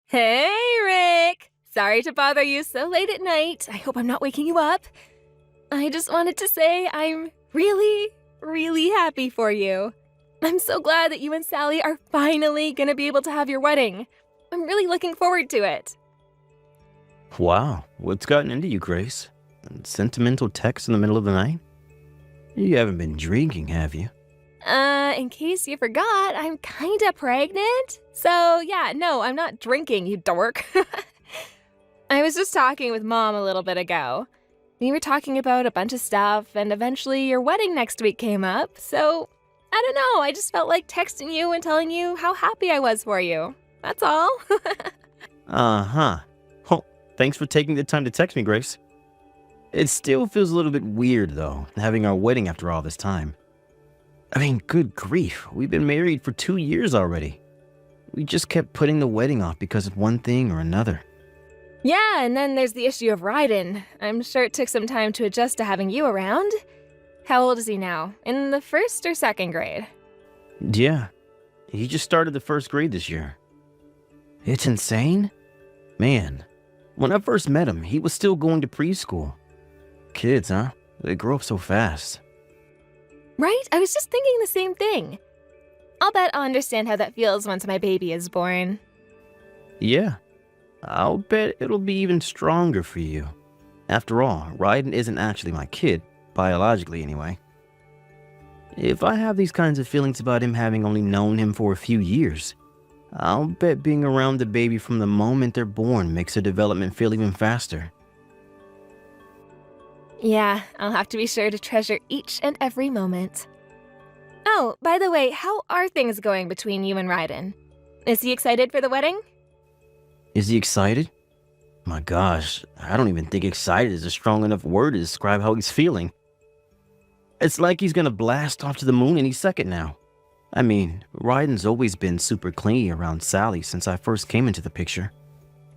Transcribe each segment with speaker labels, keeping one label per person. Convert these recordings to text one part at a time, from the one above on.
Speaker 1: Hey, Rick! Sorry to bother you so late at night. I hope I'm not waking you up. I just wanted to say I'm really, really happy for you. I'm so glad that you and Sally are finally gonna be able to have your wedding. I'm really looking forward to it.
Speaker 2: Wow, what's gotten into you, Grace? Sentimental text in the middle of the night? You haven't been drinking, have you?
Speaker 1: In case you forgot, I'm kinda pregnant. So, yeah, no, I'm not drinking, you dork. I was just talking with Mom a little bit ago. We were talking about a bunch of stuff, and eventually your wedding next week came up, so I don't know, I just felt like texting you and telling you how happy I was for you. That's all.
Speaker 2: Uh-huh. Oh, thanks for taking the time to text me, Grace. It still feels a little bit weird, though, having our wedding after all this time. I mean, good grief, we've been married for 2 years already. We just kept putting the wedding off because of one thing or another.
Speaker 1: Yeah, and then there's the issue of Ryden. I'm sure it took some time to adjust to having you around. How old is he now? In the first or second grade?
Speaker 2: Yeah, he just started the first grade this year. It's insane. Man, when I first met him, he was still going to preschool. Kids, huh? They grow up so fast.
Speaker 1: Right? I was just thinking the same thing. I'll bet I'll understand how that feels once my baby is born.
Speaker 2: Yeah, I'll bet it'll be even stronger for you. After all, Ryden isn't actually my kid, biologically anyway. If I have these kinds of feelings about him having only known him for a few years, I'll bet being around the baby from the moment they're born makes their development feel even faster.
Speaker 1: Yeah, I'll have to be sure to treasure each and every moment. Oh, by the way, how are things going between you and Ryden? Is he excited for the wedding?
Speaker 2: Is he excited? My gosh, I don't even think excited is a strong enough word to describe how he's feeling. It's like he's gonna blast off to the moon any second now. I mean, Ryden's always been super clingy around Sally since I first came into the picture.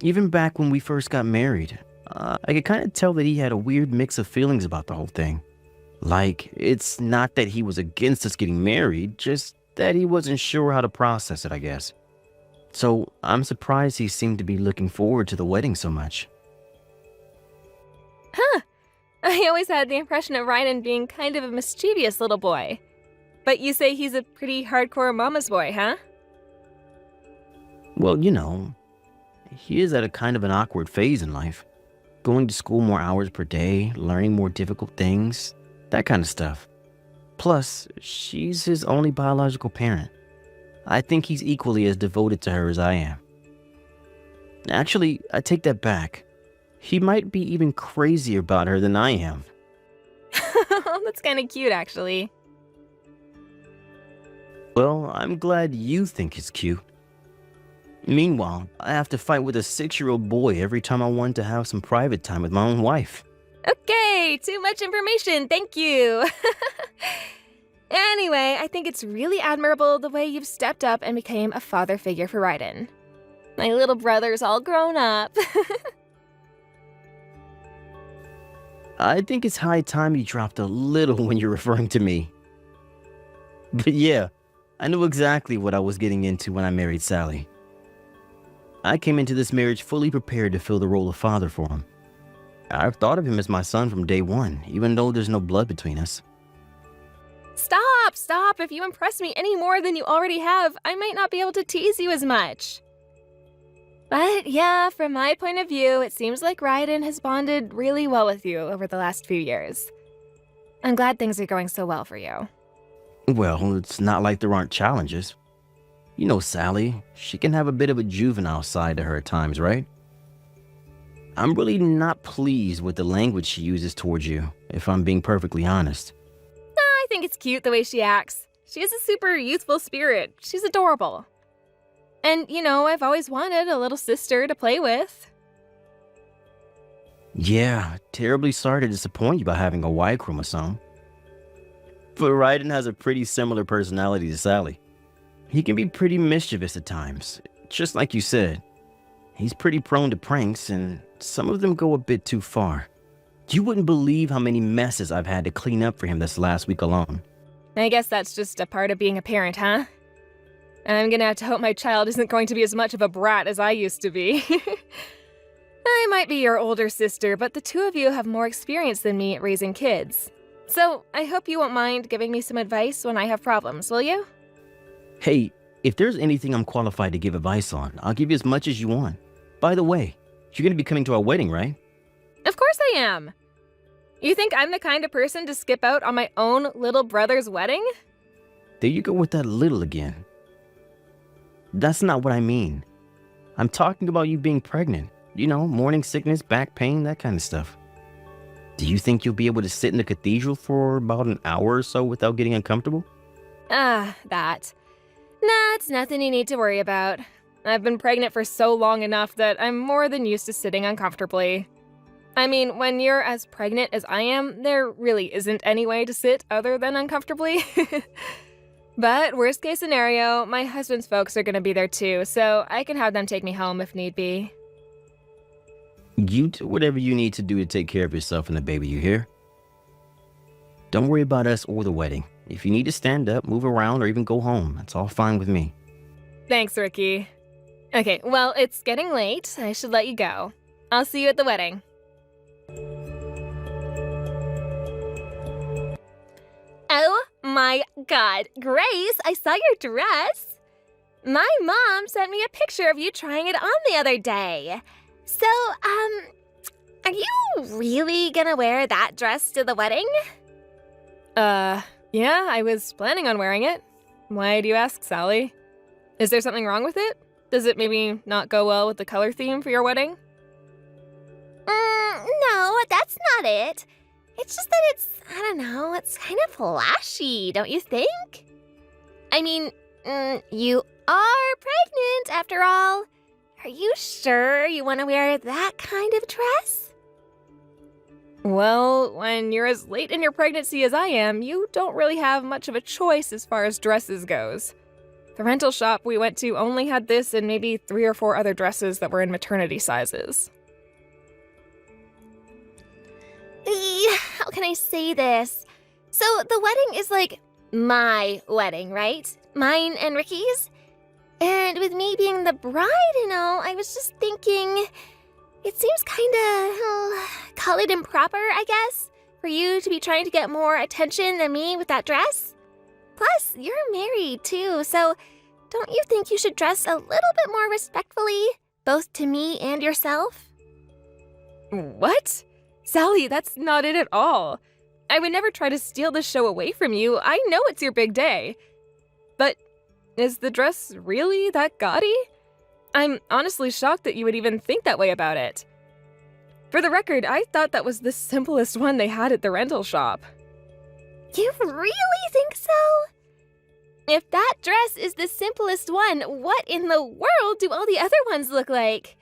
Speaker 2: Even back when we first got married, I could kind of tell that he had a weird mix of feelings about the whole thing. Like, it's not that he was against us getting married, just that he wasn't sure how to process it, I guess. So, I'm surprised he seemed to be looking forward to the wedding so much.
Speaker 1: Huh. I always had the impression of Ryden being kind of a mischievous little boy. But you say he's a pretty hardcore mama's boy, huh?
Speaker 2: Well, you know, he is at a kind of an awkward phase in life. Going to school more hours per day, learning more difficult things, that kind of stuff. Plus, she's his only biological parent. I think he's equally as devoted to her as I am. Actually, I take that back. He might be even crazier about her than I am.
Speaker 1: That's kind of cute, actually.
Speaker 2: Well, I'm glad you think he's cute. Meanwhile, I have to fight with a 6-year-old boy every time I want to have some private time with my own wife.
Speaker 1: Okay, too much information, thank you. Anyway, I think it's really admirable the way you've stepped up and became a father figure for Ryden. My little brother's all grown up.
Speaker 2: I think it's high time you dropped a little when you're referring to me. But yeah, I knew exactly what I was getting into when I married Sally. I came into this marriage fully prepared to fill the role of father for him. I've thought of him as my son from day one, even though there's no blood between us.
Speaker 1: Stop! If you impress me any more than you already have, I might not be able to tease you as much. But yeah, from my point of view, it seems like Ryden has bonded really well with you over the last few years. I'm glad things are going so well for you.
Speaker 2: Well, it's not like there aren't challenges. You know Sally, she can have a bit of a juvenile side to her at times, right? I'm really not pleased with the language she uses towards you, if I'm being perfectly honest.
Speaker 1: I think it's cute the way she acts. She has a super youthful spirit. She's adorable. And, you know, I've always wanted a little sister to play with.
Speaker 2: Yeah, terribly sorry to disappoint you by having a Y chromosome. But Ryden has a pretty similar personality to Sally. He can be pretty mischievous at times, just like you said. He's pretty prone to pranks, and some of them go a bit too far. You wouldn't believe how many messes I've had to clean up for him this last week alone.
Speaker 1: I guess that's just a part of being a parent, huh? I'm gonna have to hope my child isn't going to be as much of a brat as I used to be. I might be your older sister, but the two of you have more experience than me at raising kids. So I hope you won't mind giving me some advice when I have problems, will you?
Speaker 2: Hey, if there's anything I'm qualified to give advice on, I'll give you as much as you want. By the way, you're gonna be coming to our wedding, right?
Speaker 1: Of course I am. You think I'm the kind of person to skip out on my own little brother's wedding?
Speaker 2: There you go with that little again. That's not what I mean. I'm talking about you being pregnant. You know, morning sickness, back pain, that kind of stuff. Do you think you'll be able to sit in the cathedral for about an hour or so without getting uncomfortable?
Speaker 1: That. Nah, it's nothing you need to worry about. I've been pregnant for so long enough that I'm more than used to sitting uncomfortably. I mean, when you're as pregnant as I am, there really isn't any way to sit other than uncomfortably. But worst case scenario, my husband's folks are gonna be there too, so I can have them take me home if need be.
Speaker 2: You do whatever you need to do to take care of yourself and the baby, you hear? Don't worry about us or the wedding. If you need to stand up, move around, or even go home, that's all fine with me.
Speaker 1: Thanks, Ricky. Okay, well, it's getting late. I should let you go. I'll see you at the wedding. Oh my God, Grace, I saw your dress. My mom sent me a picture of you trying it on the other day. So, are you really gonna wear that dress to the wedding? Yeah, I was planning on wearing it. Why do you ask, Sally? Is there something wrong with it? Does it maybe not go well with the color theme for your wedding? No, that's not it. It's just that I don't know, it's kind of flashy, don't you think? I mean, you are pregnant after all. Are you sure you want to wear that kind of dress? Well, when you're as late in your pregnancy as I am, you don't really have much of a choice as far as dresses goes. The rental shop we went to only had this and maybe 3 or 4 other dresses that were in maternity sizes. How can I say this? So the wedding is like my wedding, right? Mine and Ricky's? And with me being the bride and all, I was just thinking, it seems kinda, call it improper, I guess, for you to be trying to get more attention than me with that dress. Plus, you're married too, so don't you think you should dress a little bit more respectfully, both to me and yourself? What? Sally, that's not it at all. I would never try to steal the show away from you. I know it's your big day. But is the dress really that gaudy? I'm honestly shocked that you would even think that way about it. For the record, I thought that was the simplest one they had at the rental shop. You really think so? If that dress is the simplest one, what in the world do all the other ones look like?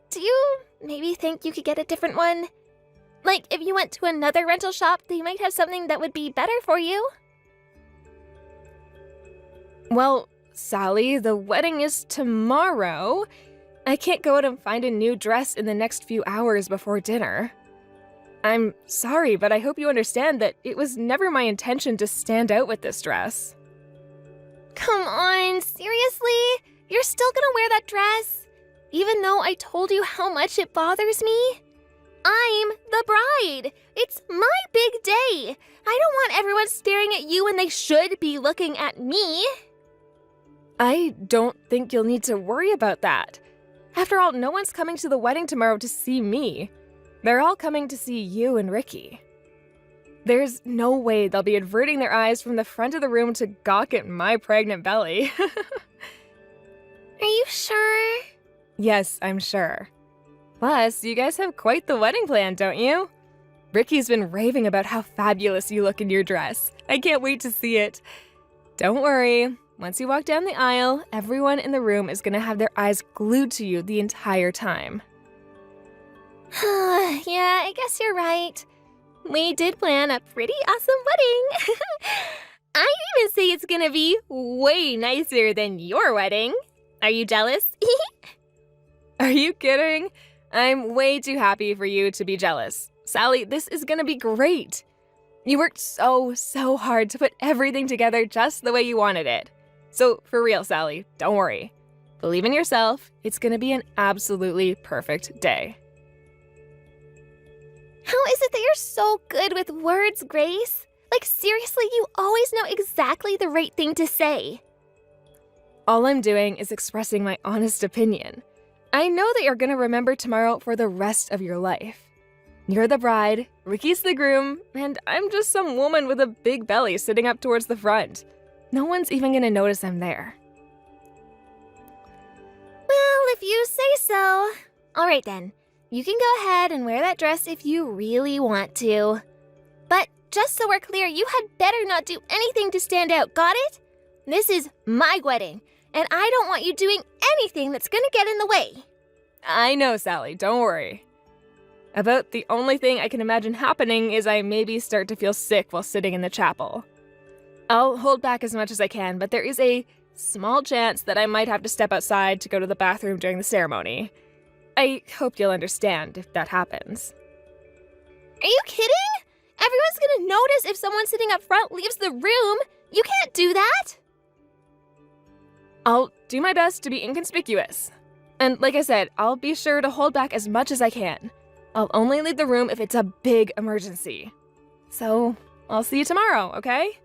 Speaker 1: Do you maybe think you could get a different one? Like, if you went to another rental shop, they might have something that would be better for you. Well, Sally, the wedding is tomorrow. I can't go out and find a new dress in the next few hours before dinner. I'm sorry, but I hope you understand that it was never my intention to stand out with this dress. Come on, seriously? You're still gonna wear that dress? Even though I told you how much it bothers me? I'm the bride. It's my big day. I don't want everyone staring at you when they should be looking at me. I don't think you'll need to worry about that. After all, no one's coming to the wedding tomorrow to see me. They're all coming to see you and Ricky. There's no way they'll be averting their eyes from the front of the room to gawk at my pregnant belly. Are you sure? Yes, I'm sure. Plus, you guys have quite the wedding plan, don't you? Ricky's been raving about how fabulous you look in your dress. I can't wait to see it. Don't worry. Once you walk down the aisle, everyone in the room is gonna have their eyes glued to you the entire time. Yeah, I guess you're right. We did plan a pretty awesome wedding. I'd even say it's gonna be way nicer than your wedding. Are you jealous? Are you kidding? I'm way too happy for you to be jealous. Sally, this is gonna be great. You worked so hard to put everything together just the way you wanted it. So for real, Sally, don't worry. Believe in yourself. It's gonna be an absolutely perfect day.
Speaker 3: How is it that you're so good with words, Grace? Like, seriously, you always know exactly the right thing to say.
Speaker 1: All I'm doing is expressing my honest opinion. I know that you're gonna remember tomorrow for the rest of your life. You're the bride, Ricky's the groom, and I'm just some woman with a big belly sitting up towards the front. No one's even gonna notice I'm there.
Speaker 3: Well, if you say so. All right then, you can go ahead and wear that dress if you really want to. But just so we're clear, you had better not do anything to stand out, got it? This is my wedding, and I don't want you doing anything that's gonna get in the way.
Speaker 1: I know, Sally, don't worry. About the only thing I can imagine happening is I maybe start to feel sick while sitting in the chapel. I'll hold back as much as I can, but there is a small chance that I might have to step outside to go to the bathroom during the ceremony. I hope you'll understand if that happens.
Speaker 3: Are you kidding? Everyone's gonna notice if someone sitting up front leaves the room. You can't do that.
Speaker 1: I'll do my best to be inconspicuous. And like I said, I'll be sure to hold back as much as I can. I'll only leave the room if it's a big emergency. So, I'll see you tomorrow, okay?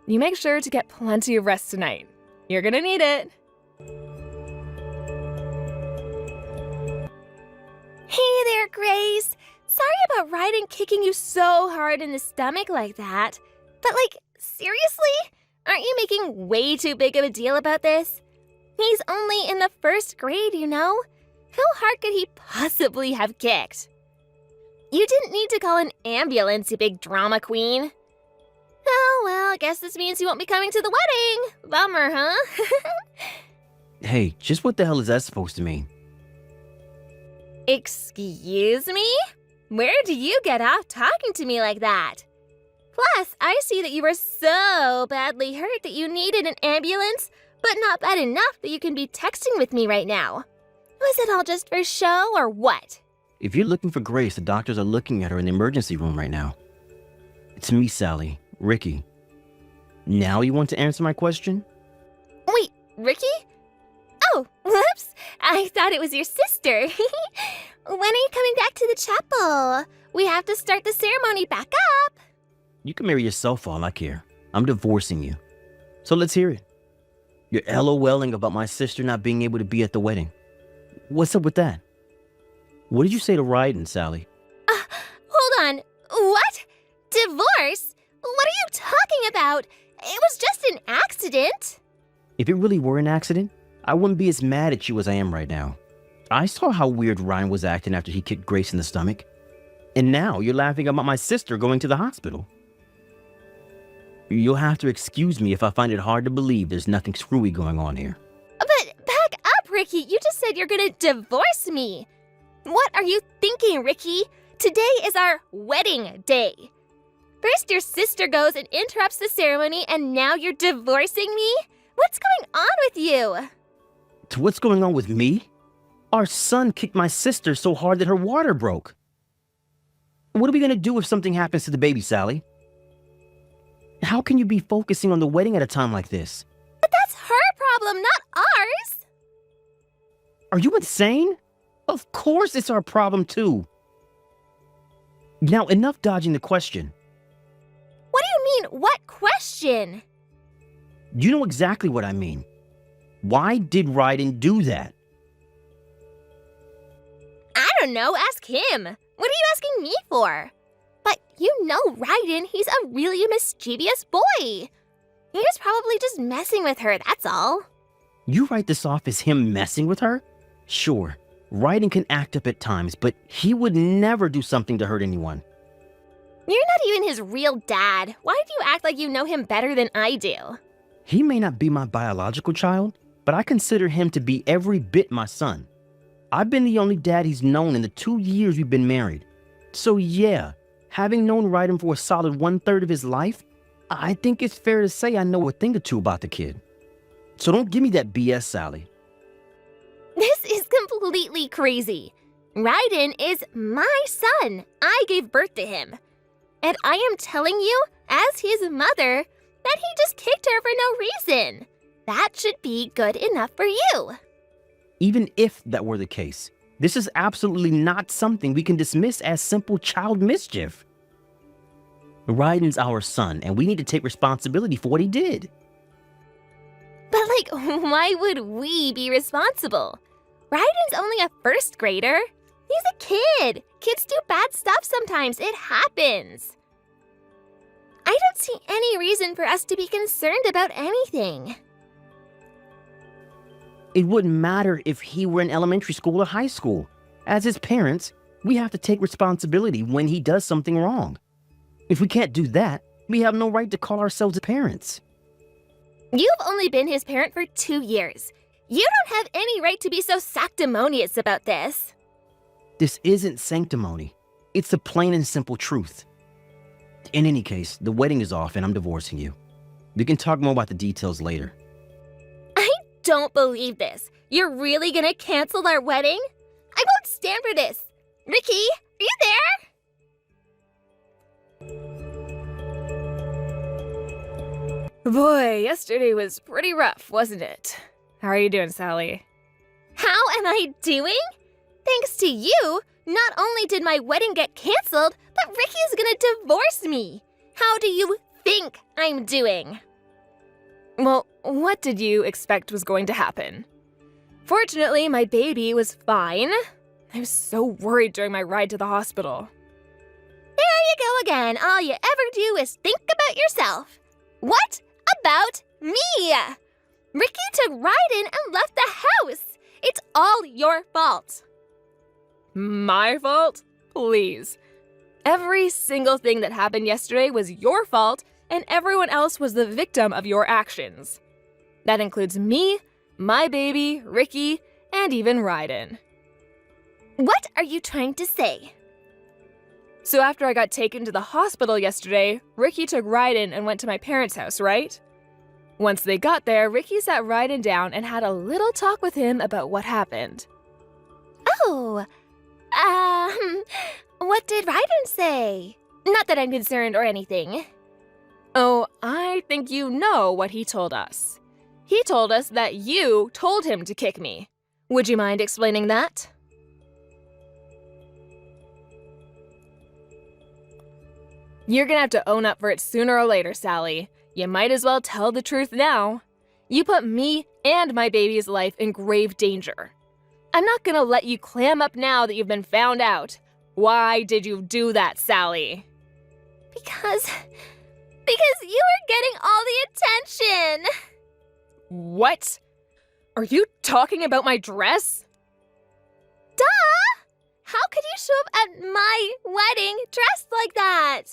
Speaker 1: You make sure to get plenty of rest tonight. You're gonna need it.
Speaker 3: Hey there, Grace. Sorry about Ryden kicking you so hard in the stomach like that. But seriously? Aren't you making way too big of a deal about this? He's only in the 1st grade, you know? How hard could he possibly have kicked? You didn't need to call an ambulance, you big drama queen. Oh, well, I guess this means you won't be coming to the wedding. Bummer, huh?
Speaker 2: Hey, just what the hell is that supposed to mean?
Speaker 3: Excuse me? Where do you get off talking to me like that? Plus, I see that you were so badly hurt that you needed an ambulance, but not bad enough that you can be texting with me right now. Was it all just for show or what?
Speaker 2: If you're looking for Grace, the doctors are looking at her in the emergency room right now. It's me, Sally. Ricky. Now you want to answer my question?
Speaker 3: Wait, Ricky? Oh, whoops. I thought it was your sister. When are you coming back to the chapel? We have to start the ceremony back up.
Speaker 2: You can marry yourself for all I care. I'm divorcing you. So let's hear it. You're LOLing about my sister not being able to be at the wedding. What's up with that? What did you say to Ryden, Sally?
Speaker 3: Hold on. What? Divorce? What are you talking about? It was just an accident.
Speaker 2: If it really were an accident, I wouldn't be as mad at you as I am right now. I saw how weird Ryan was acting after he kicked Grace in the stomach. And now you're laughing about my sister going to the hospital. You'll have to excuse me if I find it hard to believe there's nothing screwy going on here.
Speaker 3: But back up, Ricky. You just said you're gonna divorce me. What are you thinking, Ricky? Today is our wedding day. First your sister goes and interrupts the ceremony, and now you're divorcing me? What's going on with you?
Speaker 2: To what's going on with me? Our son kicked my sister so hard that her water broke. What are we gonna do if something happens to the baby, Sally? How can you be focusing on the wedding at a time like this?
Speaker 3: But that's her problem, not ours.
Speaker 2: Are you insane? Of course it's our problem too. Now, enough dodging the question.
Speaker 3: What do you mean, what question?
Speaker 2: You know exactly what I mean. Why did Ryden do that?
Speaker 3: I don't know, ask him. What are you asking me for? But you know Ryden, he's a really mischievous boy. He was probably just messing with her, that's all.
Speaker 2: You write this off as him messing with her? Sure, Ryden can act up at times, but he would never do something to hurt anyone.
Speaker 3: You're not even his real dad. Why do you act like you know him better than I do?
Speaker 2: He may not be my biological child, but I consider him to be every bit my son. I've been the only dad he's known in the 2 years we've been married. So yeah, having known Ryden for a solid 1/3 of his life, I think it's fair to say I know a thing or two about the kid. So don't give me that BS, Sally.
Speaker 3: This is completely crazy. Ryden is my son. I gave birth to him. And I am telling you, as his mother, that he just kicked her for no reason. that should be good enough for you.
Speaker 2: Even if that were the case, this is absolutely not something we can dismiss as simple child mischief. Ryden's our son, and we need to take responsibility for what he did.
Speaker 3: But why would we be responsible? Ryden's only a first grader. He's a kid. Kids do bad stuff sometimes. It happens. I don't see any reason for us to be concerned about anything.
Speaker 2: It wouldn't matter if he were in elementary school or high school. As his parents, we have to take responsibility when he does something wrong. If we can't do that, we have no right to call ourselves parents.
Speaker 3: You've only been his parent for 2 years. You don't have any right to be so sanctimonious about this.
Speaker 2: This isn't sanctimony. It's the plain and simple truth. In any case, the wedding is off and I'm divorcing you. We can talk more about the details later.
Speaker 3: I don't believe this. You're really gonna cancel our wedding? I won't stand for this. Ricky, are you there?
Speaker 1: Boy, yesterday was pretty rough, wasn't it? How are you doing, Sally?
Speaker 3: How am I doing? Thanks to you, not only did my wedding get canceled, but Ricky's gonna divorce me. How do you think I'm doing?
Speaker 1: Well, what did you expect was going to happen? Fortunately, my baby was fine. I was so worried during my ride to the hospital.
Speaker 3: There you go again. All you ever do is think about yourself. What about me? Ricky took Ryden and left the house. It's all your fault.
Speaker 1: My fault? Please. Every single thing that happened yesterday was your fault, and everyone else was the victim of your actions. That includes me, my baby, Ricky, and even Ryden.
Speaker 3: What are you trying to say?
Speaker 1: So after I got taken to the hospital yesterday, Ricky took Ryden and went to my parents' house, right? Once they got there, Ricky sat Ryden down and had a little talk with him about what happened.
Speaker 3: Oh, what did Ryden say? Not that I'm concerned or anything.
Speaker 1: Oh, I think you know what he told us. He told us that you told him to kick me. Would you mind explaining that? You're gonna have to own up for it sooner or later, Sally. You might as well tell the truth now. You put me and my baby's life in grave danger. I'm not gonna let you clam up now that you've been found out. Why did you do that, Sally?
Speaker 3: Because you were getting all the attention.
Speaker 1: What? Are you talking about my dress?
Speaker 3: Duh! How could you show up at my wedding dressed like that?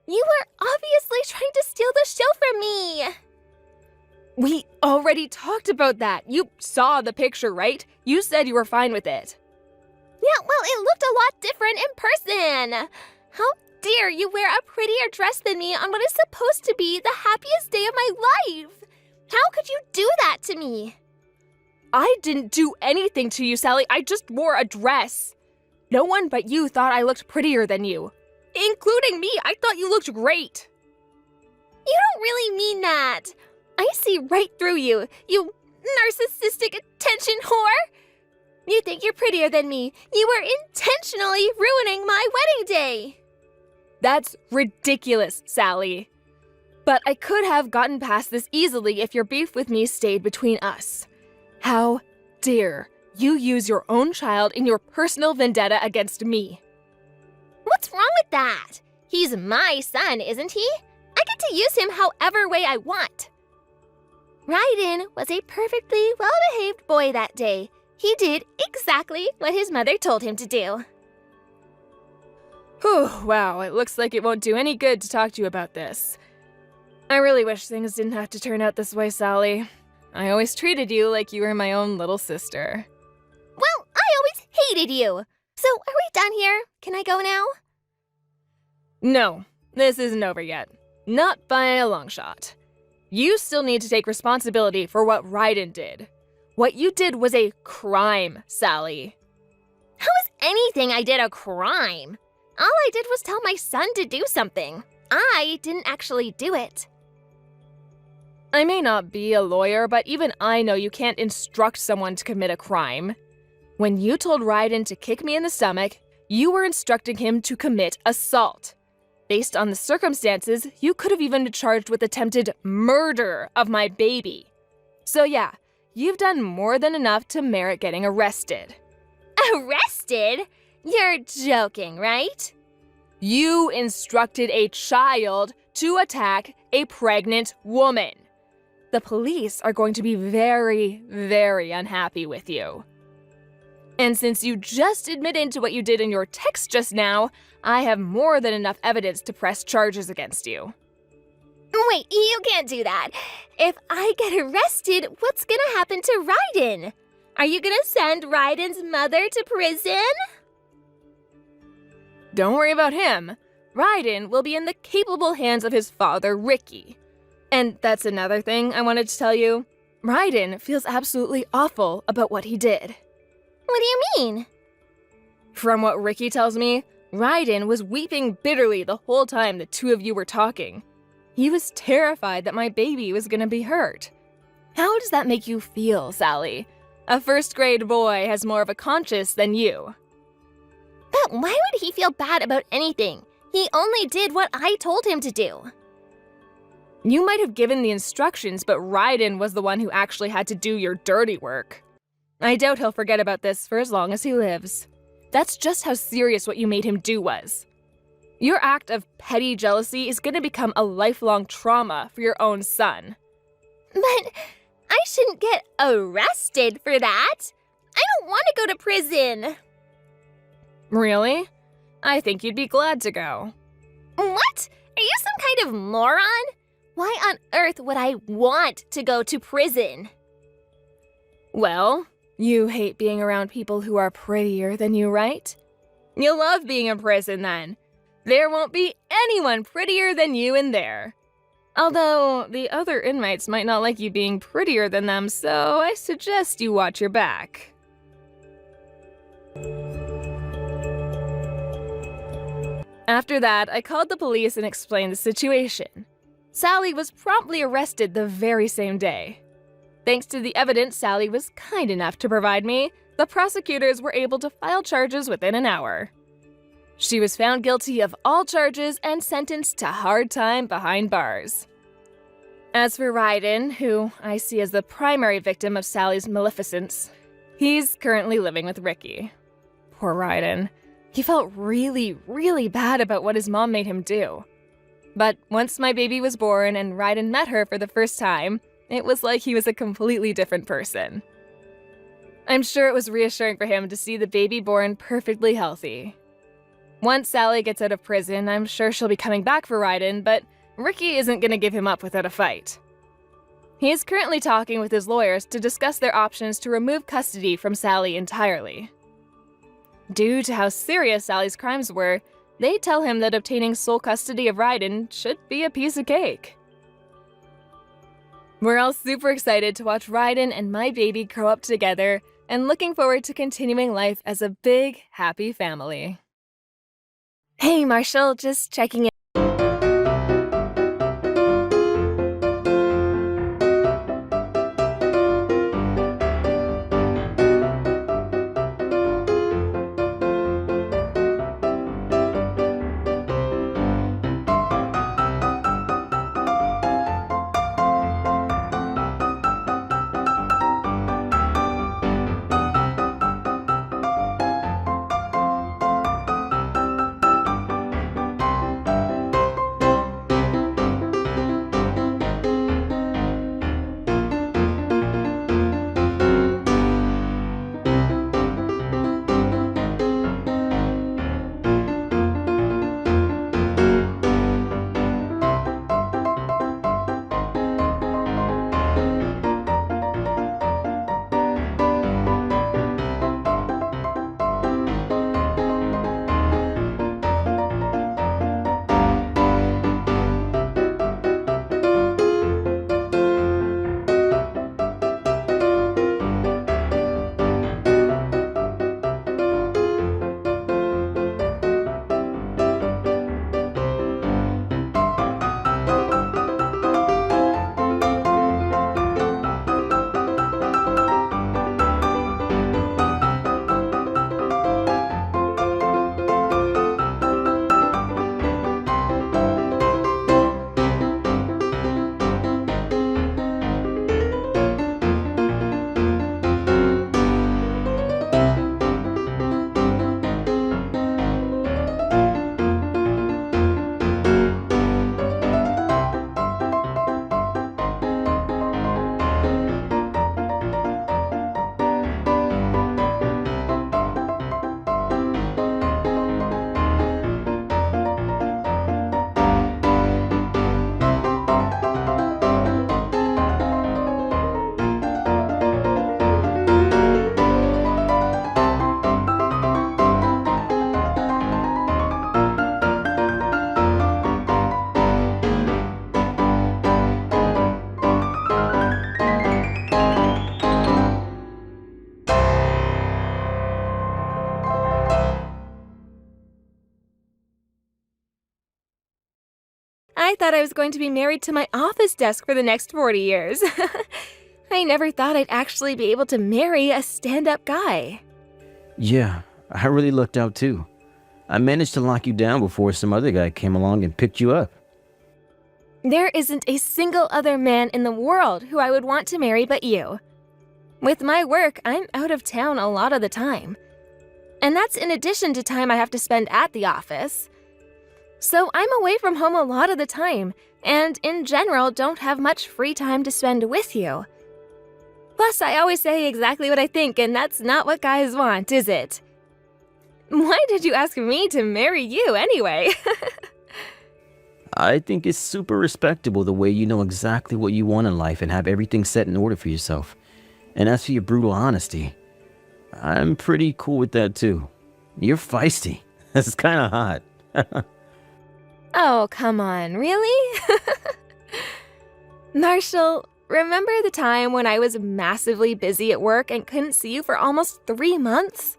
Speaker 3: You were obviously trying to steal the show from me.
Speaker 1: We already talked about that. You saw the picture, right? You said you were fine with it.
Speaker 3: Yeah, well, it looked a lot different in person. How dare you wear a prettier dress than me on what is supposed to be the happiest day of my life? How could you do that to me?
Speaker 1: I didn't do anything to you, Sally. I just wore a dress. No one but you thought I looked prettier than you. Including me, I thought you looked great.
Speaker 3: You don't really mean that. I see right through you, you narcissistic attention whore. You think you're prettier than me. You were intentionally ruining my wedding day.
Speaker 1: That's ridiculous, Sally. But I could have gotten past this easily if your beef with me stayed between us. How dare you use your own child in your personal vendetta against me?
Speaker 3: What's wrong with that? He's my son, isn't he? I get to use him however way I want. Ryden was a perfectly well-behaved boy that day. He did exactly what his mother told him to do.
Speaker 1: Whew, wow, it looks like it won't do any good to talk to you about this. I really wish things didn't have to turn out this way, Sally. I always treated you like you were my own little sister.
Speaker 3: Well, I always hated you. So, are we done here? Can I go now?
Speaker 1: No, this isn't over yet. Not by a long shot. You still need to take responsibility for what Ryden did. What you did was a crime, Sally.
Speaker 3: How is anything I did a crime? All I did was tell my son to do something. I didn't actually do it.
Speaker 1: I may not be a lawyer, but even I know you can't instruct someone to commit a crime. When you told Ryden to kick me in the stomach, you were instructing him to commit assault. Based on the circumstances, you could have even been charged with attempted murder of my baby. So yeah, you've done more than enough to merit getting arrested.
Speaker 3: Arrested? You're joking, right?
Speaker 1: You instructed a child to attack a pregnant woman. The police are going to be very, very unhappy with you. And since you just admitted to what you did in your text just now, I have more than enough evidence to press charges against you.
Speaker 3: Wait, you can't do that. If I get arrested, what's gonna happen to Ryden? Are you gonna send Ryden's mother to prison?
Speaker 1: Don't worry about him. Ryden will be in the capable hands of his father, Ricky. And that's another thing I wanted to tell you. Ryden feels absolutely awful about what he did.
Speaker 3: What do you mean?
Speaker 1: From what Ricky tells me, Ryden was weeping bitterly the whole time the two of you were talking. He was terrified that my baby was gonna be hurt. How does that make you feel, Sally? A first-grade boy has more of a conscience than you.
Speaker 3: But why would he feel bad about anything? He only did what I told him to do.
Speaker 1: You might have given the instructions, but Ryden was the one who actually had to do your dirty work. I doubt he'll forget about this for as long as he lives. That's just how serious what you made him do was. Your act of petty jealousy is gonna become a lifelong trauma for your own son.
Speaker 3: But I shouldn't get arrested for that. I don't want to go to prison.
Speaker 1: Really? I think you'd be glad to go.
Speaker 3: What? Are you some kind of moron? Why on earth would I want to go to prison?
Speaker 1: Well, you hate being around people who are prettier than you, right? You'll love being in prison then. There won't be anyone prettier than you in there. Although, the other inmates might not like you being prettier than them, so I suggest you watch your back. After that, I called the police and explained the situation. Sally was promptly arrested the very same day. Thanks to the evidence Sally was kind enough to provide me, the prosecutors were able to file charges within an hour. She was found guilty of all charges and sentenced to hard time behind bars. As for Ryden, who I see as the primary victim of Sally's maleficence, he's currently living with Ricky. Poor Ryden. He felt really, really bad about what his mom made him do. But once my baby was born and Ryden met her for the first time, it was like he was a completely different person. I'm sure it was reassuring for him to see the baby born perfectly healthy. Once Sally gets out of prison, I'm sure she'll be coming back for Ryden, but Ricky isn't going to give him up without a fight. He is currently talking with his lawyers to discuss their options to remove custody from Sally entirely. Due to how serious Sally's crimes were, they tell him that obtaining sole custody of Ryden should be a piece of cake. We're all super excited to watch Ryden and my baby grow up together and looking forward to continuing life as a big, happy family. Hey, Marshall, just checking in. thought I was going to be married to my office desk for the next 40 years. I never thought I'd actually be able to marry a stand-up guy.
Speaker 2: Yeah, I really lucked out too. I managed to lock you down before some other guy came along and picked you up.
Speaker 1: There isn't a single other man in the world who I would want to marry but you. With my work, I'm out of town a lot of the time. And that's in addition to time I have to spend at the office. So I'm away from home a lot of the time, and in general don't have much free time to spend with you. Plus, I always say exactly what I think, and that's not what guys want, is it? Why did you ask me to marry you anyway?
Speaker 2: I think it's super respectable the way you know exactly what you want in life and have everything set in order for yourself. And as for your brutal honesty, I'm pretty cool with that too. You're feisty. That's kind of hot.
Speaker 1: Oh, come on, really? Marshall, remember the time when I was massively busy at work and couldn't see you for almost 3 months?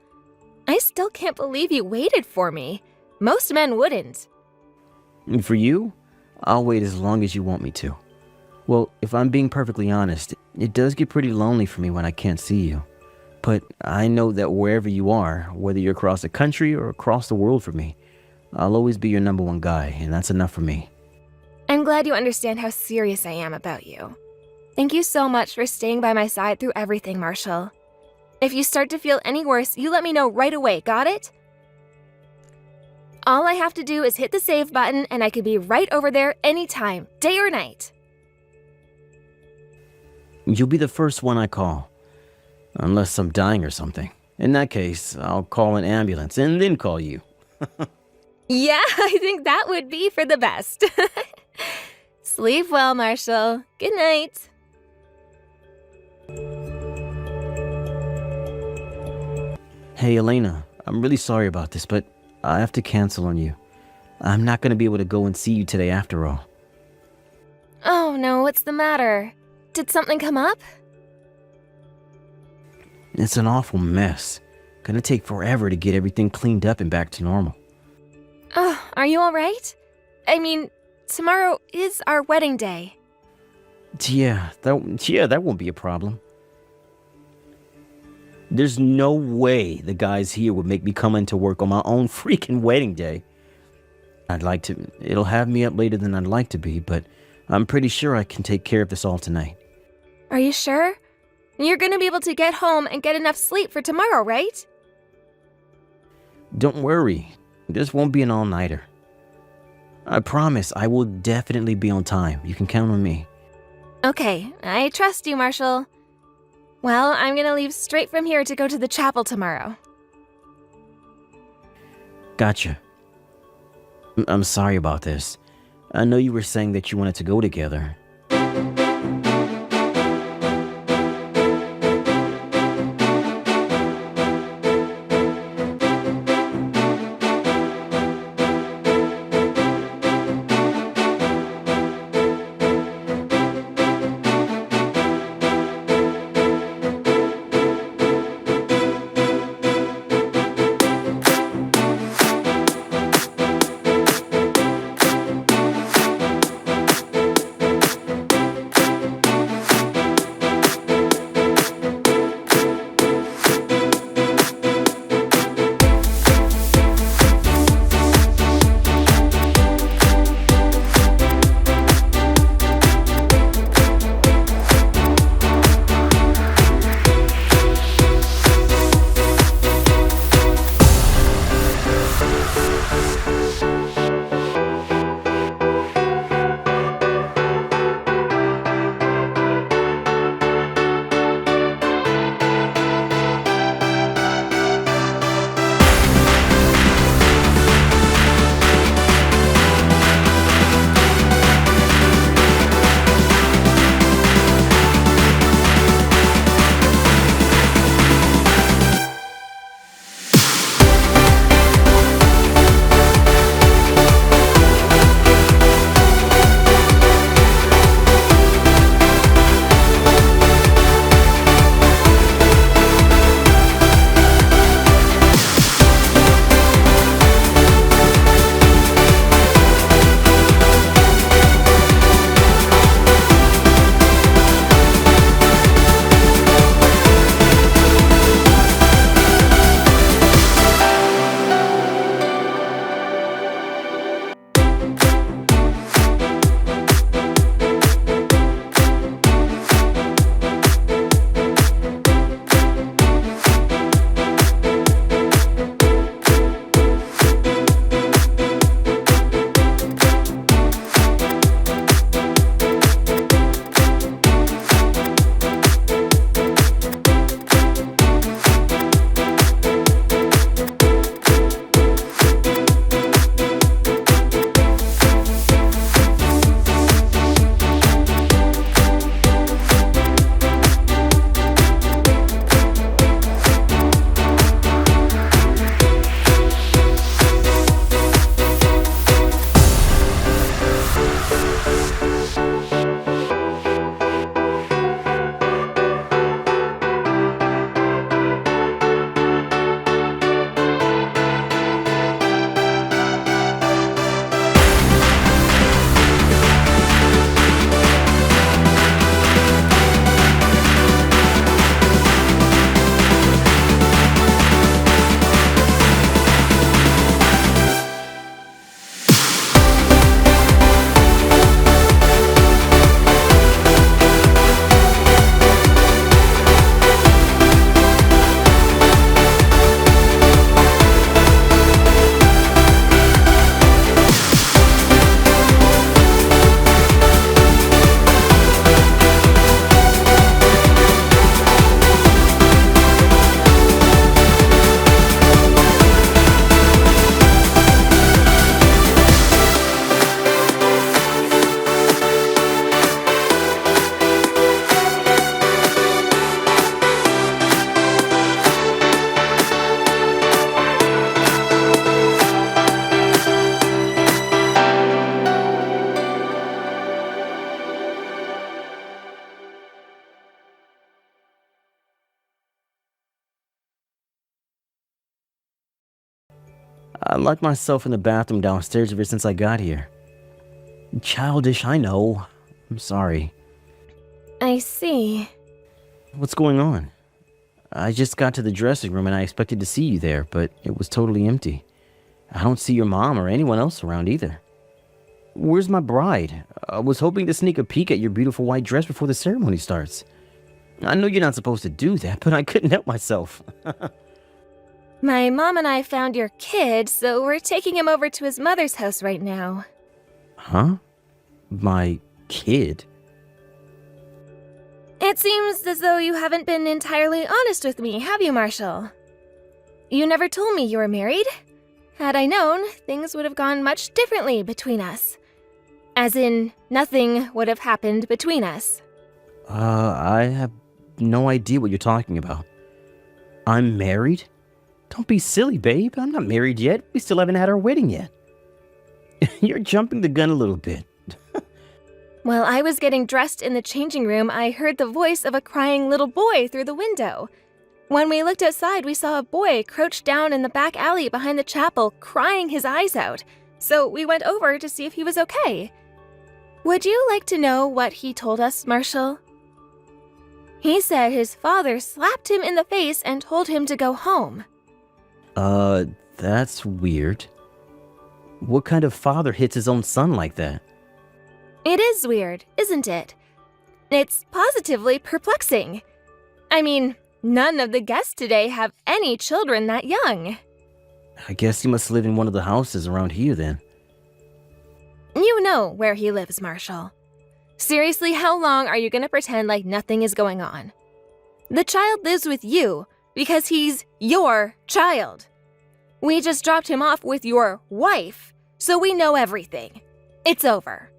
Speaker 1: I still can't believe you waited for me. Most men wouldn't.
Speaker 2: And for you, I'll wait as long as you want me to. Well, if I'm being perfectly honest, it does get pretty lonely for me when I can't see you. But I know that wherever you are, whether you're across the country or across the world for me, I'll always be your number one guy, and that's enough for me.
Speaker 1: I'm glad you understand how serious I am about you. Thank you so much for staying by my side through everything, Marshall. If you start to feel any worse, you let me know right away, got it? All I have to do is hit the save button and I could be right over there anytime, day or night.
Speaker 2: You'll be the first one I call. Unless I'm dying or something. In that case, I'll call an ambulance and then call you.
Speaker 1: Yeah, I think that would be for the best. Sleep well, Marshall. Good night.
Speaker 2: Hey, Elena, I'm really sorry about this, but I have to cancel on you. I'm not going to be able to go and see you today after all.
Speaker 1: Oh no, what's the matter? Did something come up?
Speaker 2: It's an awful mess. Gonna take forever to get everything cleaned up and back to normal.
Speaker 1: Oh, are you alright? I mean, tomorrow is our wedding day.
Speaker 2: Yeah, that won't be a problem. There's no way the guys here would make me come into work on my own freaking wedding day. It'll have me up later than I'd like to be, but I'm pretty sure I can take care of this all tonight.
Speaker 1: Are you sure? You're gonna be able to get home and get enough sleep for tomorrow, right?
Speaker 2: Don't worry, this won't be an all-nighter. I promise I will definitely be on time. You can count on me.
Speaker 1: Okay, I trust you, Marshall. Well, I'm gonna leave straight from here to go to the chapel tomorrow.
Speaker 2: Gotcha. I'm sorry about this. I know you were saying that you wanted to go together. I locked myself in the bathroom downstairs ever since I got here. Childish, I know. I'm sorry.
Speaker 1: I see.
Speaker 2: What's going on? I just got to the dressing room and I expected to see you there, but it was totally empty. I don't see your mom or anyone else around either. Where's my bride? I was hoping to sneak a peek at your beautiful white dress before the ceremony starts. I know you're not supposed to do that, but I couldn't help myself.
Speaker 1: My mom and I found your kid, so we're taking him over to his mother's house right now.
Speaker 2: Huh? My kid?
Speaker 1: It seems as though you haven't been entirely honest with me, have you, Marshall? You never told me you were married. Had I known, things would have gone much differently between us. As in, nothing would have happened between us.
Speaker 2: I have no idea what you're talking about. I'm married? Don't be silly, babe. I'm not married yet. We still haven't had our wedding yet. You're jumping the gun a little bit.
Speaker 1: While I was getting dressed in the changing room, I heard the voice of a crying little boy through the window. When we looked outside, we saw a boy crouched down in the back alley behind the chapel, crying his eyes out. So we went over to see if he was okay. Would you like to know what he told us, Marshall? He said his father slapped him in the face and told him to go home.
Speaker 2: That's weird. What kind of father hits his own son like that?
Speaker 1: It is weird, isn't it? It's positively perplexing. I mean, none of the guests today have any children that young.
Speaker 2: I guess he must live in one of the houses around here then.
Speaker 1: You know where he lives, Marshall. Seriously, how long are you going to pretend like nothing is going on? The child lives with you because he's your child. We just dropped him off with your wife, so we know everything. It's over.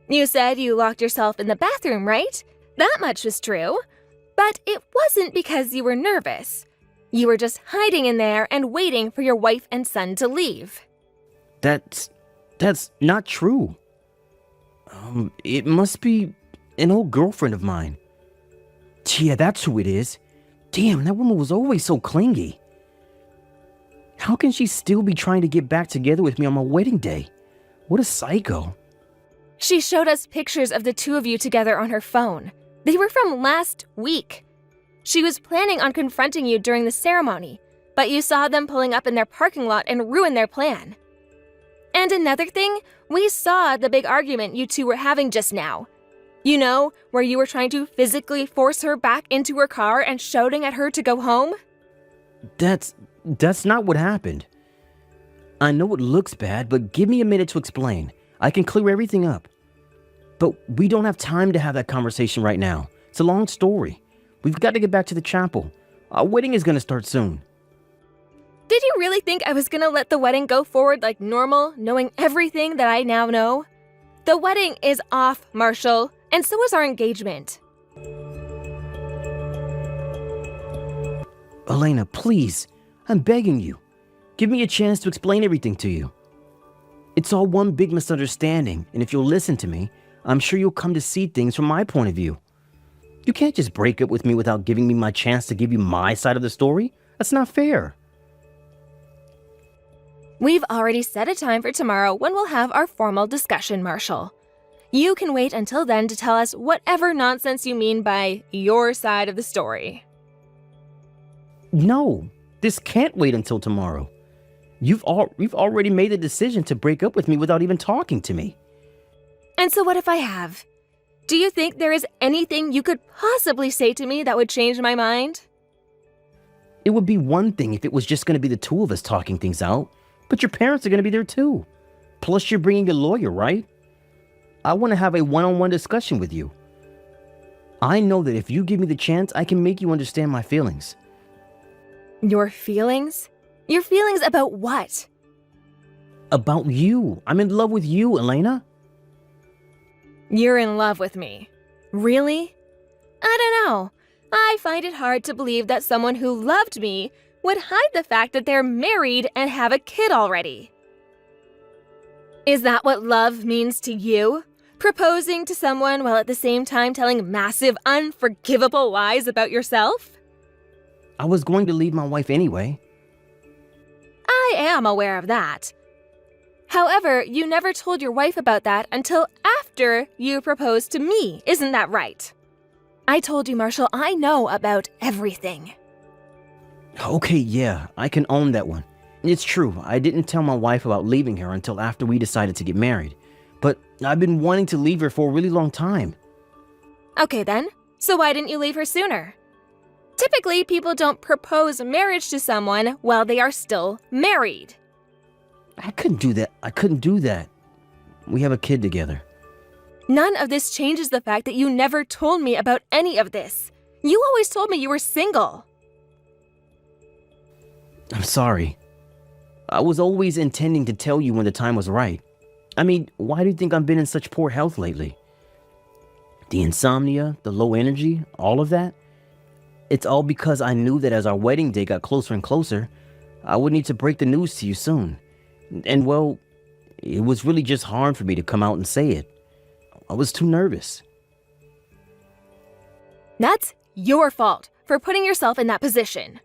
Speaker 1: You said you locked yourself in the bathroom, right? That much was true. But it wasn't because you were nervous. You were just hiding in there and waiting for your wife and son to leave.
Speaker 2: That's not true. It must be an old girlfriend of mine. Yeah, that's who it is. Damn, that woman was always so clingy. How can she still be trying to get back together with me on my wedding day? What a psycho.
Speaker 1: She showed us pictures of the two of you together on her phone. They were from last week. She was planning on confronting you during the ceremony, but you saw them pulling up in their parking lot and ruined their plan. And another thing, we saw the big argument you two were having just now. You know, where you were trying to physically force her back into her car and shouting at her to go home?
Speaker 2: That's not what happened. I know it looks bad, but give me a minute to explain. I can clear everything up. But we don't have time to have that conversation right now. It's a long story. We've got to get back to the chapel. Our wedding is going to start soon.
Speaker 1: Did you really think I was gonna let the wedding go forward like normal, knowing everything that I now know? The wedding is off, Marshall, and so is our engagement.
Speaker 2: Elena, please. I'm begging you. Give me a chance to explain everything to you. It's all one big misunderstanding, and if you'll listen to me, I'm sure you'll come to see things from my point of view. You can't just break up with me without giving me my chance to give you my side of the story. That's not fair.
Speaker 1: We've already set a time for tomorrow when we'll have our formal discussion, Marshall. You can wait until then to tell us whatever nonsense you mean by your side of the story.
Speaker 2: No, this can't wait until tomorrow. You've already made the decision to break up with me without even talking to me.
Speaker 1: And so what if I have? Do you think there is anything you could possibly say to me that would change my mind?
Speaker 2: It would be one thing if it was just going to be the two of us talking things out, but your parents are going to be there too. Plus you're bringing a lawyer, right? I want to have a one-on-one discussion with you. I know that if you give me the chance, I can make you understand my feelings.
Speaker 1: Your feelings? Your feelings about what?
Speaker 2: About you. I'm in love with you, Elena.
Speaker 1: You're in love with me. Really? I don't know. I find it hard to believe that someone who loved me would hide the fact that they're married and have a kid already. Is that what love means to you? Proposing to someone while at the same time telling massive, unforgivable lies about yourself?
Speaker 2: I was going to leave my wife anyway.
Speaker 1: I am aware of that. However, you never told your wife about that until after you proposed to me, isn't that right? I told you, Marshall, I know about everything.
Speaker 2: Okay, yeah, I can own that one. It's true, I didn't tell my wife about leaving her until after we decided to get married. But I've been wanting to leave her for a really long time.
Speaker 1: Okay then, so why didn't you leave her sooner? Typically, people don't propose marriage to someone while they are still married.
Speaker 2: I couldn't do that. We have a kid together.
Speaker 1: None of this changes the fact that you never told me about any of this. You always told me you were single.
Speaker 2: I'm sorry. I was always intending to tell you when the time was right. I mean, why do you think I've been in such poor health lately? The insomnia, the low energy, all of that? It's all because I knew that as our wedding day got closer and closer, I would need to break the news to you soon. And well, it was really just hard for me to come out and say it. I was too nervous.
Speaker 1: That's your fault for putting yourself in that position.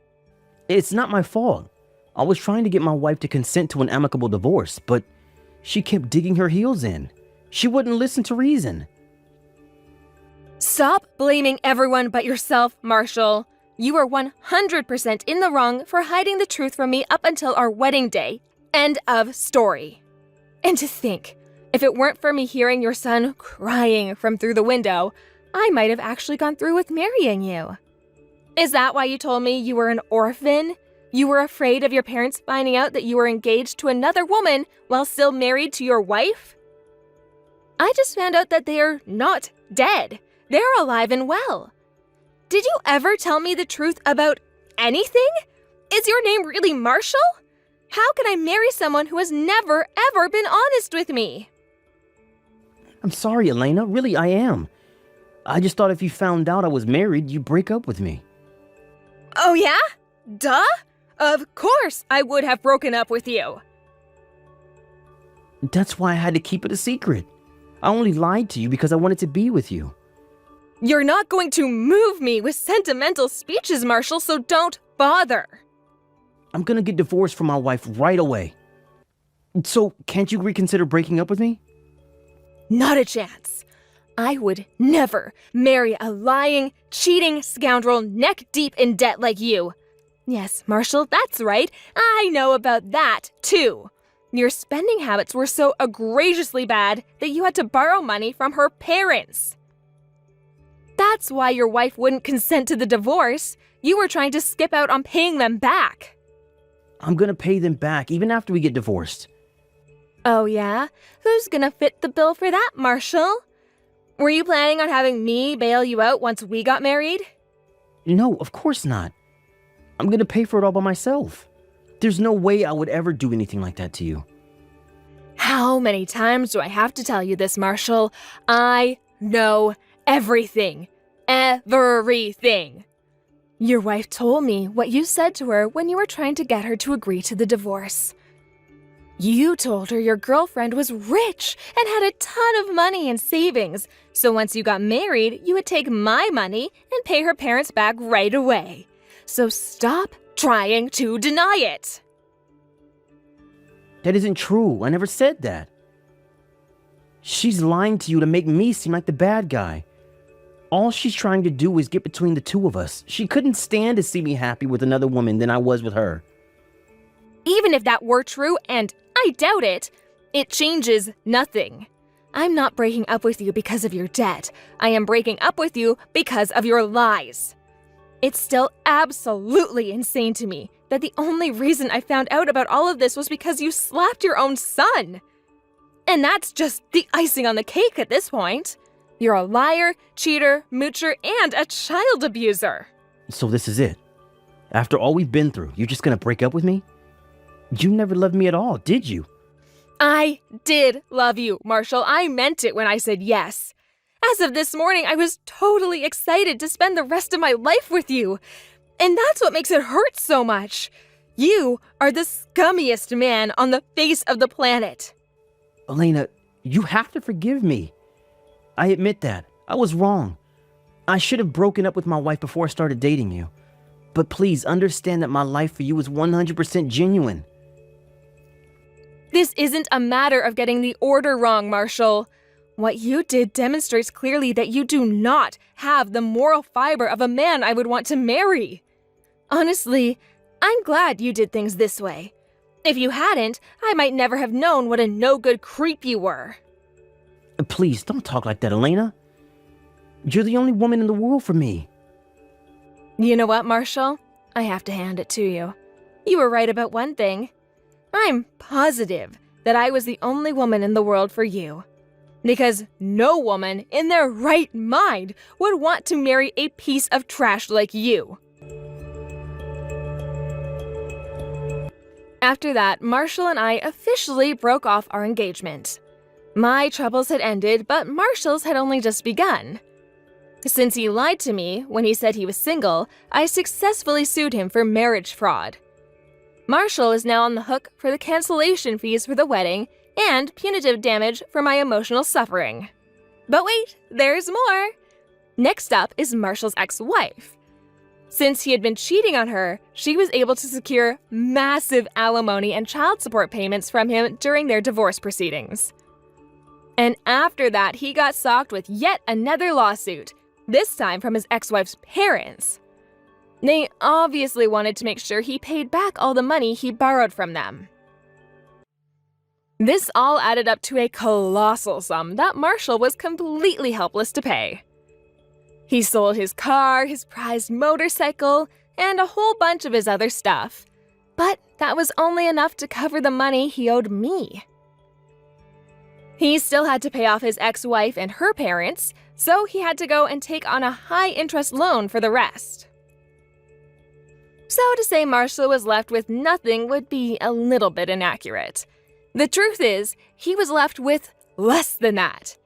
Speaker 2: It's not my fault. I was trying to get my wife to consent to an amicable divorce, but she kept digging her heels in. She wouldn't listen to reason.
Speaker 1: Stop blaming everyone but yourself, Marshall. You were 100% in the wrong for hiding the truth from me up until our wedding day. End of story. And to think, if it weren't for me hearing your son crying from through the window, I might have actually gone through with marrying you. Is that why you told me you were an orphan? You were afraid of your parents finding out that you were engaged to another woman while still married to your wife? I just found out that they're not dead. They're alive and well. Did you ever tell me the truth about anything? Is your name really Marshall? How can I marry someone who has never, ever been honest with me?
Speaker 2: I'm sorry, Elena. Really, I am. I just thought if you found out I was married, you'd break up with me.
Speaker 1: Oh yeah? Duh? Of course I would have broken up with you.
Speaker 2: That's why I had to keep it a secret. I only lied to you because I wanted to be with you.
Speaker 1: You're not going to move me with sentimental speeches, Marshall, so don't bother.
Speaker 2: I'm gonna get divorced from my wife right away. So, can't you reconsider breaking up with me?
Speaker 1: Not a chance. I would never marry a lying, cheating scoundrel neck deep in debt like you. Yes, Marshall, that's right. I know about that, too. Your spending habits were so egregiously bad that you had to borrow money from her parents. That's why your wife wouldn't consent to the divorce. You were trying to skip out on paying them back.
Speaker 2: I'm gonna pay them back even after we get divorced.
Speaker 1: Oh yeah? Who's gonna fit the bill for that, Marshall? Were you planning on having me bail you out once we got married?
Speaker 2: No, of course not. I'm gonna pay for it all by myself. There's no way I would ever do anything like that to you.
Speaker 1: How many times do I have to tell you this, Marshall? I know everything. Everything. Your wife told me what you said to her when you were trying to get her to agree to the divorce. You told her your girlfriend was rich and had a ton of money in savings, so once you got married, you would take my money and pay her parents back right away. So stop trying to deny it.
Speaker 2: That isn't true. I never said that. She's lying to you to make me seem like the bad guy. All she's trying to do is get between the two of us. She couldn't stand to see me happy with another woman than I was with her.
Speaker 1: Even if that were true, and I doubt it, it changes nothing. I'm not breaking up with you because of your debt. I am breaking up with you because of your lies. It's still absolutely insane to me that the only reason I found out about all of this was because you slapped your own son. And that's just the icing on the cake at this point. You're a liar, cheater, moocher, and a child abuser.
Speaker 2: So this is it. After all we've been through, you're just gonna break up with me? You never loved me at all, did you?
Speaker 1: I did love you, Marshall. I meant it when I said yes. As of this morning, I was totally excited to spend the rest of my life with you. And that's what makes it hurt so much. You are the scummiest man on the face of the planet.
Speaker 2: Elena, you have to forgive me. I admit that. I was wrong. I should have broken up with my wife before I started dating you. But please understand that my life for you is 100% genuine.
Speaker 1: This isn't a matter of getting the order wrong, Marshall. What you did demonstrates clearly that you do not have the moral fiber of a man I would want to marry. Honestly, I'm glad you did things this way. If you hadn't, I might never have known what a no-good creep you were.
Speaker 2: Please, don't talk like that, Elena. You're the only woman in the world for me.
Speaker 1: You know what, Marshall? I have to hand it to you. You were right about one thing. I'm positive that I was the only woman in the world for you. Because no woman in their right mind would want to marry a piece of trash like you. After that, Marshall and I officially broke off our engagement. My troubles had ended, but Marshall's had only just begun. Since he lied to me when he said he was single, I successfully sued him for marriage fraud. Marshall is now on the hook for the cancellation fees for the wedding and punitive damage for my emotional suffering. But wait, there's more! Next up is Marshall's ex-wife. Since he had been cheating on her, she was able to secure massive alimony and child support payments from him during their divorce proceedings. And after that, he got socked with yet another lawsuit, this time from his ex-wife's parents. They obviously wanted to make sure he paid back all the money he borrowed from them. This all added up to a colossal sum that Marshall was completely helpless to pay. He sold his car, his prized motorcycle, and a whole bunch of his other stuff. But that was only enough to cover the money he owed me. He still had to pay off his ex-wife and her parents, so he had to go and take on a high-interest loan for the rest. So to say Marshall was left with nothing would be a little bit inaccurate. The truth is, he was left with less than that.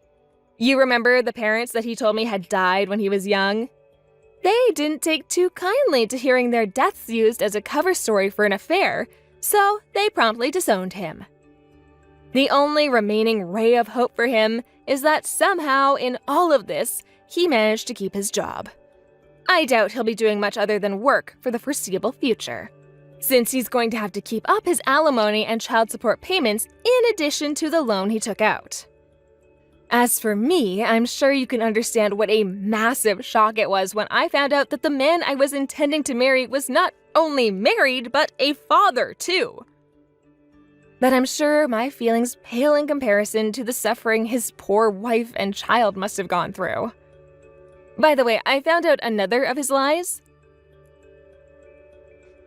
Speaker 1: You remember the parents that he told me had died when he was young? They didn't take too kindly to hearing their deaths used as a cover story for an affair, so they promptly disowned him. The only remaining ray of hope for him is that somehow in all of this, he managed to keep his job. I doubt he'll be doing much other than work for the foreseeable future, since he's going to have to keep up his alimony and child support payments in addition to the loan he took out. As for me, I'm sure you can understand what a massive shock it was when I found out that the man I was intending to marry was not only married, but a father, too. But I'm sure my feelings pale in comparison to the suffering his poor wife and child must have gone through. By the way, I found out another of his lies.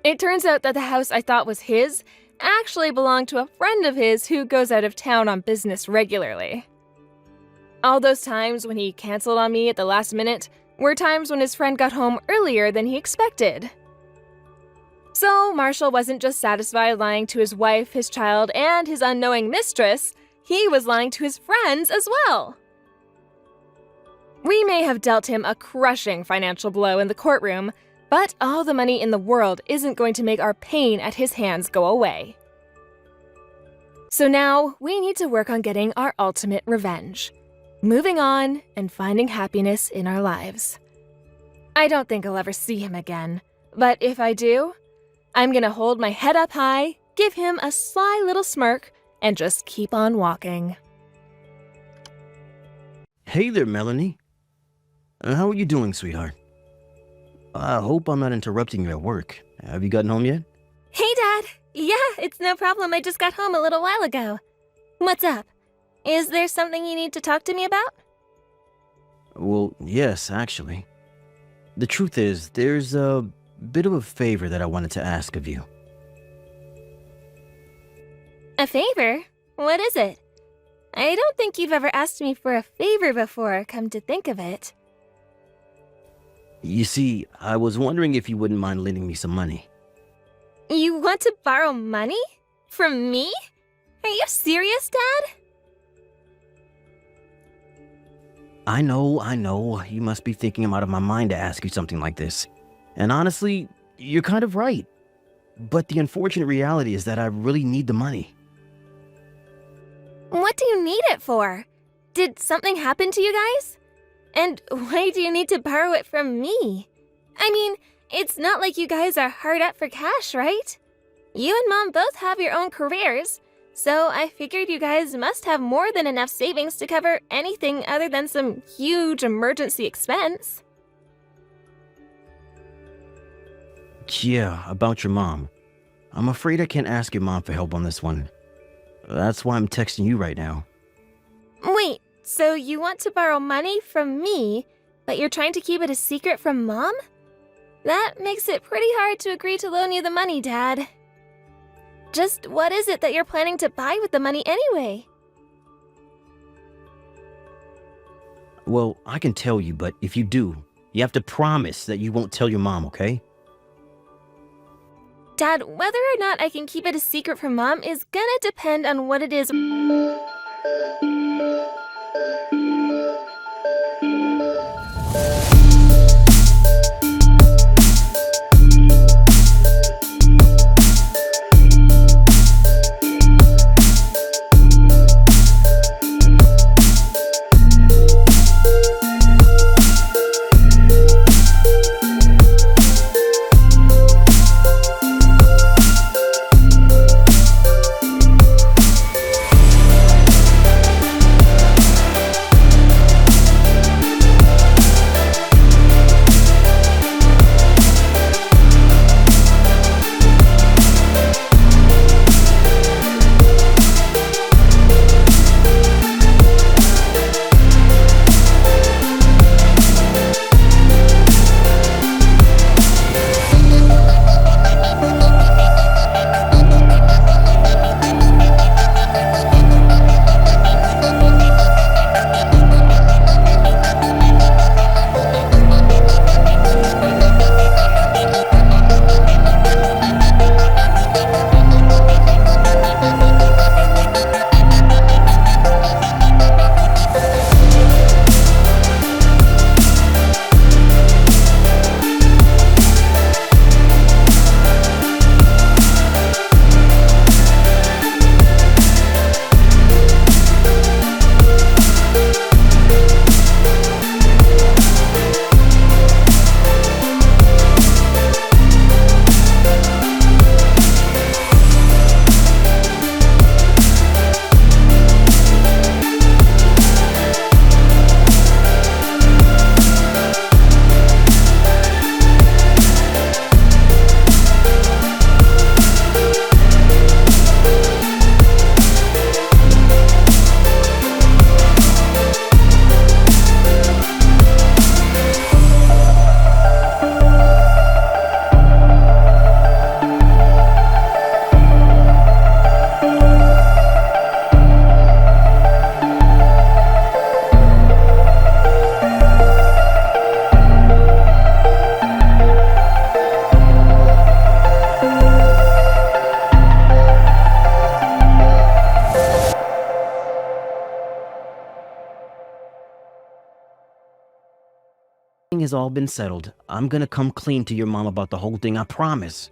Speaker 1: It turns out that the house I thought was his actually belonged to a friend of his who goes out of town on business regularly. All those times when he canceled on me at the last minute were times when his friend got home earlier than he expected. So Marshall wasn't just satisfied lying to his wife, his child, and his unknowing mistress, he was lying to his friends as well. We may have dealt him a crushing financial blow in the courtroom, but all the money in the world isn't going to make our pain at his hands go away. So now we need to work on getting our ultimate revenge. Moving on and finding happiness in our lives. I don't think I'll ever see him again, but if I do, I'm gonna hold my head up high, give him a sly little smirk, and just keep on walking.
Speaker 2: Hey there, Melanie. How are you doing, sweetheart? I hope I'm not interrupting you at work. Have you gotten home yet?
Speaker 3: Hey, Dad. Yeah, it's no problem. I just got home a little while ago. What's up? Is there something you need to talk to me about?
Speaker 2: Well, yes, actually. The truth is, there's a bit of a favor that I wanted to ask of you.
Speaker 3: A favor? What is it? I don't think you've ever asked me for a favor before, come to think of it.
Speaker 2: You see, I was wondering if you wouldn't mind lending me some money.
Speaker 3: You want to borrow money? From me? Are you serious, Dad?
Speaker 2: I know. You must be thinking I'm out of my mind to ask you something like this. And honestly, you're kind of right. But the unfortunate reality is that I really need the money.
Speaker 3: What do you need it for? Did something happen to you guys? And why do you need to borrow it from me? I mean, it's not like you guys are hard up for cash, right? You and Mom both have your own careers.
Speaker 1: So I figured you guys must have more than enough savings to cover anything other than some huge emergency expense.
Speaker 2: Yeah, about your mom. I'm afraid I can't ask your mom for help on this one. That's why I'm texting you right now.
Speaker 1: Wait, so you want to borrow money from me, but you're trying to keep it a secret from Mom? That makes it pretty hard to agree to loan you the money, Dad. Just what is it that you're planning to buy with the money anyway?
Speaker 2: Well, I can tell you, but if you do, you have to promise that you won't tell your mom, okay?
Speaker 1: Dad, whether or not I can keep it a secret from Mom is gonna depend on what it is.
Speaker 2: Has all been settled. I'm gonna come clean to your mom about the whole thing, I promise.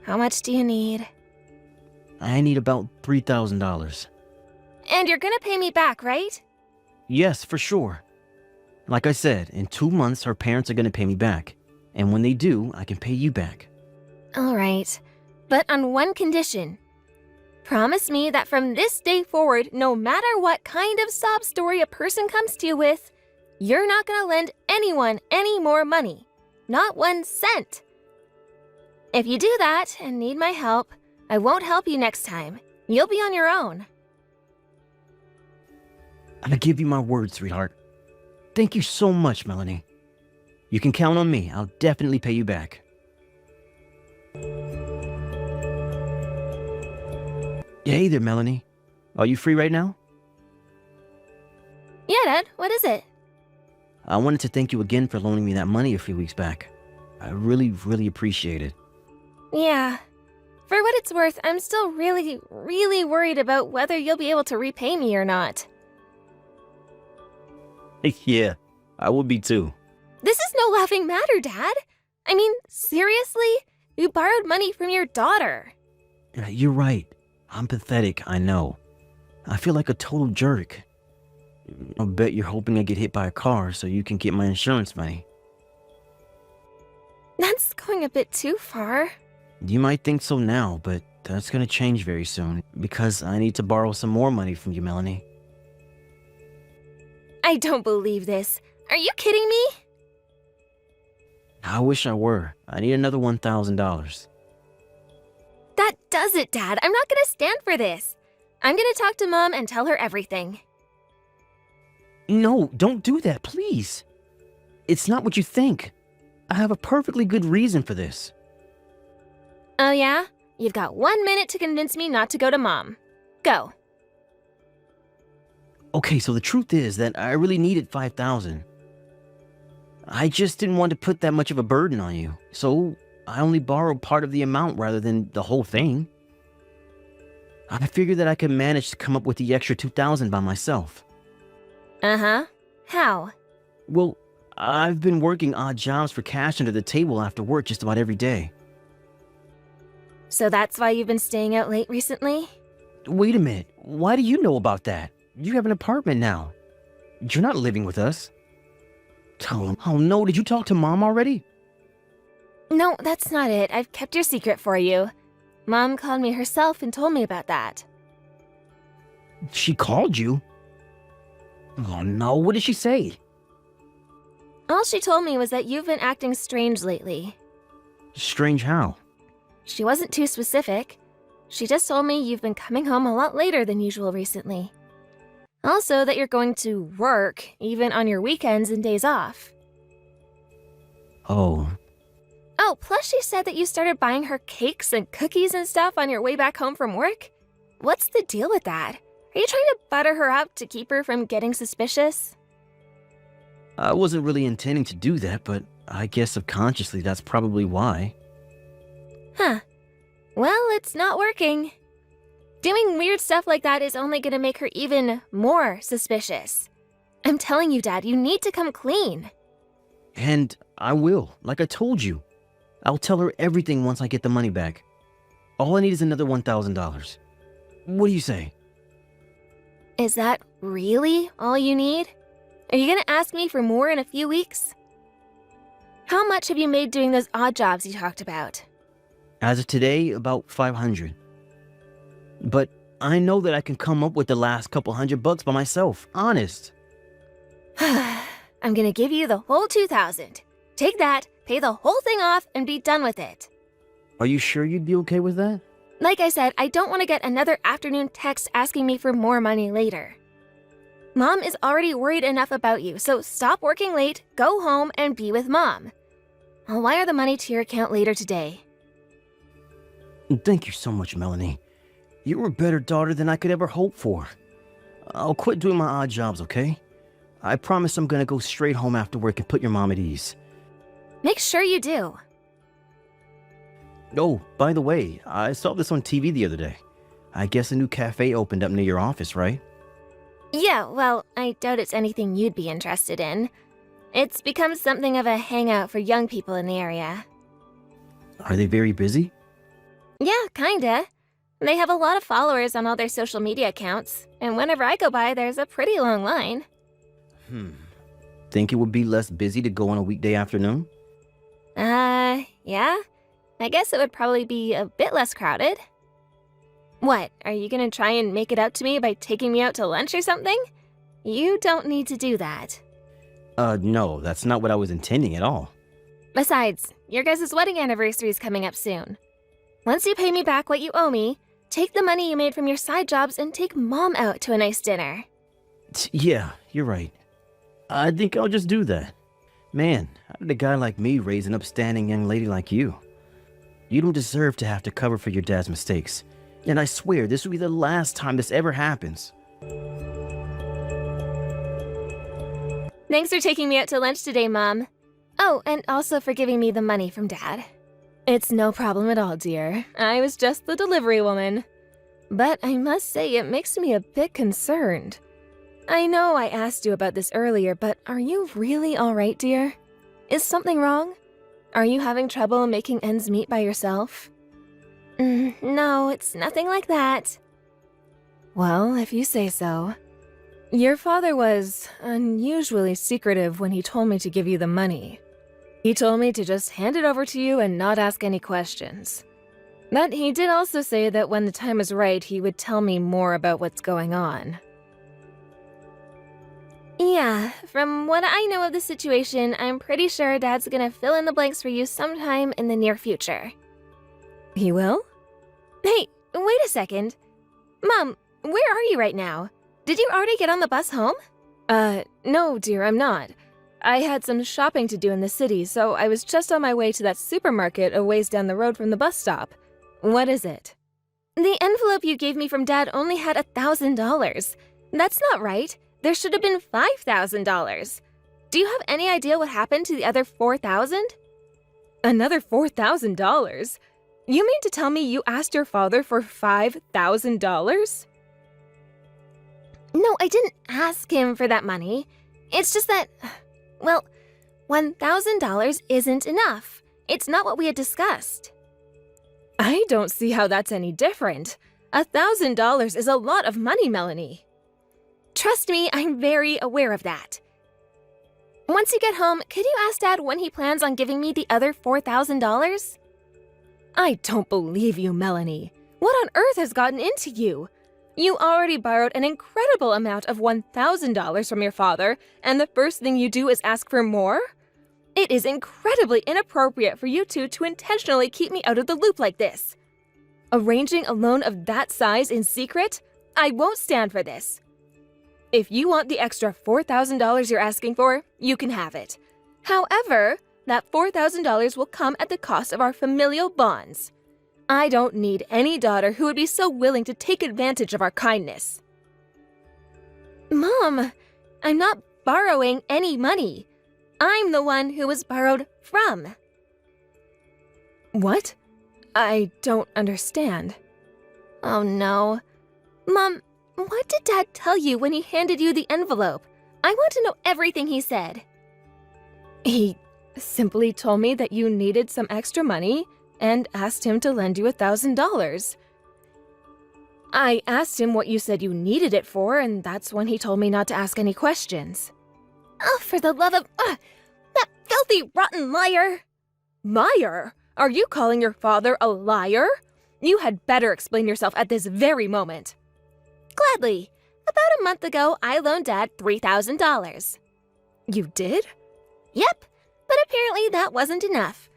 Speaker 1: How much do you need?
Speaker 2: I need about $3,000.
Speaker 1: And you're gonna pay me back, right?
Speaker 2: Yes, for sure. Like I said, in 2 months, her parents are gonna pay me back. And when they do, I can pay you back.
Speaker 1: All right, but on one condition. Promise me that from this day forward, no matter what kind of sob story a person comes to you with, you're not gonna lend anyone any more money. Not 1 cent. If you do that and need my help, I won't help you next time. You'll be on your own.
Speaker 2: I give you my word, sweetheart. Thank you so much, Melanie. You can count on me. I'll definitely pay you back. Hey there, Melanie. Are you free right now?
Speaker 1: Yeah, Dad, what is it?
Speaker 2: I wanted to thank you again for loaning me that money a few weeks back. I really appreciate it.
Speaker 1: Yeah. For what it's worth, I'm still really worried about whether you'll be able to repay me or not.
Speaker 2: Yeah, I would be too.
Speaker 1: This is no laughing matter, Dad. I mean, seriously? You borrowed money from your daughter.
Speaker 2: You're right. I'm pathetic, I know. I feel like a total jerk. I bet you're hoping I get hit by a car so you can get my insurance money.
Speaker 1: That's going a bit too far.
Speaker 2: You might think so now, but that's gonna change very soon because I need to borrow some more money from you, Melanie.
Speaker 3: I don't believe this. Are you kidding me?
Speaker 2: I wish I were. I need another $1,000.
Speaker 3: That does it, Dad. I'm not gonna stand for this. I'm gonna talk to Mom and tell her everything.
Speaker 2: No, don't do that, please. It's not what you think. I have a perfectly good reason for this.
Speaker 3: Oh yeah? You've got 1 minute to convince me not to go to Mom. Go.
Speaker 2: Okay, so the truth is that I really needed $5,000. I just didn't want to put that much of a burden on you, so I only borrowed part of the amount rather than the whole thing. I figured that I could manage to come up with the extra $2,000 by myself.
Speaker 3: Uh-huh. How?
Speaker 2: Well, I've been working odd jobs for cash under the table after work just about every day.
Speaker 3: So that's why you've been staying out late recently?
Speaker 2: Wait a minute, why do you know about that? You have an apartment now. You're not living with us. Oh no, did you talk to Mom already?
Speaker 3: No, that's not it. I've kept your secret for you. Mom called me herself and told me about that.
Speaker 2: She called you? Oh no, what did she say?
Speaker 3: All she told me was that you've been acting strange lately.
Speaker 2: Strange how?
Speaker 3: She wasn't too specific. She just told me you've been coming home a lot later than usual recently. Also that you're going to work, even on your weekends and days off.
Speaker 2: Oh.
Speaker 3: Oh, plus she said that you started buying her cakes and cookies and stuff on your way back home from work? What's the deal with that? Are you trying to butter her up to keep her from getting suspicious?
Speaker 2: I wasn't really intending to do that, but I guess subconsciously that's probably why.
Speaker 3: Huh. Well, it's not working. Doing weird stuff like that is only gonna make her even more suspicious. I'm telling you, Dad, you need to come clean.
Speaker 2: And I will, like I told you. I'll tell her everything once I get the money back. All I need is another $1,000. What do you say?
Speaker 3: Is that really all you need? Are you gonna ask me for more in a few weeks? How much have you made doing those odd jobs you talked about?
Speaker 2: As of today, about 500. But I know that I can come up with the last couple $100 by myself, honest.
Speaker 3: I'm gonna give you the whole 2,000. Take that, pay the whole thing off, and be done with it.
Speaker 2: Are you sure you'd be okay with that?
Speaker 3: Like I said, I don't want to get another afternoon text asking me for more money later. Mom is already worried enough about you, so stop working late, go home, and be with Mom. I'll wire the money to your account later today.
Speaker 2: Thank you so much, Melanie. You're a better daughter than I could ever hope for. I'll quit doing my odd jobs, okay? I promise I'm gonna go straight home after work and put your mom at ease.
Speaker 3: Make sure you do.
Speaker 2: Oh, by the way, I saw this on TV the other day. I guess a new cafe opened up near your office, right?
Speaker 3: Yeah, well, I doubt it's anything you'd be interested in. It's become something of a hangout for young people in the area.
Speaker 2: Are they very busy?
Speaker 3: Yeah, kinda. They have a lot of followers on all their social media accounts, and whenever I go by, there's a pretty long line.
Speaker 2: Think it would be less busy to go on a weekday afternoon?
Speaker 3: Yeah. I guess it would probably be a bit less crowded. What, are you gonna try and make it up to me by taking me out to lunch or something? You don't need to do that.
Speaker 2: No, that's not what I was intending at all.
Speaker 3: Besides, your guys' wedding anniversary is coming up soon. Once you pay me back what you owe me, take the money you made from your side jobs and take Mom out to a nice dinner.
Speaker 2: Yeah, you're right. I think I'll just do that. Man, how did a guy like me raise an upstanding young lady like you? You don't deserve to have to cover for your dad's mistakes. And I swear this will be the last time this ever happens.
Speaker 3: Thanks for taking me out to lunch today, Mom. Oh, and also for giving me the money from Dad.
Speaker 1: It's no problem at all, dear. I was just the delivery woman. But I must say it makes me a bit concerned. I know I asked you about this earlier, but are you really all right, dear? Is something wrong? Are you having trouble making ends meet by yourself?
Speaker 3: No, it's nothing like that.
Speaker 1: Well, if you say so. Your father was unusually secretive when he told me to give you the money. He told me to just hand it over to you and not ask any questions. But he did also say that when the time was right, he would tell me more about what's going on.
Speaker 3: Yeah, from what I know of the situation, I'm pretty sure Dad's gonna fill in the blanks for you sometime in the near future.
Speaker 1: He will?
Speaker 3: Hey, wait a second. Mom, where are you right now? Did you already get on the bus home?
Speaker 1: No, dear, I'm not. I had some shopping to do in the city, so I was just on my way to that supermarket a ways down the road from the bus stop. What is it?
Speaker 3: The envelope you gave me from Dad only had $1,000. That's not right. There should have been $5,000. Do you have any idea what happened to the other $4,000?
Speaker 1: Another $4,000? You mean to tell me you asked your father for $5,000?
Speaker 3: No, I didn't ask him for that money. It's just that, well, $1,000 isn't enough. It's not what we had discussed.
Speaker 1: I don't see how that's any different. $1,000 is a lot of money, Melanie.
Speaker 3: Trust me, I'm very aware of that. Once you get home, could you ask Dad when he plans on giving me the other $4,000?
Speaker 1: I don't believe you, Melanie. What on earth has gotten into you? You already borrowed an incredible amount of $1,000 from your father, and the first thing you do is ask for more? It is incredibly inappropriate for you two to intentionally keep me out of the loop like this. Arranging a loan of that size in secret? I won't stand for this. If you want the extra $4,000 you're asking for, you can have it. However, that $4,000 will come at the cost of our familial bonds. I don't need any daughter who would be so willing to take advantage of our kindness.
Speaker 3: Mom, I'm not borrowing any money. I'm the one who was borrowed from.
Speaker 1: What? I don't understand.
Speaker 3: Oh no. Mom, what did Dad tell you when he handed you the envelope? I want to know everything he said.
Speaker 1: He simply told me that you needed some extra money and asked him to lend you $1,000. I asked him what you said you needed it for, and that's when he told me not to ask any questions.
Speaker 3: Oh, for the love of... that filthy, rotten liar!
Speaker 1: Liar? Are you calling your father a liar? You had better explain yourself at this very moment.
Speaker 3: Gladly. About a month ago, I loaned Dad $3,000.
Speaker 1: You did?
Speaker 3: Yep, but apparently that wasn't enough.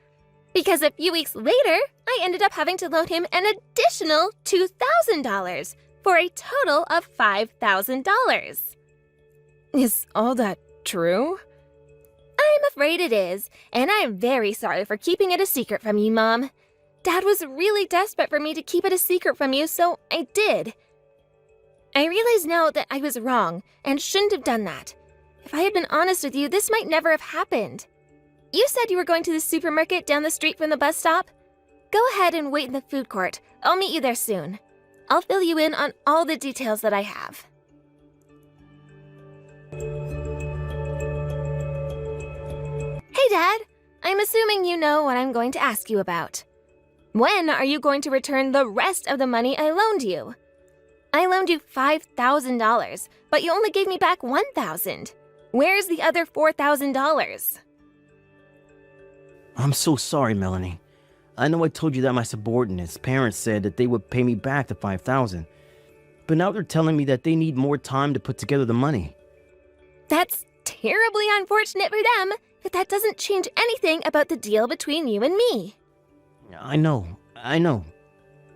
Speaker 3: Because a few weeks later, I ended up having to loan him an additional $2,000 for a total of $5,000.
Speaker 1: Is all that true?
Speaker 3: I'm afraid it is, and I'm very sorry for keeping it a secret from you, Mom. Dad was really desperate for me to keep it a secret from you, so I did. I realize now that I was wrong and shouldn't have done that. If I had been honest with you, this might never have happened. You said you were going to the supermarket down the street from the bus stop? Go ahead and wait in the food court. I'll meet you there soon. I'll fill you in on all the details that I have. Hey, Dad. I'm assuming you know what I'm going to ask you about. When are you going to return the rest of the money I loaned you? I loaned you $5,000, but you only gave me back $1,000. Where's the other $4,000?
Speaker 2: I'm so sorry, Melanie. I know I told you that my subordinates' parents said that they would pay me back the $5,000. But now they're telling me that they need more time to put together the money.
Speaker 3: That's terribly unfortunate for them, but that doesn't change anything about the deal between you and me.
Speaker 2: I know.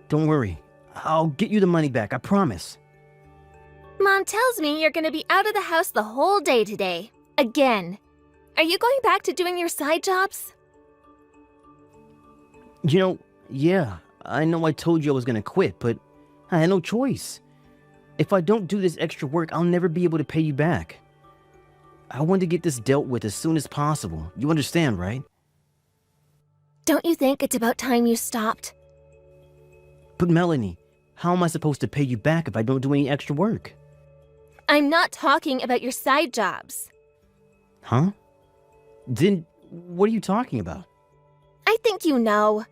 Speaker 2: Don't worry. I'll get you the money back, I promise.
Speaker 3: Mom tells me you're going to be out of the house the whole day today. Again. Are you going back to doing your side jobs?
Speaker 2: Yeah, I know I told you I was gonna quit, but I had no choice. If I don't do this extra work, I'll never be able to pay you back. I want to get this dealt with as soon as possible. You understand, right?
Speaker 3: Don't you think it's about time you stopped?
Speaker 2: But Melanie, how am I supposed to pay you back if I don't do any extra work?
Speaker 3: I'm not talking about your side jobs.
Speaker 2: Huh? Then what are you talking about?
Speaker 3: I think you know.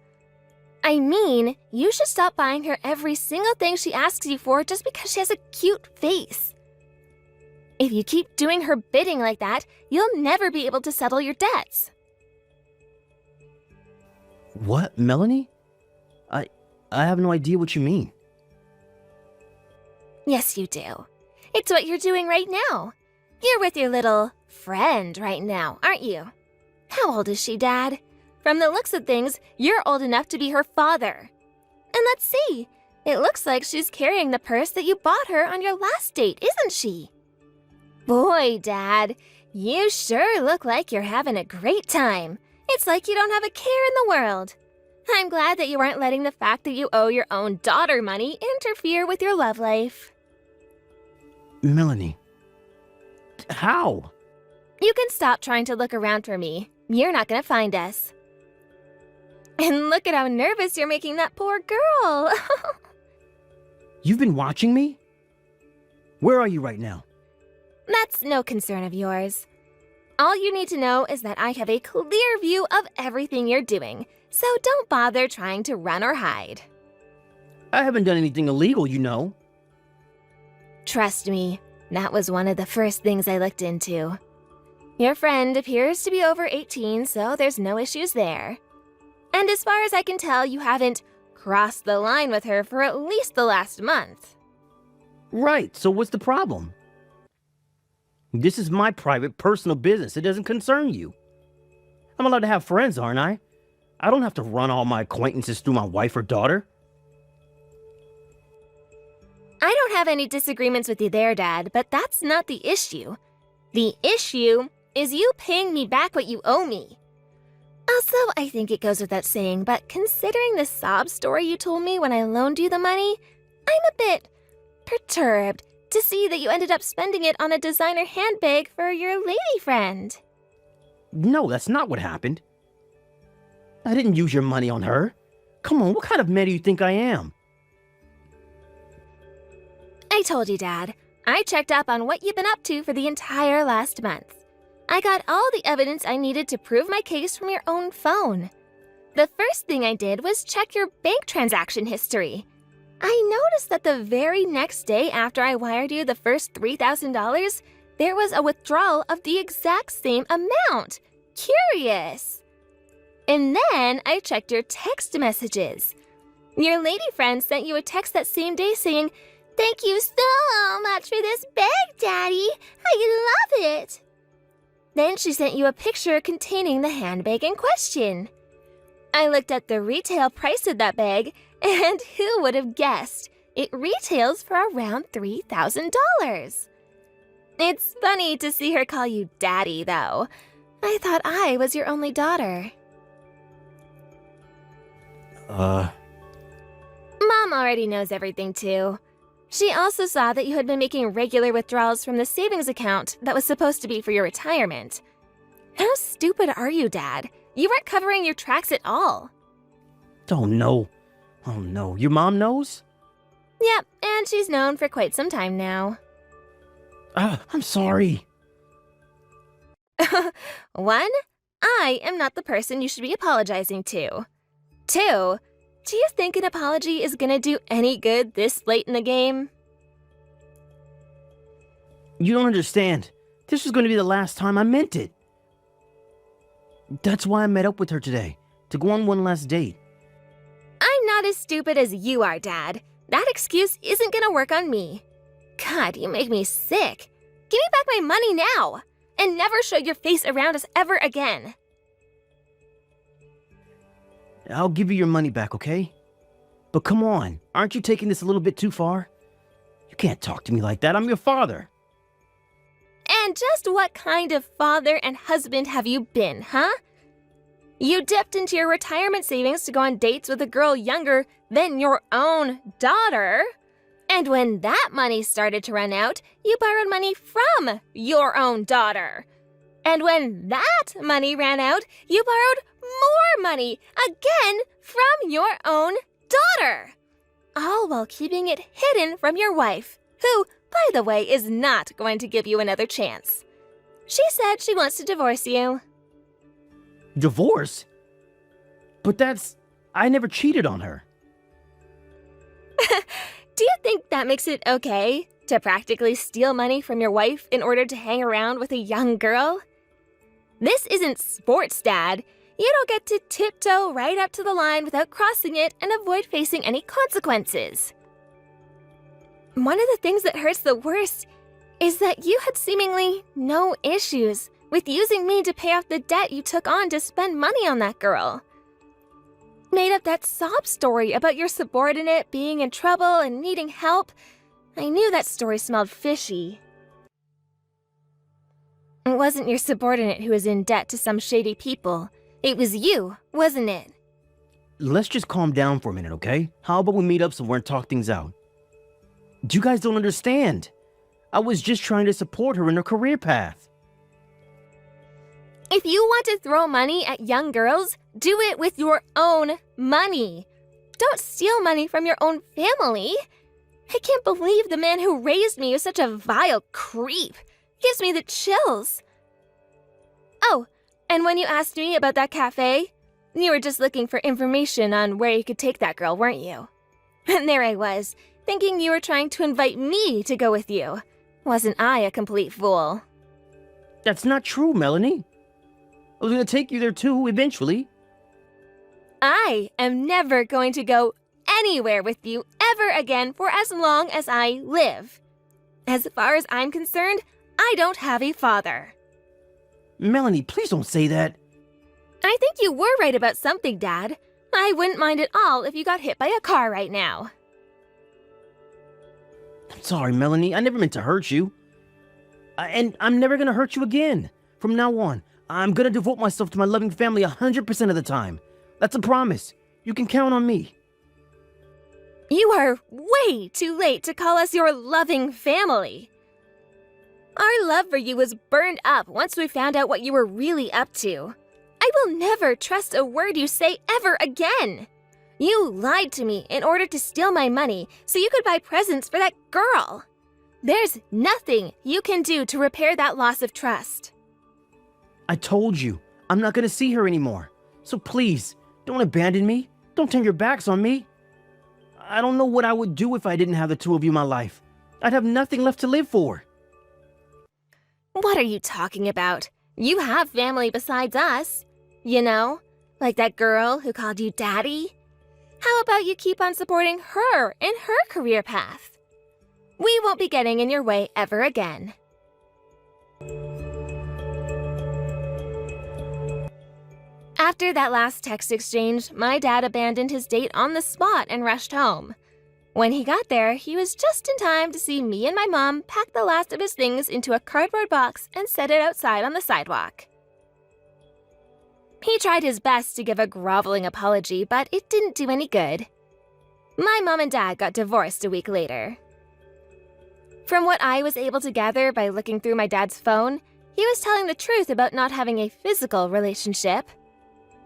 Speaker 3: I mean, you should stop buying her every single thing she asks you for just because she has a cute face. If you keep doing her bidding like that, you'll never be able to settle your debts.
Speaker 2: What, Melanie? I have no idea what you mean.
Speaker 3: Yes, you do. It's what you're doing right now. You're with your little friend right now, aren't you? How old is she, Dad? From the looks of things, you're old enough to be her father. And let's see. It looks like she's carrying the purse that you bought her on your last date, isn't she? Boy, Dad, you sure look like you're having a great time. It's like you don't have a care in the world. I'm glad that you aren't letting the fact that you owe your own daughter money interfere with your love life.
Speaker 2: Melanie. How?
Speaker 3: You can stop trying to look around for me. You're not gonna find us. And look at how nervous you're making that poor girl.
Speaker 2: You've been watching me? Where are you right now?
Speaker 3: That's no concern of yours. All you need to know is that I have a clear view of everything you're doing, so don't bother trying to run or hide.
Speaker 2: I haven't done anything illegal, you know.
Speaker 3: Trust me, that was one of the first things I looked into. Your friend appears to be over 18, so there's no issues there. And as far as I can tell, you haven't crossed the line with her for at least the last month.
Speaker 2: Right, so what's the problem? This is my private, personal business. It doesn't concern you. I'm allowed to have friends, aren't I? I don't have to run all my acquaintances through my wife or daughter.
Speaker 3: I don't have any disagreements with you there, Dad, but that's not the issue. The issue is you paying me back what you owe me. Also, I think it goes without saying, but considering the sob story you told me when I loaned you the money, I'm a bit perturbed to see that you ended up spending it on a designer handbag for your lady friend.
Speaker 2: No, that's not what happened. I didn't use your money on her. Come on, what kind of man do you think I am?
Speaker 3: I told you, Dad. I checked up on what you've been up to for the entire last month. I got all the evidence I needed to prove my case from your own phone. The first thing I did was check your bank transaction history. I noticed that the very next day after I wired you the first $3,000, there was a withdrawal of the exact same amount. Curious. And then I checked your text messages. Your lady friend sent you a text that same day saying, "Thank you so much for this bag, Daddy. I love it." Then she sent you a picture containing the handbag in question. I looked at the retail price of that bag, and who would have guessed? It retails for around $3,000. It's funny to see her call you Daddy, though. I thought I was your only daughter. Mom already knows everything, too. She also saw that you had been making regular withdrawals from the savings account that was supposed to be for your retirement. How stupid are you, Dad? You weren't covering your tracks at all.
Speaker 2: Oh no. Oh no, your mom knows?
Speaker 3: Yep, and she's known for quite some time now.
Speaker 2: I'm sorry.
Speaker 3: 1, I am not the person you should be apologizing to. 2, do you think an apology is gonna do any good this late in the game?
Speaker 2: You don't understand. This was going to be the last time I meant it. That's why I met up with her today, to go on one last date.
Speaker 3: I'm not as stupid as you are, Dad. That excuse isn't gonna work on me. God, you make me sick. Give me back my money now, and never show your face around us ever again.
Speaker 2: I'll give you your money back, okay? But come on, aren't you taking this a little bit too far? You can't talk to me like that. I'm your father.
Speaker 3: And just what kind of father and husband have you been, huh? You dipped into your retirement savings to go on dates with a girl younger than your own daughter. And when that money started to run out, you borrowed money from your own daughter. And when that money ran out, you borrowed more money again from your own daughter. All while keeping it hidden from your wife, who, by the way, is not going to give you another chance. She said she wants to divorce you.
Speaker 2: Divorce? But I never cheated on her.
Speaker 3: Do you think that makes it okay to practically steal money from your wife in order to hang around with a young girl? This isn't sports, Dad. you don't get to tiptoe right up to the line without crossing it and avoid facing any consequences. One of the things that hurts the worst is that you had seemingly no issues with using me to pay off the debt you took on to spend money on that girl. Made up that sob story about your subordinate being in trouble and needing help. I knew that story smelled fishy. It wasn't your subordinate who was in debt to some shady people. It was you, wasn't it?
Speaker 2: Let's just calm down for a minute, okay? How about we meet up somewhere and talk things out? You guys don't understand. I was just trying to support her in her career path.
Speaker 3: If you want to throw money at young girls, do it with your own money. Don't steal money from your own family. I can't believe the man who raised me is such a vile creep. Gives me the chills. Oh, and when you asked me about that cafe, you were just looking for information on where you could take that girl, weren't you? And there I was, thinking you were trying to invite me to go with you. Wasn't I a complete fool?
Speaker 2: That's not true, Melanie. I was going to take you there too, eventually.
Speaker 3: I am never going to go anywhere with you ever again for as long as I live. As far as I'm concerned, I don't have a father.
Speaker 2: Melanie, please don't say that.
Speaker 3: I think you were right about something, Dad. I wouldn't mind at all if you got hit by a car right now.
Speaker 2: I'm sorry, Melanie. I never meant to hurt you. And I'm never going to hurt you again. From now on, I'm going to devote myself to my loving family 100% of the time. That's a promise. You can count on me.
Speaker 3: You are way too late to call us your loving family. Our love for you was burned up once we found out what you were really up to. I will never trust a word you say ever again. You lied to me in order to steal my money so you could buy presents for that girl. There's nothing you can do to repair that loss of trust.
Speaker 2: I told you, I'm not going to see her anymore. So please, don't abandon me. Don't turn your backs on me. I don't know what I would do if I didn't have the two of you in my life. I'd have nothing left to live for.
Speaker 3: What are you talking about? You have family besides us. You know, like that girl who called you daddy. How about you keep on supporting her in her career path? We won't be getting in your way ever again. After that last text exchange, my dad abandoned his date on the spot and rushed home. When he got there, he was just in time to see me and my mom pack the last of his things into a cardboard box and set it outside on the sidewalk. He tried his best to give a groveling apology, but it didn't do any good. My mom and dad got divorced a week later. From what I was able to gather by looking through my dad's phone, he was telling the truth about not having a physical relationship.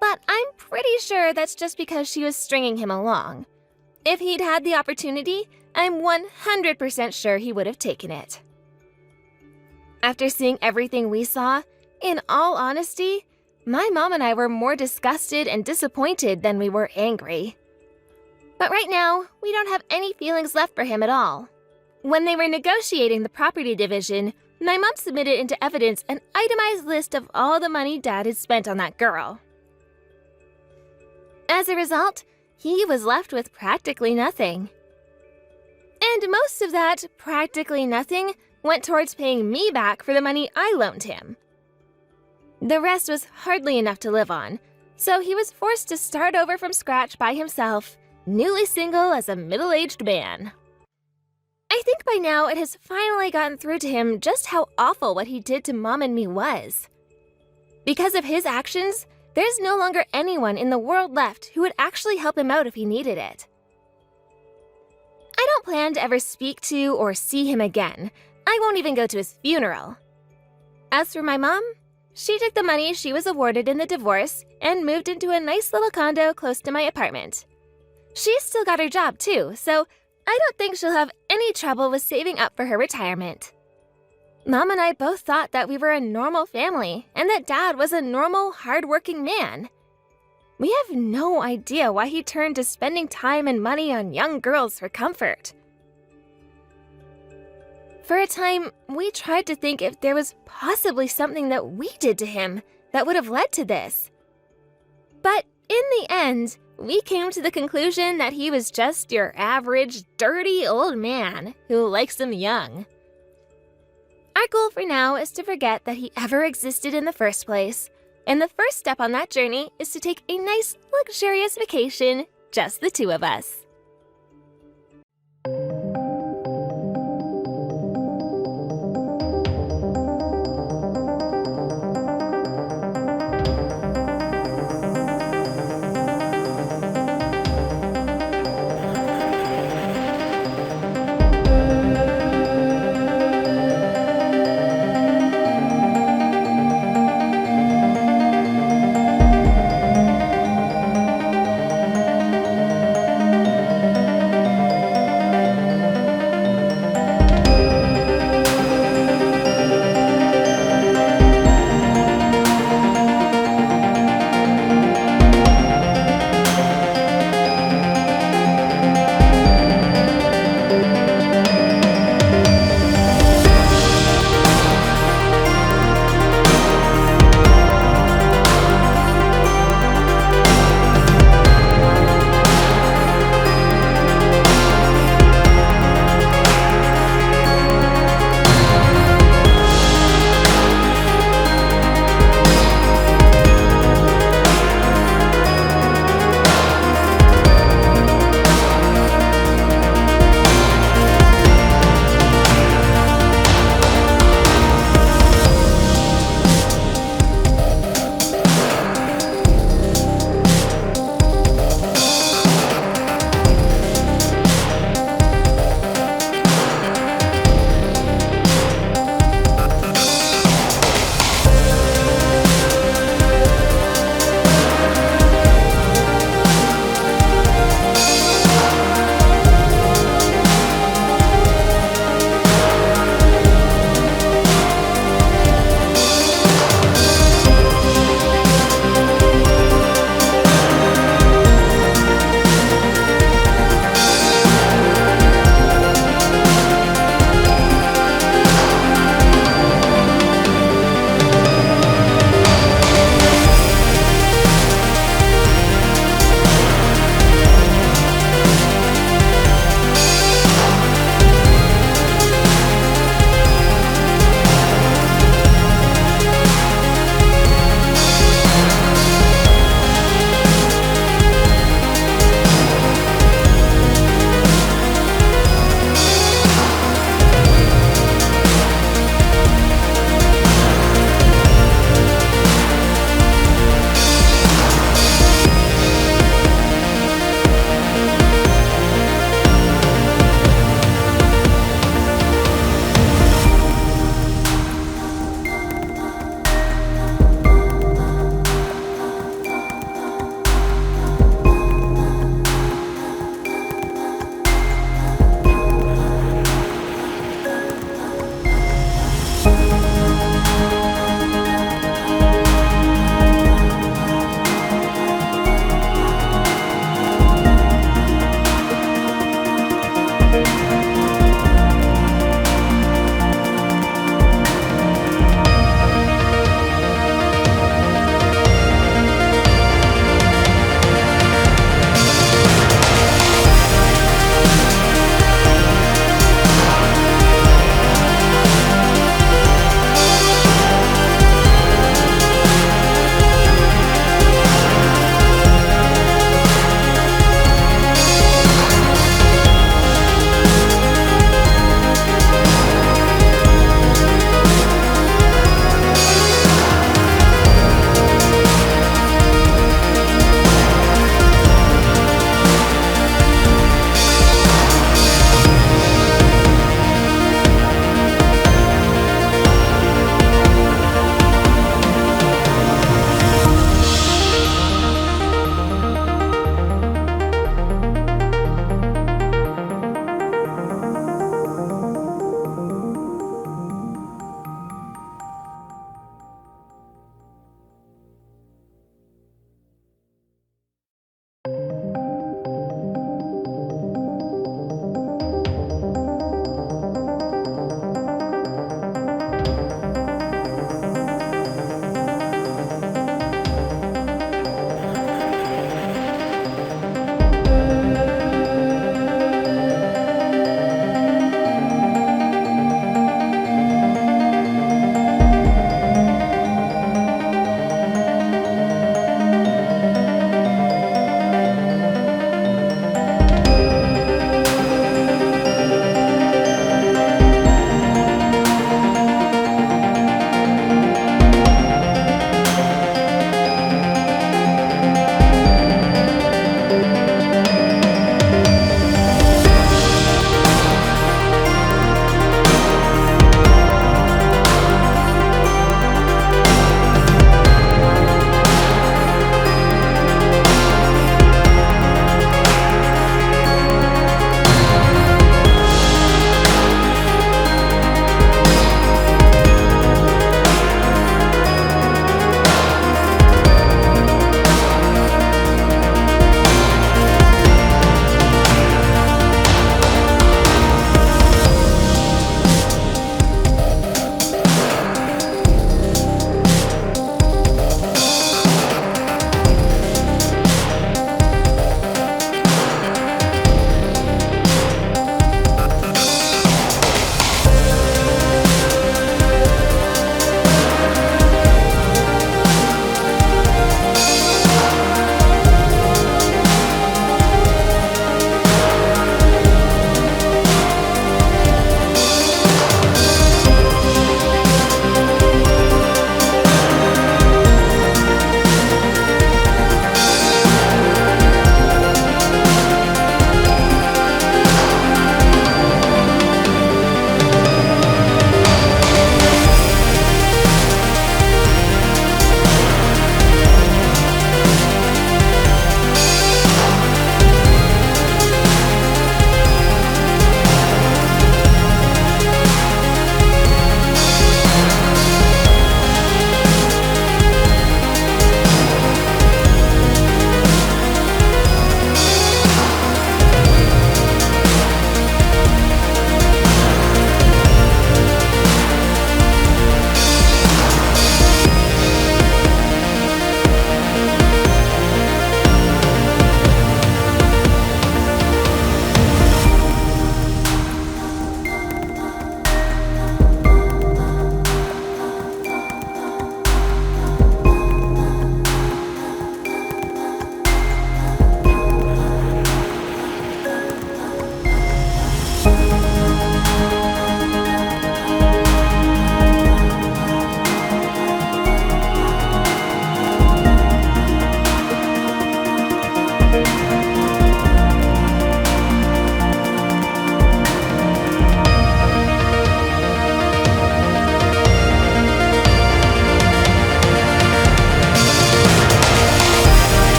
Speaker 3: But I'm pretty sure that's just because she was stringing him along. If he'd had the opportunity, I'm 100% sure he would have taken it. After seeing everything we saw, in all honesty, my mom and I were more disgusted and disappointed than we were angry. But right now, we don't have any feelings left for him at all. When they were negotiating the property division, my mom submitted into evidence an itemized list of all the money Dad had spent on that girl. As a result, he was left with practically nothing. And most of that practically nothing went towards paying me back for the money I loaned him. The rest was hardly enough to live on, so he was forced to start over from scratch by himself, newly single as a middle-aged man. I think by now it has finally gotten through to him just how awful what he did to Mom and me was. Because of his actions, there's no longer anyone in the world left who would actually help him out if he needed it. I don't plan to ever speak to or see him again. I won't even go to his funeral. As for my mom, she took the money she was awarded in the divorce and moved into a nice little condo close to my apartment. She's still got her job too, so I don't think she'll have any trouble with saving up for her retirement. Mom and I both thought that we were a normal family and that Dad was a normal, hard-working man. We have no idea why he turned to spending time and money on young girls for comfort. For a time, we tried to think if there was possibly something that we did to him that would have led to this. But in the end, we came to the conclusion that he was just your average, dirty old man who likes them young. Our goal for now is to forget that he ever existed in the first place. And the first step on that journey is to take a nice, luxurious vacation, just the two of us.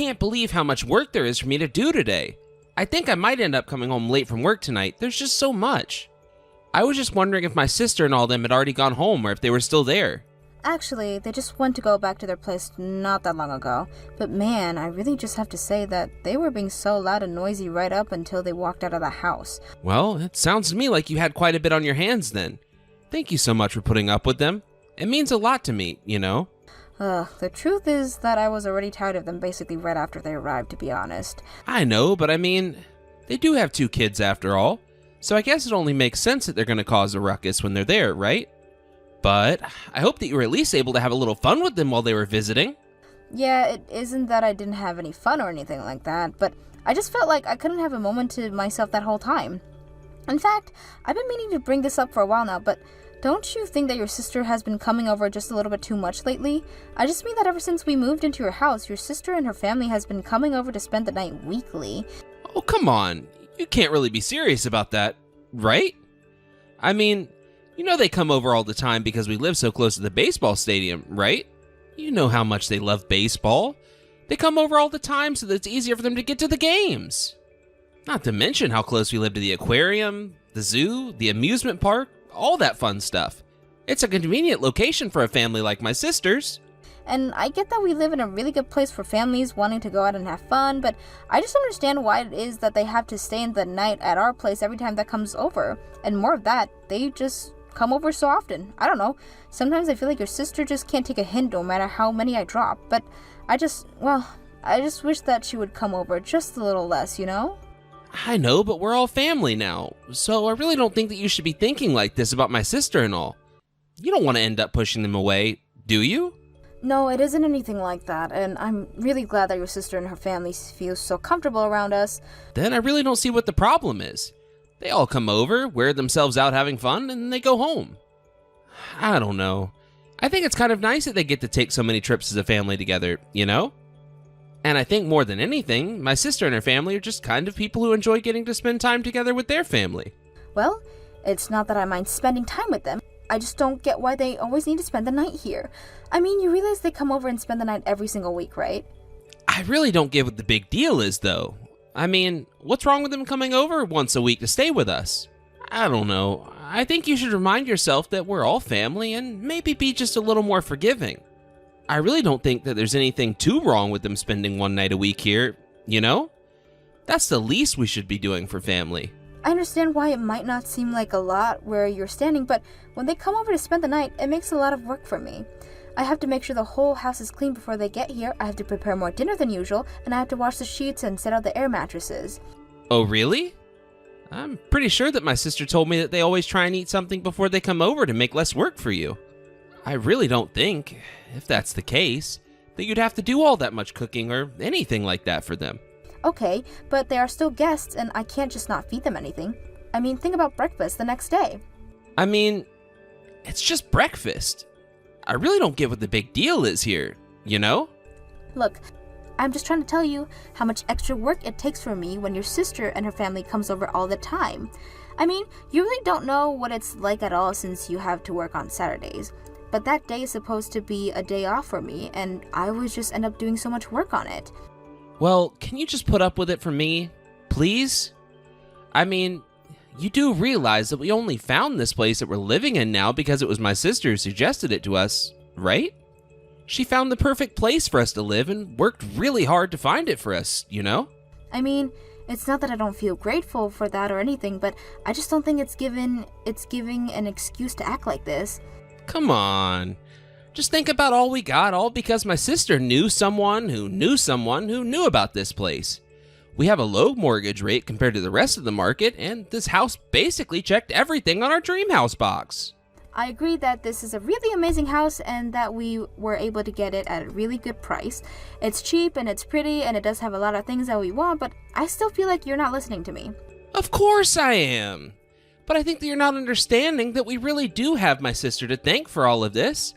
Speaker 4: can't believe how much work there is for me to do today. I think I might end up coming home late from work tonight. There's just so much. I was just wondering if my sister and all them had already gone home or if they were still there.
Speaker 5: Actually, they just went to go back to their place not that long ago. But man, I really just have to say that they were being so loud and noisy right up until they walked out of the house.
Speaker 4: Well, it sounds to me like you had quite a bit on your hands then. Thank you so much for putting up with them. It means a lot to me, you know?
Speaker 5: The truth is that I was already tired of them basically right after they arrived, to be honest.
Speaker 4: I know, but I mean, they do have 2 kids after all. So I guess it only makes sense that they're going to cause a ruckus when they're there, right? But I hope that you were at least able to have a little fun with them while they were visiting.
Speaker 5: Yeah, it isn't that I didn't have any fun or anything like that, but I just felt like I couldn't have a moment to myself that whole time. In fact, I've been meaning to bring this up for a while now, but don't you think that your sister has been coming over just a little bit too much lately? I just mean that ever since we moved into your house, your sister and her family has been coming over to spend the night weekly.
Speaker 4: Oh, come on. You can't really be serious about that, right? I mean, you know they come over all the time because we live so close to the baseball stadium, right? You know how much they love baseball. They come over all the time so that it's easier for them to get to the games. Not to mention how close we live to the aquarium, the zoo, the amusement park, all that fun stuff. It's a convenient location for a family like my sister's.
Speaker 5: And I get that we live in a really good place for families wanting to go out and have fun, but I just understand why it is that they have to stay in the night at our place every time that comes over. And more of that, they just come over so often. I don't know. Sometimes I feel like your sister just can't take a hint no matter how many I drop. But I just wish that she would come over just a little less, you know?
Speaker 4: I know, but we're all family now. So I really don't think that you should be thinking like this about my sister and all. You don't want to end up pushing them away, do you?
Speaker 5: No, it isn't anything like that, and I'm really glad that your sister and her family feel so comfortable around us.
Speaker 4: Then I really don't see what the problem is. They all come over, wear themselves out having fun, and they go home. I don't know. I think it's kind of nice that they get to take so many trips as a family together, you know? And I think more than anything, my sister and her family are just kind of people who enjoy getting to spend time together with their family.
Speaker 5: Well, it's not that I mind spending time with them. I just don't get why they always need to spend the night here. I mean, you realize they come over and spend the night every single week, right?
Speaker 4: I really don't get what the big deal is, though. I mean, what's wrong with them coming over once a week to stay with us? I don't know. I think you should remind yourself that we're all family and maybe be just a little more forgiving. I really don't think that there's anything too wrong with them spending one night a week here, you know? That's the least we should be doing for family.
Speaker 5: I understand why it might not seem like a lot where you're standing, but when they come over to spend the night, it makes a lot of work for me. I have to make sure the whole house is clean before they get here, I have to prepare more dinner than usual, and I have to wash the sheets and set out the air mattresses.
Speaker 4: Oh, really? I'm pretty sure that my sister told me that they always try and eat something before they come over to make less work for you. I really don't think, if that's the case, that you'd have to do all that much cooking or anything like that for them.
Speaker 5: Okay, but they are still guests, and I can't just not feed them anything. I mean, think about breakfast the next day.
Speaker 4: I mean, it's just breakfast. I really don't get what the big deal is here, you know?
Speaker 5: Look, I'm just trying to tell you how much extra work it takes for me when your sister and her family comes over all the time. I mean, you really don't know what it's like at all since you have to work on Saturdays. But that day is supposed to be a day off for me, and I would just end up doing so much work on it.
Speaker 4: Well, can you just put up with it for me, please? I mean, you do realize that we only found this place that we're living in now because it was my sister who suggested it to us, right? She found the perfect place for us to live and worked really hard to find it for us, you know?
Speaker 5: I mean, it's not that I don't feel grateful for that or anything, but I just don't think it's giving an excuse to act like this.
Speaker 4: Come on. Just think about all we got, all because my sister knew someone who knew about this place. We have a low mortgage rate compared to the rest of the market, and this house basically checked everything on our dream house box.
Speaker 5: I agree that this is a really amazing house and that we were able to get it at a really good price. It's cheap and it's pretty and it does have a lot of things that we want, but I still feel like you're not listening to me.
Speaker 4: Of course I am. But I think that you're not understanding that we really do have my sister to thank for all of this.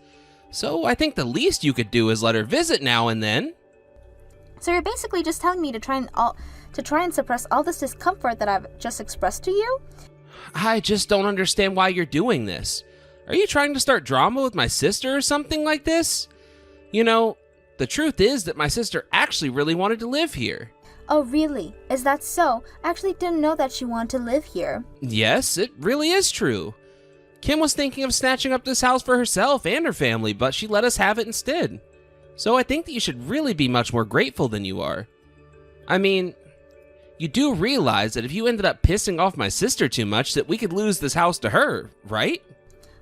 Speaker 4: So I think the least you could do is let her visit now and then.
Speaker 5: So you're basically just telling me to try and suppress all this discomfort that I've just expressed to you?
Speaker 4: I just don't understand why you're doing this. Are you trying to start drama with my sister or something like this? You know, The truth is that my sister actually really wanted to live here.
Speaker 5: Oh, really? Is that so? I actually didn't know that she wanted to live here.
Speaker 4: Yes, it really is true. Kim was thinking of snatching up this house for herself and her family, but she let us have it instead. So I think that you should really be much more grateful than you are. I mean, you do realize that if you ended up pissing off my sister too much, that we could lose this house to her, right?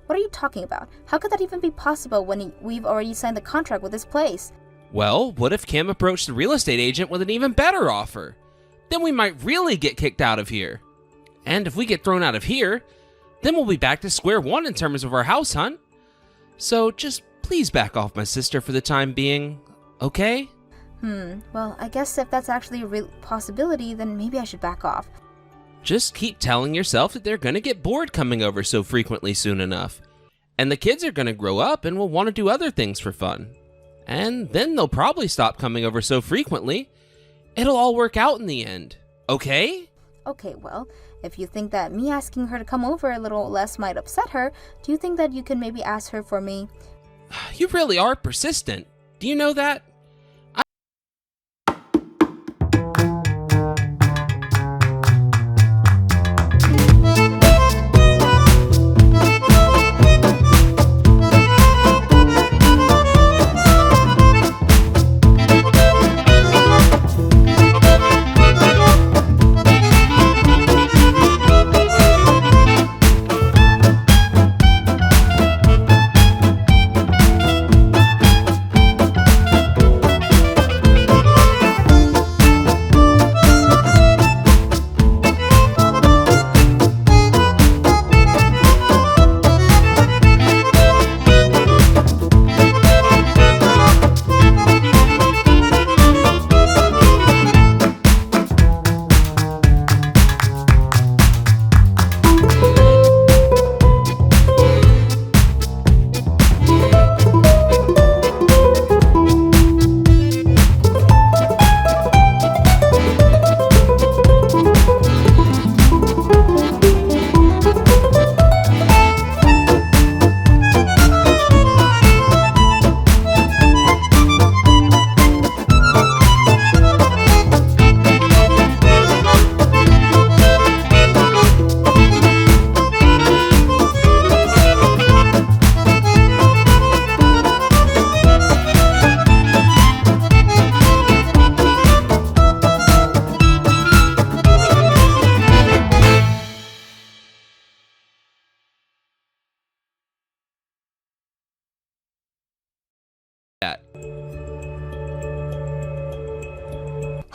Speaker 5: What are you talking about? How could that even be possible when we've already signed the contract with this place?
Speaker 4: Well, what if Kim approached the real estate agent with an even better offer? Then we might really get kicked out of here. And if we get thrown out of here, then we'll be back to square one in terms of our house hunt. So just please back off my sister for the time being, okay?
Speaker 5: Well, I guess if that's actually a real possibility, then maybe I should back off.
Speaker 4: Just keep telling yourself that they're gonna get bored coming over so frequently soon enough. And the kids are gonna grow up and will want to do other things for fun. And then they'll probably stop coming over so frequently. It'll all work out in the end, okay?
Speaker 5: Okay, well, if you think that me asking her to come over a little less might upset her, do you think that you can maybe ask her for me?
Speaker 4: You really are persistent. Do you know that?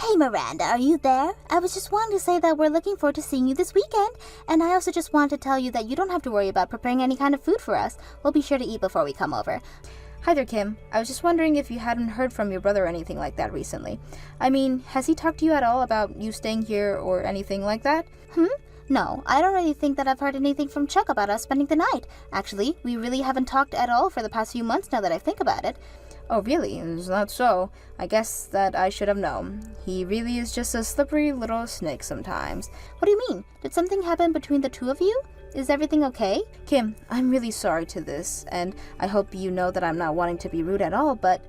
Speaker 6: Hey Miranda, are you there? I was just wanting to say that we're looking forward to seeing you this weekend, and I also just wanted to tell you that you don't have to worry about preparing any kind of food for us. We'll be sure to eat before we come over.
Speaker 5: Hi there, Kim. I was just wondering if you hadn't heard from your brother or anything like that recently. I mean, has he talked to you at all about you staying here or anything like that?
Speaker 6: No, I don't really think that I've heard anything from Chuck about us spending the night. Actually, we really haven't talked at all for the past few months now that I think about it.
Speaker 5: Oh, really? Is that so? I guess that I should have known. He really is just a slippery little snake sometimes.
Speaker 6: What do you mean? Did something happen between the two of you? Is everything okay?
Speaker 5: Kim, I'm really sorry to this, and I hope you know that I'm not wanting to be rude at all, but...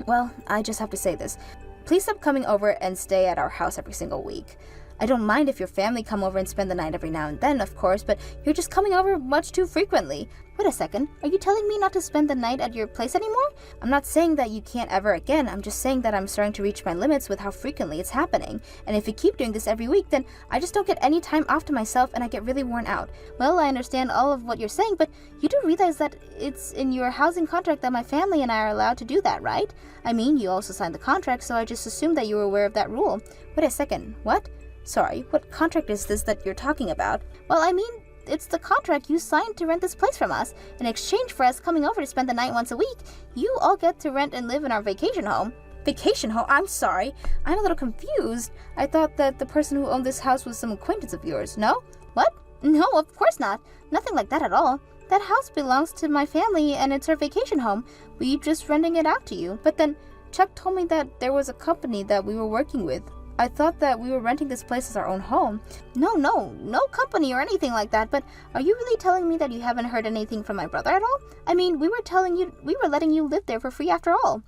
Speaker 5: Well, I just have to say this. Please stop coming over and stay at our house every single week. I don't mind if your family come over and spend the night every now and then, of course, but you're just coming over much too frequently.
Speaker 6: Wait a second, are you telling me not to spend the night at your place anymore?
Speaker 5: I'm not saying that you can't ever again, I'm just saying that I'm starting to reach my limits with how frequently it's happening. And if you keep doing this every week, then I just don't get any time off to myself and I get really worn out.
Speaker 6: Well, I understand all of what you're saying, but you do realize that it's in your housing contract that my family and I are allowed to do that, right? I mean, you also signed the contract, so I just assumed that you were aware of that rule.
Speaker 5: Wait a second, what? Sorry, what contract is this that you're talking about?
Speaker 6: Well, I mean, it's the contract you signed to rent this place from us. In exchange for us coming over to spend the night once a week, you all get to rent and live in our vacation home.
Speaker 5: Vacation home? I'm sorry. I'm a little confused. I thought that the person who owned this house was some acquaintance of yours, no?
Speaker 6: What? No, of course not. Nothing like that at all. That house belongs to my family and it's our vacation home. We just renting it out to you.
Speaker 5: But then Chuck told me that there was a company that we were working with. I thought that we were renting this place as our own home.
Speaker 6: No company or anything like that, but are you really telling me that you haven't heard anything from my brother at all? I mean, we were letting you live there for free after all.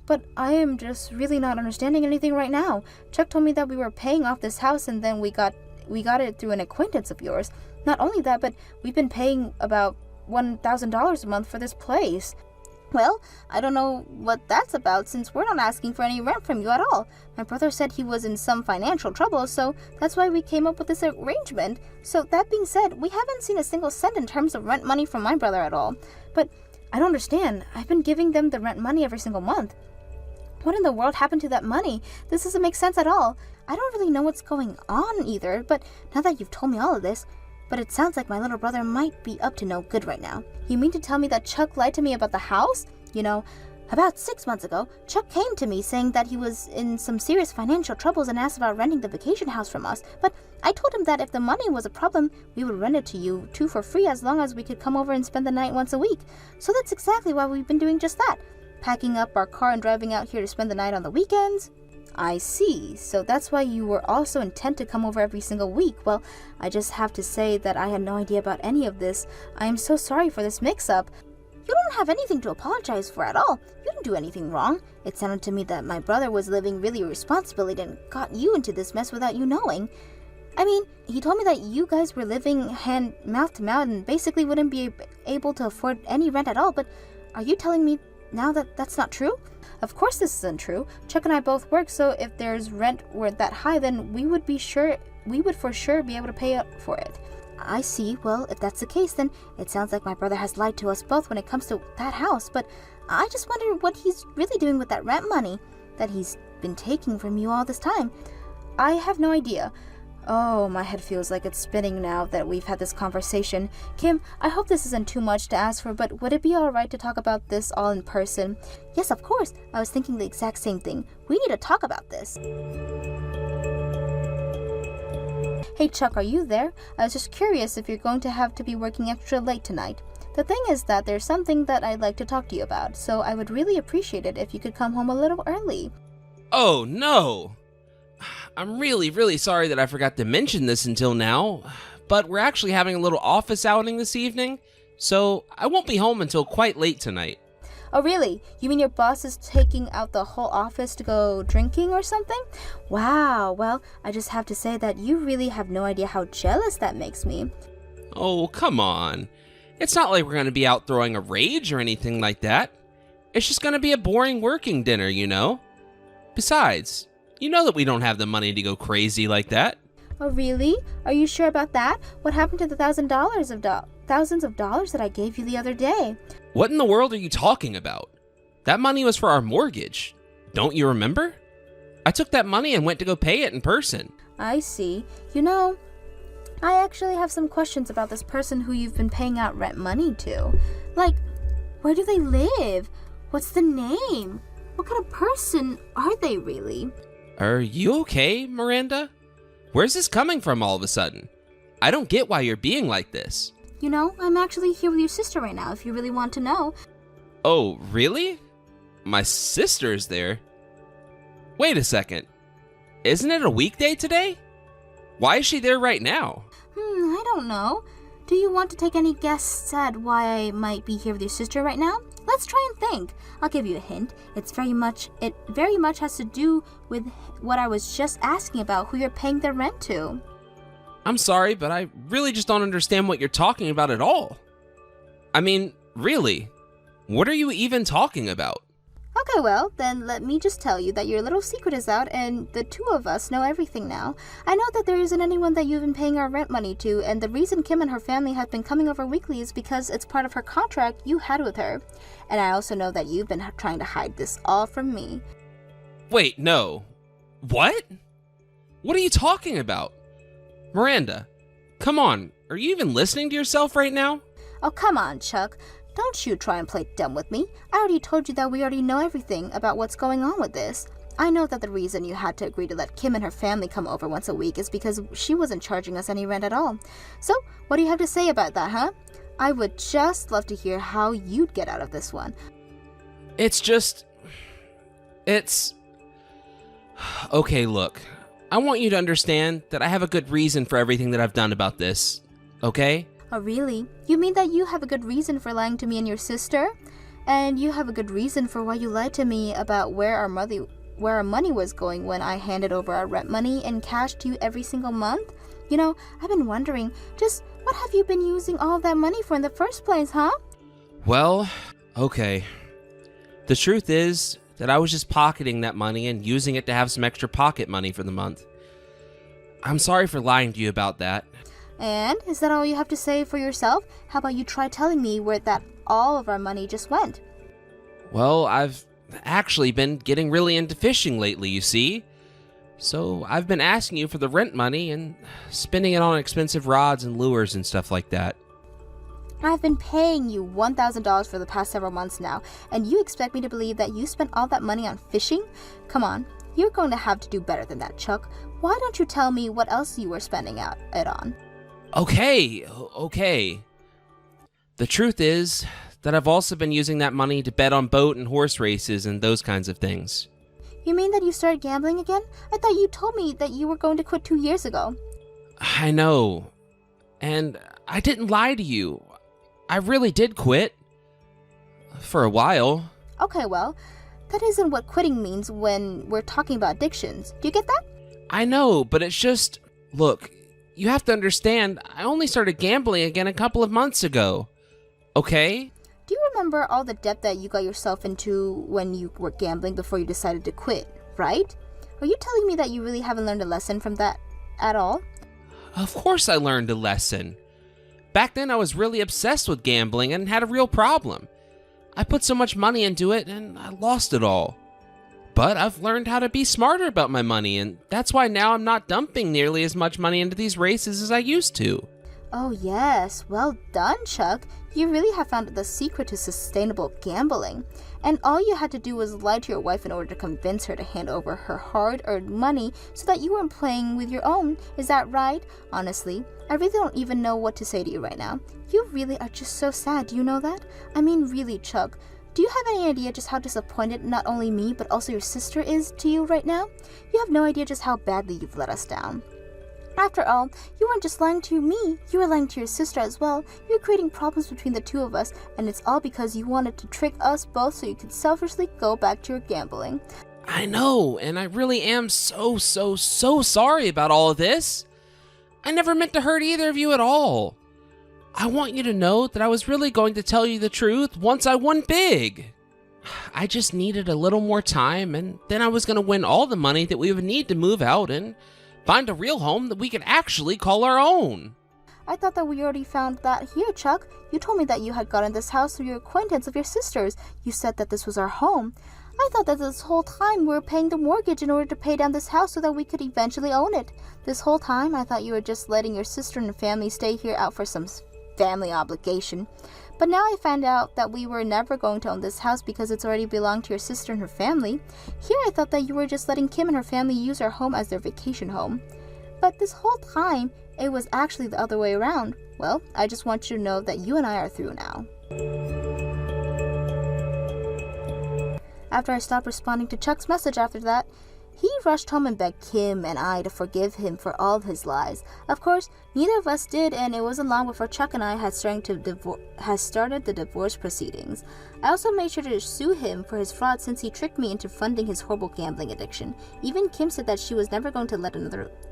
Speaker 5: But I am just really not understanding anything right now. Chuck told me that we were paying off this house and then we got it through an acquaintance of yours. Not only that, but we've been paying about $1,000 a month for this place.
Speaker 6: Well, I don't know what that's about since we're not asking for any rent from you at all. My brother said he was in some financial trouble, so that's why we came up with this arrangement. So that being said, we haven't seen a single cent in terms of rent money from my brother at all.
Speaker 5: But I don't understand. I've been giving them the rent money every single month. What in the world happened to that money? This doesn't make sense at all. I don't really know what's going on either, but now that you've told me all of this, but it sounds like my little brother might be up to no good right now. You mean to tell me that Chuck lied to me about the house? You know, about 6 months ago, Chuck came to me saying that he was in some serious financial troubles and asked about renting the vacation house from us. But I told him that if the money was a problem, we would rent it to you two for free as long as we could come over and spend the night once a week. So that's exactly why we've been doing just that. Packing up our car and driving out here to spend the night on the weekends. I see. So that's why you were also intent to come over every single week. Well, I just have to say that I had no idea about any of this. I am so sorry for this mix-up.
Speaker 6: You don't have anything to apologize for at all. You didn't do anything wrong. It sounded to me that my brother was living really irresponsibly and got you into this mess without you knowing. I mean, he told me that you guys were living mouth to mouth and basically wouldn't be able to afford any rent at all, but are you telling me now that that's not true?
Speaker 5: Of course this isn't true. Chuck and I both work, so if there's rent were that high, then we would for sure be able to pay up for it.
Speaker 6: I see. Well, if that's the case, then it sounds like my brother has lied to us both when it comes to that house, but I just wonder what he's really doing with that rent money that he's been taking from you all this time.
Speaker 5: I have no idea. Oh, my head feels like it's spinning now that we've had this conversation. Kim, I hope this isn't too much to ask for, but would it be alright to talk about this all in person?
Speaker 6: Yes, of course. I was thinking the exact same thing. We need to talk about this.
Speaker 5: Hey Chuck, are you there? I was just curious if you're going to have to be working extra late tonight. The thing is that there's something that I'd like to talk to you about, so I would really appreciate it if you could come home a little early.
Speaker 4: Oh, no. I'm really sorry that I forgot to mention this until now, but we're actually having a little office outing this evening, so I won't be home until quite late tonight.
Speaker 5: Oh really? You mean your boss is taking out the whole office to go drinking or something? Wow, well, I just have to say that you really have no idea how jealous that makes me.
Speaker 4: Oh, come on. It's not like we're going to be out throwing a rage or anything like that. It's just going to be a boring working dinner, you know? Besides, you know that we don't have the money to go crazy like that.
Speaker 5: Oh really? Are you sure about that? What happened to the thousands of dollars that I gave you the other day?
Speaker 4: What in the world are you talking about? That money was for our mortgage. Don't you remember? I took that money and went to go pay it in person.
Speaker 5: I see. You know, I actually have some questions about this person who you've been paying out rent money to. Like, where do they live? What's the name? What kind of person are they really?
Speaker 4: Are you okay, Miranda? Where's this coming from all of a sudden? I don't get why you're being like this.
Speaker 5: You know, I'm actually here with your sister right now, if you really want to know.
Speaker 4: Oh, really? My sister's there? Wait a second. Isn't it a weekday today? Why is she there right now?
Speaker 5: I don't know. Do you want to take any guesses at why I might be here with your sister right now? Let's try and think. I'll give you a hint. It very much has to do with what I was just asking about, who you're paying their rent to.
Speaker 4: I'm sorry, but I really just don't understand what you're talking about at all. I mean, really, what are you even talking about?
Speaker 5: Okay, well, then let me just tell you that your little secret is out and the two of us know everything now. I know that there isn't anyone that you've been paying our rent money to, and the reason Kim and her family have been coming over weekly is because it's part of her contract you had with her. And I also know that you've been trying to hide this all from me.
Speaker 4: Wait, no. What? What are you talking about? Miranda, come on, are you even listening to yourself right now?
Speaker 5: Oh, come on, Chuck. Don't you try and play dumb with me. I already told you that we already know everything about what's going on with this. I know that the reason you had to agree to let Kim and her family come over once a week is because she wasn't charging us any rent at all. So, what do you have to say about that, huh? I would just love to hear how you'd get out of this one.
Speaker 4: Okay, look. I want you to understand that I have a good reason for everything that I've done about this, okay?
Speaker 5: Oh, really? You mean that you have a good reason for lying to me and your sister? And you have a good reason for why you lied to me about where our money was going when I handed over our rent money in cash to you every single month. You know, I've been wondering, just what have you been using all of that money for in the first place, huh?
Speaker 4: Well, okay. The truth is that I was just pocketing that money and using it to have some extra pocket money for the month. I'm sorry for lying to you about that.
Speaker 5: And is that all you have to say for yourself? How about you try telling me where that all of our money just went?
Speaker 4: Well, I've actually been getting really into fishing lately, you see. So I've been asking you for the rent money and spending it on expensive rods and lures and stuff like that.
Speaker 5: I've been paying you $1,000 for the past several months now, and you expect me to believe that you spent all that money on fishing? Come on, you're going to have to do better than that, Chuck. Why don't you tell me what else you were spending it on?
Speaker 4: Okay. The truth is that I've also been using that money to bet on boat and horse races and those kinds of things.
Speaker 5: You mean that you started gambling again? I thought you told me that you were going to quit 2 years ago.
Speaker 4: I know. And I didn't lie to you. I really did quit. For a while.
Speaker 5: Okay, well, that isn't what quitting means when we're talking about addictions. Do you get that?
Speaker 4: I know, but it's just... Look, you have to understand, I only started gambling again a couple of months ago. Okay?
Speaker 5: Do you remember all the debt that you got yourself into when you were gambling before you decided to quit, right? Are you telling me that you really haven't learned a lesson from that at all?
Speaker 4: Of course I learned a lesson. Back then I was really obsessed with gambling and had a real problem. I put so much money into it and I lost it all. But I've learned how to be smarter about my money, and that's why now I'm not dumping nearly as much money into these races as I used to.
Speaker 5: Oh yes, well done, Chuck. You really have found the secret to sustainable gambling. And all you had to do was lie to your wife in order to convince her to hand over her hard-earned money so that you weren't playing with your own. Is that right? Honestly, I really don't even know what to say to you right now. You really are just so sad, do you know that? I mean, really, Chuck. Do you have any idea just how disappointed not only me but also your sister is to you right now? You have no idea just how badly you've let us down. After all, you weren't just lying to me, you were lying to your sister as well. You were creating problems between the two of us, and it's all because you wanted to trick us both so you could selfishly go back to your gambling.
Speaker 4: I know, and I really am so sorry about all of this. I never meant to hurt either of you at all. I want you to know that I was really going to tell you the truth once I won big. I just needed a little more time, and then I was going to win all the money that we would need to move out and find a real home that we could actually call our own.
Speaker 5: I thought that we already found that here, Chuck. You told me that you had gotten this house through your acquaintance of your sister's. You said that this was our home. I thought that this whole time we were paying the mortgage in order to pay down this house so that we could eventually own it. This whole time, I thought you were just letting your sister and family stay here out for some family obligation. But now I find out that we were never going to own this house because it's already belonged to your sister and her family. Here I thought that you were just letting Kim and her family use our home as their vacation home. But this whole time, it was actually the other way around. Well, I just want you to know that you and I are through now. After I stopped responding to Chuck's message after that, he rushed home and begged Kim and I to forgive him for all of his lies. Of course, neither of us did, and it wasn't long before Chuck and I had started the divorce proceedings. I also made sure to sue him for his fraud since he tricked me into funding his horrible gambling addiction. Even Kim said that she was never going to let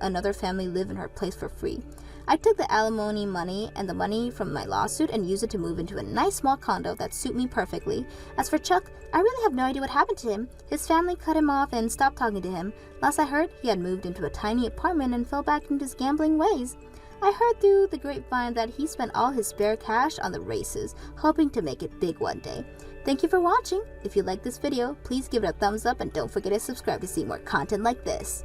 Speaker 5: another family live in her place for free. I took the alimony money and the money from my lawsuit and used it to move into a nice small condo that suit me perfectly. As for Chuck, I really have no idea what happened to him. His family cut him off and stopped talking to him. Last I heard, he had moved into a tiny apartment and fell back into his gambling ways. I heard through the grapevine that he spent all his spare cash on the races, hoping to make it big one day. Thank you for watching. If you liked this video, please give it a thumbs up and don't forget to subscribe to see more content like this.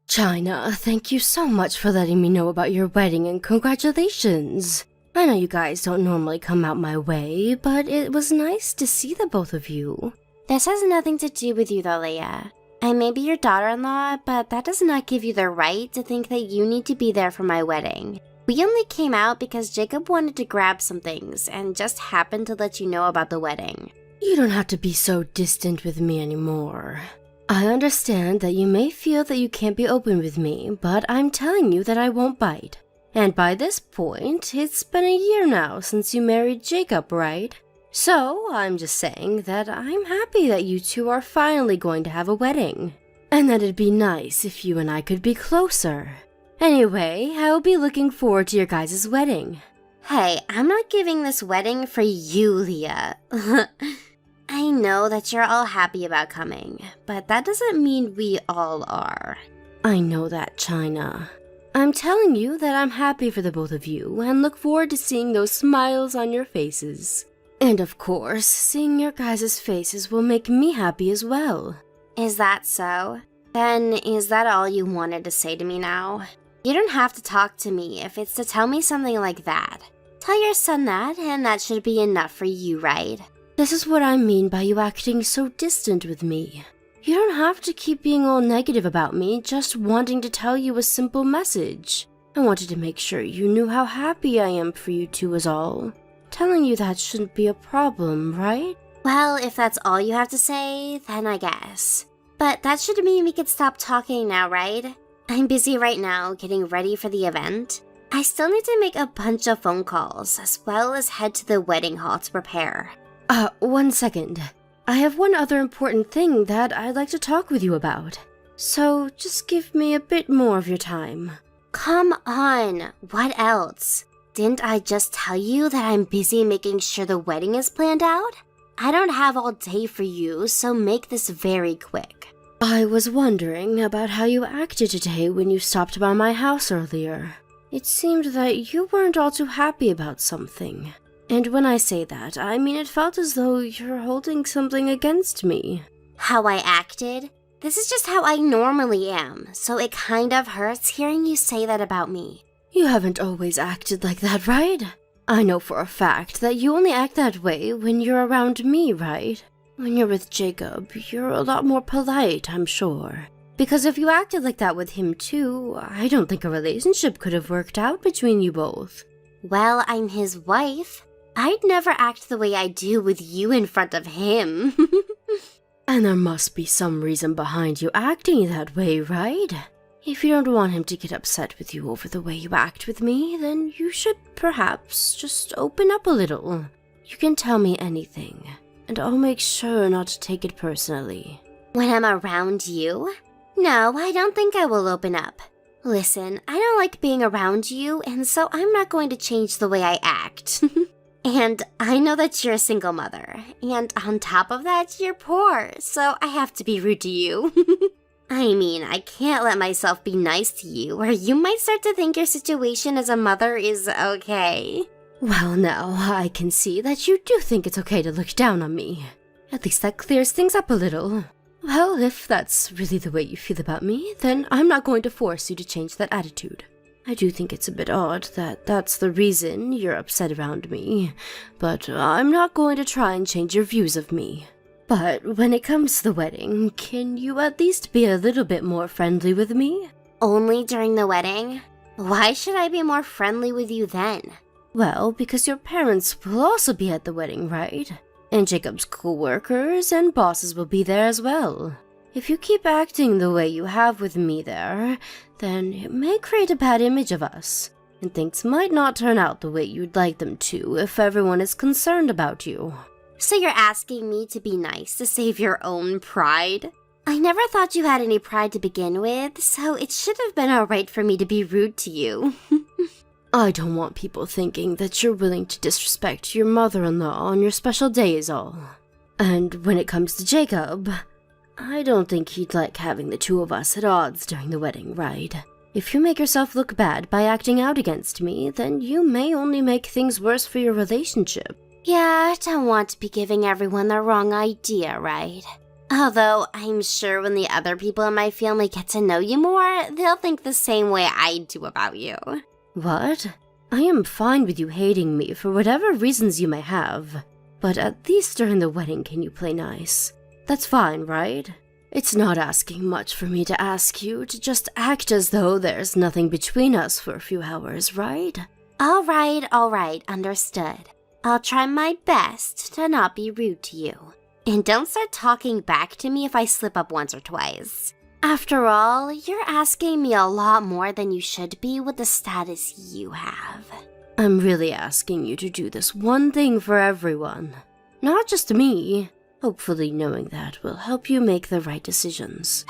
Speaker 7: China, thank you so much for letting me know about your wedding and congratulations. I know you guys don't normally come out my way, but it was nice to see the both of you.
Speaker 3: This has nothing to do with you though, Leia. I may be your daughter-in-law, but that does not give you the right to think that you need to be there for my wedding. We only came out because Jacob wanted to grab some things and just happened to let you know about the wedding.
Speaker 7: You don't have to be so distant with me anymore. I understand that you may feel that you can't be open with me, but I'm telling you that I won't bite. And by this point, it's been a year now since you married Jacob, right? So, I'm just saying that I'm happy that you two are finally going to have a wedding. And that it'd be nice if you and I could be closer. Anyway, I'll be looking forward to your guys' wedding.
Speaker 8: Hey, I'm not giving this wedding for you, Leah. I know that you're all happy about coming, but that doesn't mean we all are.
Speaker 7: I know that, China. I'm telling you that I'm happy for the both of you and look forward to seeing those smiles on your faces. And of course, seeing your guys' faces will make me happy as well.
Speaker 8: Is that so? Then is that all you wanted to say to me now? You don't have to talk to me if it's to tell me something like that. Tell your son that, and that should be enough for you, right?
Speaker 7: This is what I mean by you acting so distant with me. You don't have to keep being all negative about me, just wanting to tell you a simple message. I wanted to make sure you knew how happy I am for you two is all. Telling you that shouldn't be a problem, right?
Speaker 8: Well, if that's all you have to say, then I guess. But that should mean we could stop talking now, right? I'm busy right now getting ready for the event. I still need to make a bunch of phone calls, as well as head to the wedding hall to prepare.
Speaker 7: 1 second. I have one other important thing that I'd like to talk with you about. So just give me a bit more of your time.
Speaker 8: Come on, what else? Didn't I just tell you that I'm busy making sure the wedding is planned out? I don't have all day for you, so make this very quick.
Speaker 7: I was wondering about how you acted today when you stopped by my house earlier. It seemed that you weren't all too happy about something. And when I say that, I mean it felt as though you're holding something against me.
Speaker 8: How I acted? This is just how I normally am, so it kind of hurts hearing you say that about me.
Speaker 7: You haven't always acted like that, right? I know for a fact that you only act that way when you're around me, right? When you're with Jacob, you're a lot more polite, I'm sure. Because if you acted like that with him too, I don't think a relationship could have worked out between you both.
Speaker 8: Well, I'm his wife. I'd never act the way I do with you in front of him.
Speaker 7: And there must be some reason behind you acting that way, right? If you don't want him to get upset with you over the way you act with me, then you should perhaps just open up a little. You can tell me anything, and I'll make sure not to take it personally.
Speaker 8: When I'm around you? No, I don't think I will open up. Listen, I don't like being around you, and so I'm not going to change the way I act. And I know that you're a single mother, and on top of that, you're poor, so I have to be rude to you. I mean, I can't let myself be nice to you, or you might start to think your situation as a mother is okay.
Speaker 7: Well, now, I can see that you do think it's okay to look down on me. At least that clears things up a little. Well, if that's really the way you feel about me, then I'm not going to force you to change that attitude. I do think it's a bit odd that that's the reason you're upset around me, but I'm not going to try and change your views of me. But when it comes to the wedding, can you at least be a little bit more friendly with me?
Speaker 8: Only during the wedding? Why should I be more friendly with you then?
Speaker 7: Well, because your parents will also be at the wedding, right? And Jacob's co-workers and bosses will be there as well. If you keep acting the way you have with me there, then it may create a bad image of us, and things might not turn out the way you'd like them to if everyone is concerned about you.
Speaker 8: So you're asking me to be nice to save your own pride? I never thought you had any pride to begin with, so it should have been alright for me to be rude to you.
Speaker 7: I don't want people thinking that you're willing to disrespect your mother-in-law on your special day is all. And when it comes to Jacob, I don't think he'd like having the two of us at odds during the wedding, right? If you make yourself look bad by acting out against me, then you may only make things worse for your relationship.
Speaker 8: Yeah, I don't want to be giving everyone the wrong idea, right? Although, I'm sure when the other people in my family get to know you more, they'll think the same way I do about you.
Speaker 7: What? I am fine with you hating me for whatever reasons you may have, but at least during the wedding can you play nice? That's fine, right? It's not asking much for me to ask you to just act as though there's nothing between us for a few hours, right?
Speaker 8: Alright, understood. I'll try my best to not be rude to you. And don't start talking back to me if I slip up once or twice. After all, you're asking me a lot more than you should be with the status you have.
Speaker 7: I'm really asking you to do this one thing for everyone. Not just me. Hopefully knowing that will help you make the right decisions.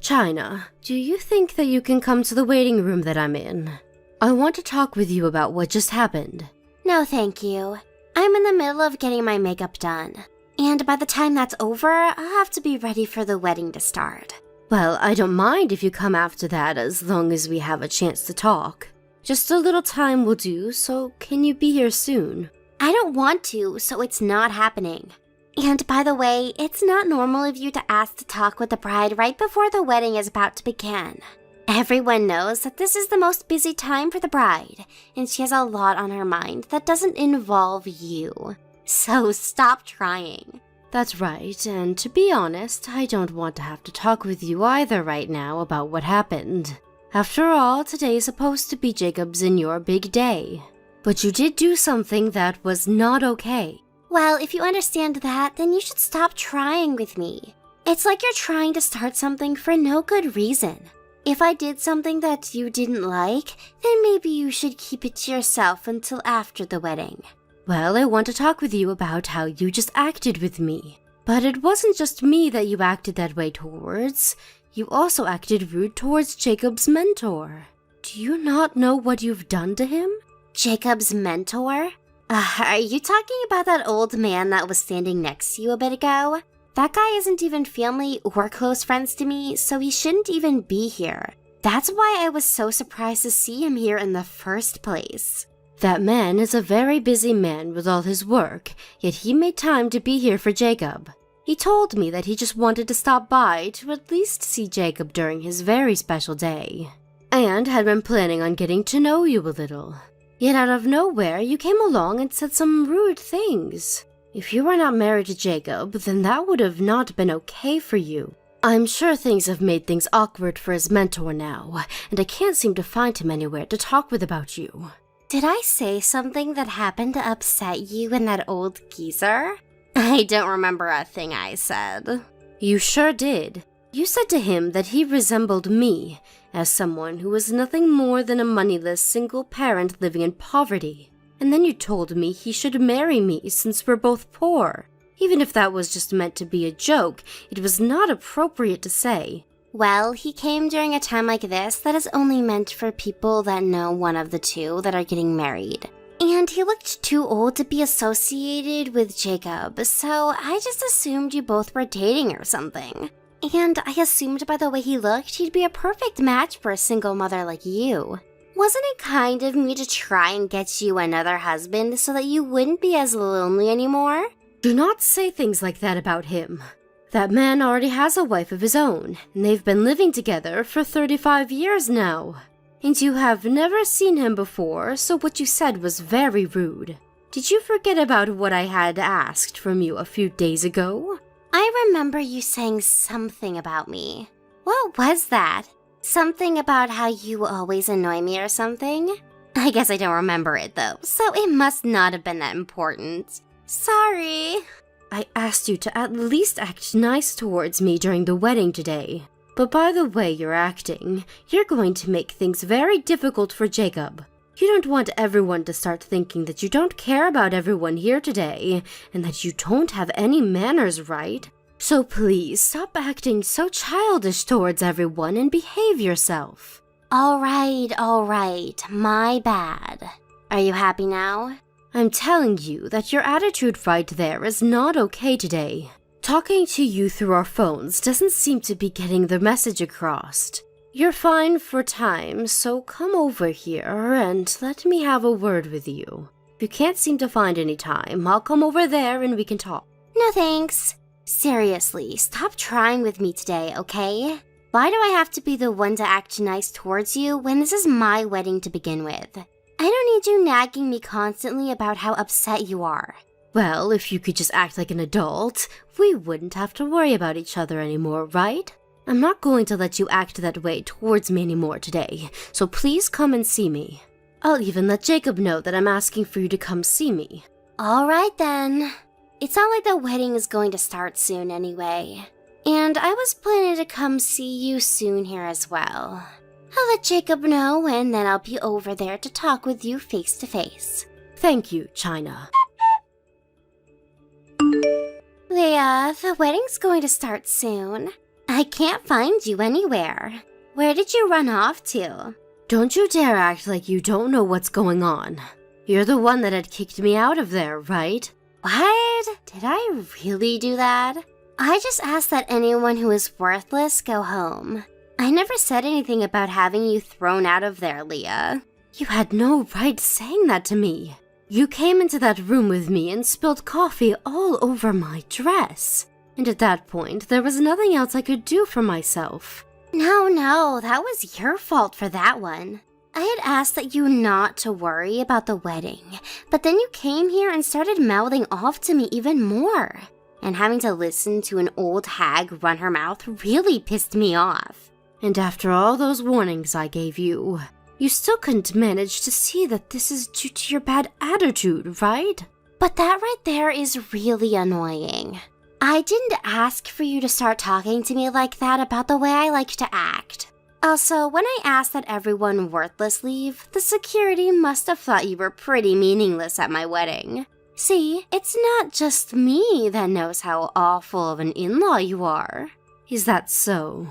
Speaker 7: China, do you think that you can come to the waiting room that I'm in? I want to talk with you about what just happened.
Speaker 8: No, thank you. I'm in the middle of getting my makeup done. And by the time that's over, I'll have to be ready for the wedding to start.
Speaker 7: Well, I don't mind if you come after that as long as we have a chance to talk. Just a little time will do, so can you be here soon?
Speaker 8: I don't want to, so it's not happening. And by the way, it's not normal of you to ask to talk with the bride right before the wedding is about to begin. Everyone knows that this is the most busy time for the bride, and she has a lot on her mind that doesn't involve you. So stop trying.
Speaker 7: That's right, and to be honest, I don't want to have to talk with you either right now about what happened. After all, today is supposed to be Jacob's and your big day. But you did do something that was not okay.
Speaker 8: Well, if you understand that, then you should stop trying with me. It's like you're trying to start something for no good reason. If I did something that you didn't like, then maybe you should keep it to yourself until after the wedding.
Speaker 7: Well, I want to talk with you about how you just acted with me. But it wasn't just me that you acted that way towards. You also acted rude towards Jacob's mentor. Do you not know what you've done to him?
Speaker 8: Jacob's mentor? Are you talking about that old man that was standing next to you a bit ago? That guy isn't even family or close friends to me, so he shouldn't even be here. That's why I was so surprised to see him here in the first place.
Speaker 7: That man is a very busy man with all his work, yet he made time to be here for Jacob. He told me that he just wanted to stop by to at least see Jacob during his very special day, and had been planning on getting to know you a little. Yet out of nowhere, you came along and said some rude things. If you were not married to Jacob, then that would have not been okay for you. I'm sure things have made things awkward for his mentor now, and I can't seem to find him anywhere to talk with about you.
Speaker 8: Did I say something that happened to upset you and that old geezer? I don't remember a thing I said.
Speaker 7: You sure did. You said to him that he resembled me, as someone who was nothing more than a moneyless single parent living in poverty. And then you told me he should marry me since we're both poor. Even if that was just meant to be a joke, it was not appropriate to say.
Speaker 8: Well, he came during a time like this that is only meant for people that know one of the two that are getting married. And he looked too old to be associated with Jacob, so I just assumed you both were dating or something. And I assumed by the way he looked, he'd be a perfect match for a single mother like you. Wasn't it kind of me to try and get you another husband so that you wouldn't be as lonely anymore?
Speaker 7: Do not say things like that about him. That man already has a wife of his own, and they've been living together for 35 years now. And you have never seen him before, so what you said was very rude. Did you forget about what I had asked from you a few days ago?
Speaker 8: I remember you saying something about me. What was that? Something about how you always annoy me or something? I guess I don't remember it though, so it must not have been that important. Sorry.
Speaker 7: I asked you to at least act nice towards me during the wedding today. But by the way you're acting, you're going to make things very difficult for Jacob. You don't want everyone to start thinking that you don't care about everyone here today, and that you don't have any manners, right? So please, stop acting so childish towards everyone and behave yourself.
Speaker 8: All right, my bad. Are you happy now?
Speaker 7: I'm telling you that your attitude right there is not okay today. Talking to you through our phones doesn't seem to be getting the message across. You're fine for time, so come over here and let me have a word with you. If you can't seem to find any time, I'll come over there and we can talk.
Speaker 8: No thanks. Seriously, stop trying with me today, okay? Why do I have to be the one to act nice towards you when this is my wedding to begin with? I don't need you nagging me constantly about how upset you are.
Speaker 7: Well, if you could just act like an adult, we wouldn't have to worry about each other anymore, right? I'm not going to let you act that way towards me anymore today, so please come and see me. I'll even let Jacob know that I'm asking for you to come see me.
Speaker 8: All right then. It's not like the wedding is going to start soon anyway. And I was planning to come see you soon here as well. I'll let Jacob know and then I'll be over there to talk with you face to face.
Speaker 7: Thank you, China.
Speaker 8: Leah, the wedding's going to start soon. I can't find you anywhere. Where did you run off to?
Speaker 7: Don't you dare act like you don't know what's going on. You're the one that had kicked me out of there, right?
Speaker 8: What? Did I really do that? I just asked that anyone who is worthless go home. I never said anything about having you thrown out of there, Leah.
Speaker 7: You had no right saying that to me. You came into that room with me and spilled coffee all over my dress. And at that point, there was nothing else I could do for myself.
Speaker 8: No, that was your fault for that one. I had asked that you not to worry about the wedding, but then you came here and started mouthing off to me even more. And having to listen to an old hag run her mouth really pissed me off.
Speaker 7: And after all those warnings I gave you, you still couldn't manage to see that this is due to your bad attitude, right?
Speaker 8: But that right there is really annoying. I didn't ask for you to start talking to me like that about the way I like to act. Also, when I asked that everyone worthless leave, the security must have thought you were pretty meaningless at my wedding. See, it's not just me that knows how awful of an in-law you are.
Speaker 7: Is that so?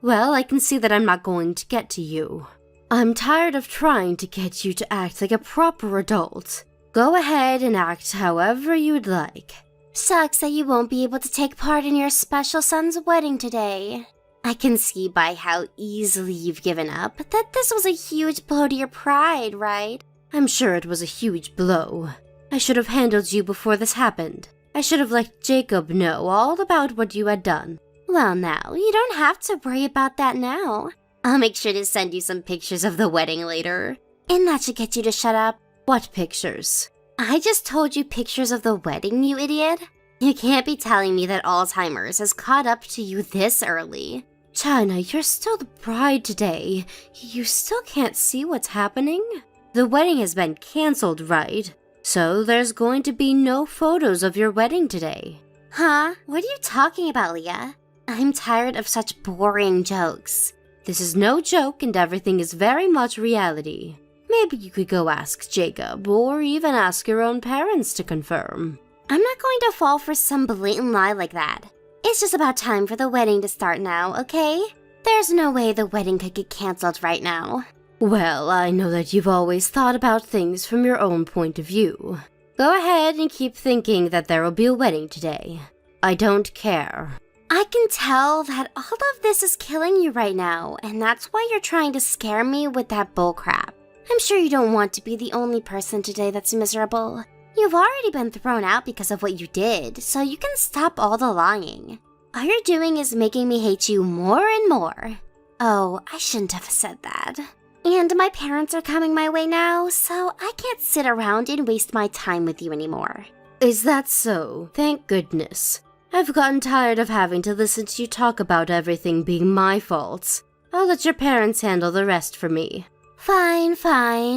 Speaker 7: Well, I can see that I'm not going to get to you. I'm tired of trying to get you to act like a proper adult. Go ahead and act however you'd like.
Speaker 8: Sucks that you won't be able to take part in your special son's wedding today. I can see by how easily you've given up that this was a huge blow to your pride, right?
Speaker 7: I'm sure it was a huge blow. I should have handled you before this happened. I should have let Jacob know all about what you had done.
Speaker 8: Well, now, you don't have to worry about that now. I'll make sure to send you some pictures of the wedding later. And that should get you to shut up.
Speaker 7: What pictures?
Speaker 8: I just told you pictures of the wedding, you idiot. You can't be telling me that Alzheimer's has caught up to you this early.
Speaker 7: China, you're still the bride today. You still can't see what's happening? The wedding has been cancelled, right? So there's going to be no photos of your wedding today.
Speaker 8: Huh? What are you talking about, Leah? I'm tired of such boring jokes.
Speaker 7: This is no joke and everything is very much reality. Maybe you could go ask Jacob, or even ask your own parents to confirm.
Speaker 8: I'm not going to fall for some blatant lie like that. It's just about time for the wedding to start now, okay? There's no way the wedding could get cancelled right now.
Speaker 7: Well, I know that you've always thought about things from your own point of view. Go ahead and keep thinking that there will be a wedding today. I don't care.
Speaker 8: I can tell that all of this is killing you right now, and that's why you're trying to scare me with that bullcrap. I'm sure you don't want to be the only person today that's miserable. You've already been thrown out because of what you did, so you can stop all the lying. All you're doing is making me hate you more and more. Oh, I shouldn't have said that. And my parents are coming my way now, so I can't sit around and waste my time with you anymore.
Speaker 7: Is that so? Thank goodness. I've gotten tired of having to listen to you talk about everything being my fault. I'll let your parents handle the rest for me.
Speaker 8: Fine.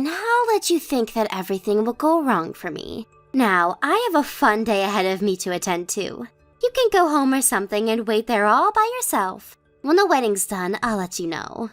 Speaker 8: I'll let you think that everything will go wrong for me. Now, I have a fun day ahead of me to attend to. You can go home or something and wait there all by yourself. When the wedding's done, I'll let you know.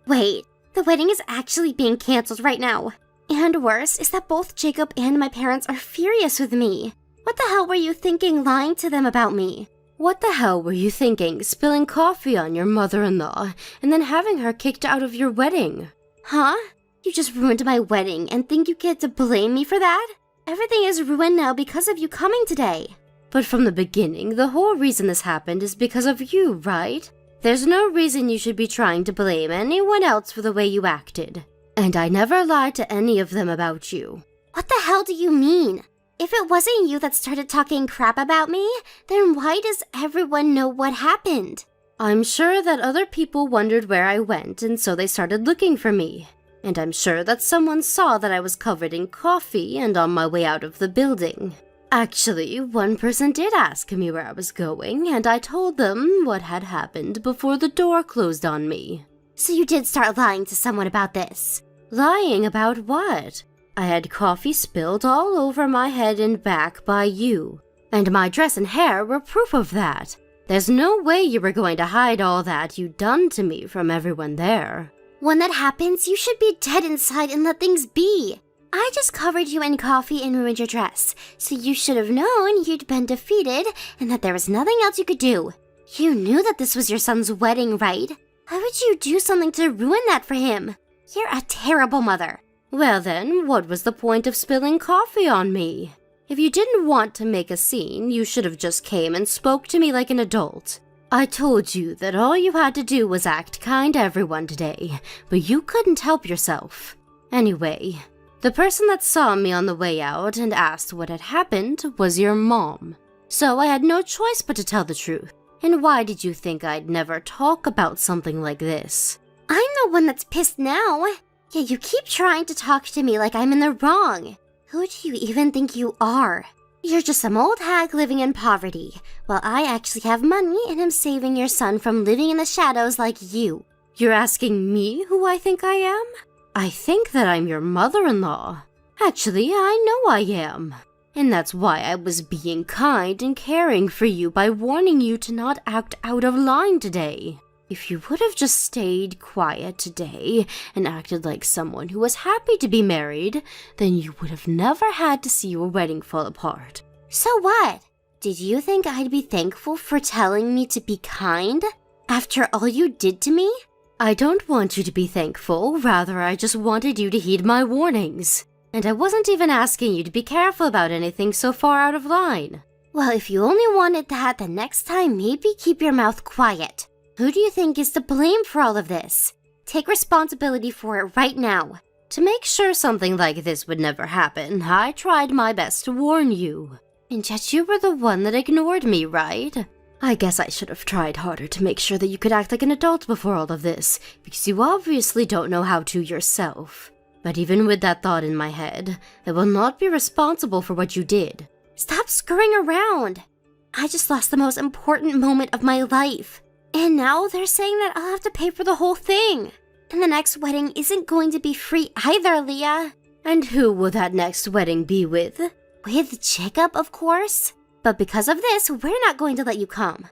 Speaker 8: Wait, the wedding is actually being canceled right now. And worse is that both Jacob and my parents are furious with me. What the hell were you thinking lying to them about me?
Speaker 7: What the hell were you thinking, spilling coffee on your mother-in-law and then having her kicked out of your wedding?
Speaker 8: Huh? You just ruined my wedding and think you get to blame me for that? Everything is ruined now because of you coming today.
Speaker 7: But from the beginning, the whole reason this happened is because of you, right? There's no reason you should be trying to blame anyone else for the way you acted. And I never lied to any of them about you.
Speaker 8: What the hell do you mean? If it wasn't you that started talking crap about me, then why does everyone know what happened?
Speaker 7: I'm sure that other people wondered where I went, and so they started looking for me. And I'm sure that someone saw that I was covered in coffee and on my way out of the building. Actually, one person did ask me where I was going, and I told them what had happened before the door closed on me.
Speaker 8: So you did start lying to someone about this?
Speaker 7: Lying about what? I had coffee spilled all over my head and back by you, and my dress and hair were proof of that. There's no way you were going to hide all that you'd done to me from everyone there.
Speaker 8: When that happens, you should be dead inside and let things be. I just covered you in coffee and ruined your dress, so you should have known you'd been defeated and that there was nothing else you could do. You knew that this was your son's wedding, right? Why would you do something to ruin that for him? You're a terrible mother.
Speaker 7: Well then, what was the point of spilling coffee on me? If you didn't want to make a scene, you should have just came and spoke to me like an adult. I told you that all you had to do was act kind to everyone today, but you couldn't help yourself. Anyway, the person that saw me on the way out and asked what had happened was your mom. So I had no choice but to tell the truth. And why did you think I'd never talk about something like this?
Speaker 8: I'm the one that's pissed now. Yet you keep trying to talk to me like I'm in the wrong. Who do you even think you are? You're just some old hag living in poverty, while I actually have money and am saving your son from living in the shadows like you.
Speaker 7: You're asking me who I think I am? I think that I'm your mother-in-law. Actually, I know I am. And that's why I was being kind and caring for you by warning you to not act out of line today. If you would have just stayed quiet today and acted like someone who was happy to be married, then you would have never had to see your wedding fall apart.
Speaker 8: So what? Did you think I'd be thankful for telling me to be kind? After all you did to me?
Speaker 7: I don't want you to be thankful, rather I just wanted you to heed my warnings. And I wasn't even asking you to be careful about anything so far out of line.
Speaker 8: Well, if you only wanted that, then next time maybe keep your mouth quiet. Who do you think is to blame for all of this? Take responsibility for it right now.
Speaker 7: To make sure something like this would never happen, I tried my best to warn you. And yet you were the one that ignored me, right? I guess I should have tried harder to make sure that you could act like an adult before all of this, because you obviously don't know how to yourself. But even with that thought in my head, I will not be responsible for what you did.
Speaker 8: Stop screwing around! I just lost the most important moment of my life. And now they're saying that I'll have to pay for the whole thing. And the next wedding isn't going to be free either, Leah.
Speaker 7: And who will that next wedding be with?
Speaker 8: With Jacob, of course. But because of this, we're not going to let you come.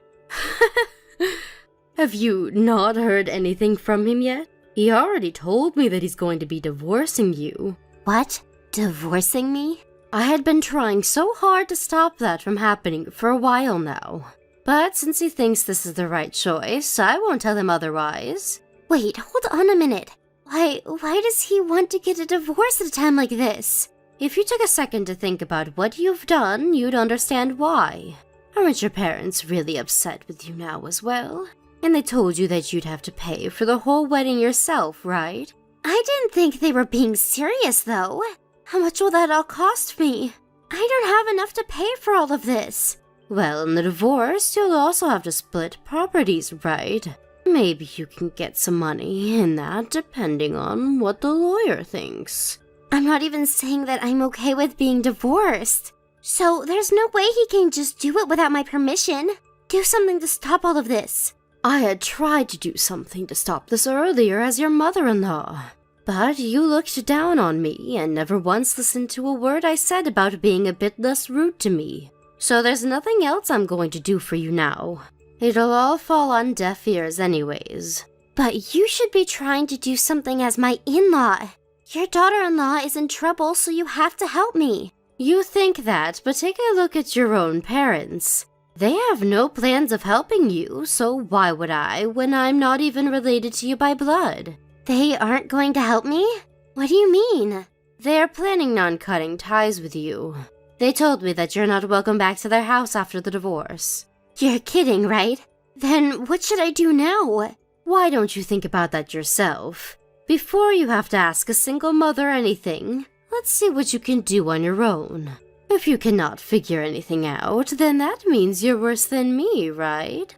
Speaker 7: Have you not heard anything from him yet? He already told me that he's going to be divorcing you.
Speaker 8: What? Divorcing me?
Speaker 7: I had been trying so hard to stop that from happening for a while now. But since he thinks this is the right choice, I won't tell him otherwise.
Speaker 8: Wait, hold on a minute. Why does he want to get a divorce at a time like this?
Speaker 7: If you took a second to think about what you've done, you'd understand why. Aren't your parents really upset with you now as well? And they told you that you'd have to pay for the whole wedding yourself, right?
Speaker 8: I didn't think they were being serious, though. How much will that all cost me? I don't have enough to pay for all of this.
Speaker 7: Well, in the divorce, you'll also have to split properties, right? Maybe you can get some money in that, depending on what the lawyer thinks.
Speaker 8: I'm not even saying that I'm okay with being divorced. So there's no way he can just do it without my permission. Do something to stop all of this.
Speaker 7: I had tried to do something to stop this earlier as your mother-in-law. But you looked down on me and never once listened to a word I said about being a bit less rude to me. So there's nothing else I'm going to do for you now. It'll all fall on deaf ears anyways.
Speaker 8: But you should be trying to do something as my in-law. Your daughter-in-law is in trouble, so you have to help me.
Speaker 7: You think that, but take a look at your own parents. They have no plans of helping you, so why would I when I'm not even related to you by blood?
Speaker 8: They aren't going to help me? What do you mean?
Speaker 7: They're planning on cutting ties with you. They told me that you're not welcome back to their house after the divorce.
Speaker 8: You're kidding, right? Then what should I do now?
Speaker 7: Why don't you think about that yourself? Before you have to ask a single mother anything, let's see what you can do on your own. If you cannot figure anything out, then that means you're worse than me, right?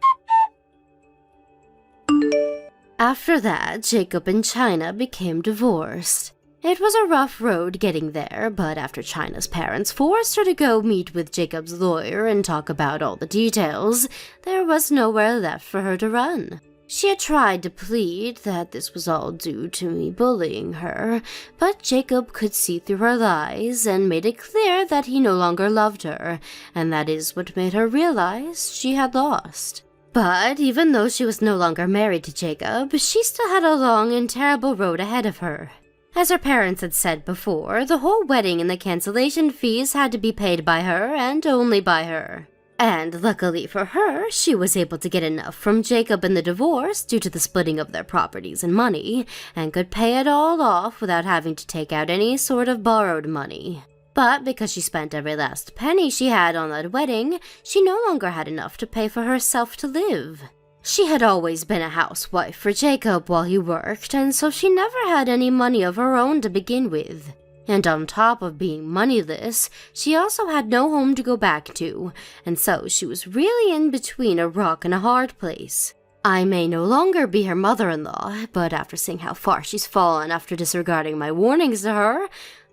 Speaker 7: After that, Jacob and China became divorced. It was a rough road getting there, but after China's parents forced her to go meet with Jacob's lawyer and talk about all the details, there was nowhere left for her to run. She had tried to plead that this was all due to me bullying her, but Jacob could see through her lies and made it clear that he no longer loved her, and that is what made her realize she had lost. But even though she was no longer married to Jacob, she still had a long and terrible road ahead of her. As her parents had said before, the whole wedding and the cancellation fees had to be paid by her and only by her. And luckily for her, she was able to get enough from Jacob in the divorce due to the splitting of their properties and money, and could pay it all off without having to take out any sort of borrowed money. But because she spent every last penny she had on that wedding, she no longer had enough to pay for herself to live. She had always been a housewife for Jacob while he worked, and so she never had any money of her own to begin with. And on top of being moneyless, she also had no home to go back to, and so she was really in between a rock and a hard place. I may no longer be her mother-in-law, but after seeing how far she's fallen after disregarding my warnings to her,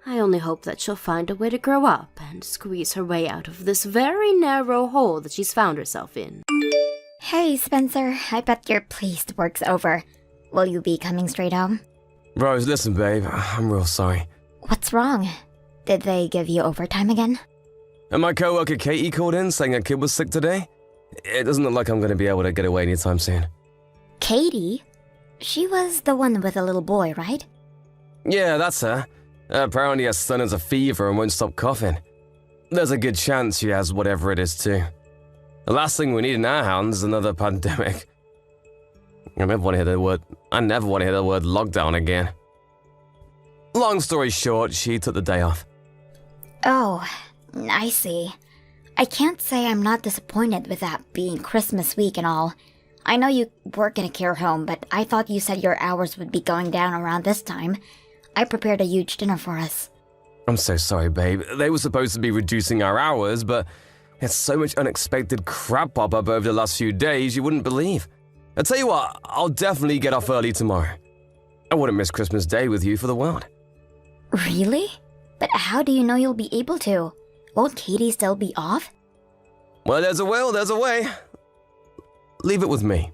Speaker 7: I only hope that she'll find a way to grow up and squeeze her way out of this very narrow hole that she's found herself in.
Speaker 3: Hey, Spencer, I bet you're pleased work's over. Will you be coming straight home?
Speaker 9: Rose, listen, babe, I'm real sorry.
Speaker 3: What's wrong? Did they give you overtime again?
Speaker 9: And my coworker Katie called in saying her kid was sick today. It doesn't look like I'm going to be able to get away anytime soon.
Speaker 3: Katie? She was the one with the little boy, right?
Speaker 9: Yeah, that's her. Apparently her son has a fever and won't stop coughing. There's a good chance she has whatever it is too. The last thing we need in our hands is another pandemic. I never want to hear the word lockdown again. Long story short, she took the day off.
Speaker 3: Oh, I see. I can't say I'm not disappointed with that being Christmas week and all. I know you work in a care home, but I thought you said your hours would be going down around this time. I prepared a huge dinner for us.
Speaker 9: I'm so sorry, babe. They were supposed to be reducing our hours, but it's so much unexpected crap pop up over the last few days you wouldn't believe. I'll tell you what, I'll definitely get off early tomorrow. I wouldn't miss Christmas Day with you for the world.
Speaker 3: Really? But how do you know you'll be able to? Won't Katie still be off?
Speaker 9: Well, there's a will, there's a way. Leave it with me.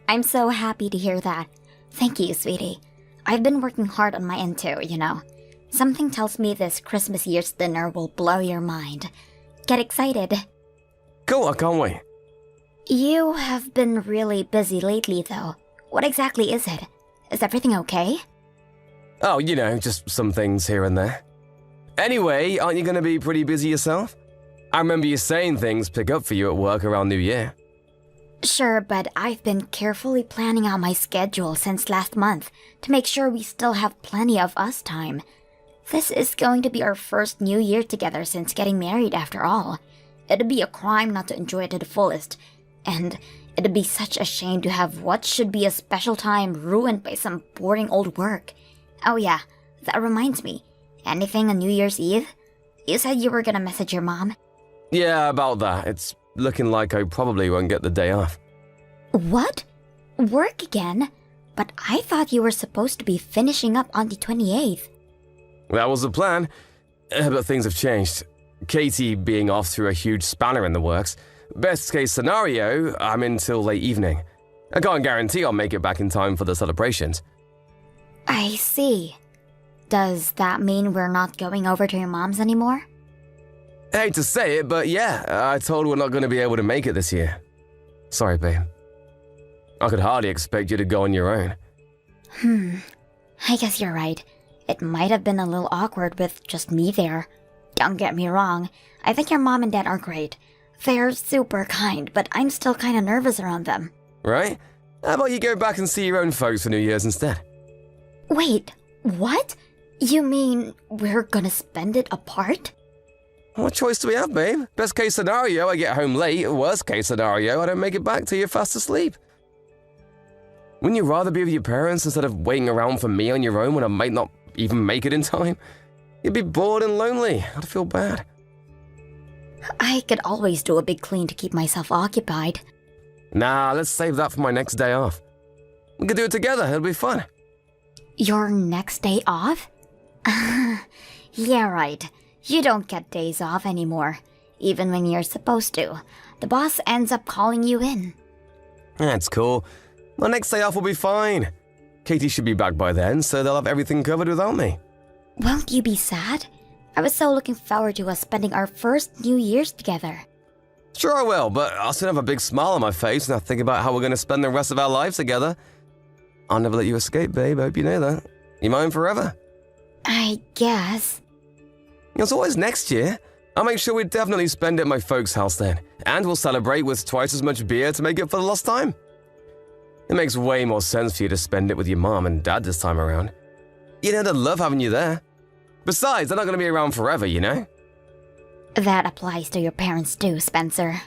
Speaker 3: I'm so happy to hear that. Thank you, sweetie. I've been working hard on my end too, you know. Something tells me this Christmas year's dinner will blow your mind. Get excited.
Speaker 9: Cool, I can't wait.
Speaker 3: You have been really busy lately, though. What exactly is it? Is everything okay?
Speaker 9: Oh, you know, just some things here and there. Anyway, aren't you going to be pretty busy yourself? I remember you saying things pick up for you at work around New Year.
Speaker 3: Sure, but I've been carefully planning out my schedule since last month to make sure we still have plenty of us time. This is going to be our first New Year together since getting married, after all. It'd be a crime not to enjoy it to the fullest, and it'd be such a shame to have what should be a special time ruined by some boring old work. Oh yeah, that reminds me. Anything on New Year's Eve? You said you were gonna message your mom?
Speaker 9: Yeah, about that. It's looking like I probably won't get the day off.
Speaker 3: What? Work again? But I thought you were supposed to be finishing up on the 28th.
Speaker 9: That was the plan, but things have changed. Katie being off threw a huge spanner in the works. Best case scenario, I'm in till late evening. I can't guarantee I'll make it back in time for the celebrations.
Speaker 3: I see. Does that mean we're not going over to your mom's anymore?
Speaker 9: I hate to say it, but yeah, I told her we're not going to be able to make it this year. Sorry, babe. I could hardly expect you to go on your own.
Speaker 3: I guess you're right. It might have been a little awkward with just me there. Don't get me wrong, I think your mom and dad are great. They're super kind, but I'm still kind of nervous around them.
Speaker 9: Right? How about you go back and see your own folks for New Year's instead?
Speaker 3: Wait, what? You mean we're gonna spend it apart?
Speaker 9: What choice do we have, babe? Best case scenario, I get home late. Worst case scenario, I don't make it back till you're fast asleep. Wouldn't you rather be with your parents instead of waiting around for me on your own when I might not even make it in time? You'd be bored and lonely. I'd feel bad.
Speaker 3: I could always do a big clean to keep myself occupied.
Speaker 9: Nah, let's save that for my next day off. We could do it together. It'll be fun.
Speaker 3: Your next day off? Yeah, right. You don't get days off anymore, even when you're supposed to. The boss ends up calling you in.
Speaker 9: That's cool. My next day off will be fine. Katie should be back by then, so they'll have everything covered without me.
Speaker 3: Won't you be sad? I was so looking forward to us spending our first New Year's together.
Speaker 9: Sure I will, but I'll still have a big smile on my face when I think about how we're going to spend the rest of our lives together. I'll never let you escape, babe. I hope you know that. You mine forever?
Speaker 8: I guess.
Speaker 9: It's always next year. I'll make sure we definitely spend it at my folks' house then. And we'll celebrate with twice as much beer to make up for the lost time. It makes way more sense for you to spend it with your mom and dad this time around. You know, they'd love having you there. Besides, they're not going to be around forever, you know?
Speaker 8: That applies to your parents too, Spencer.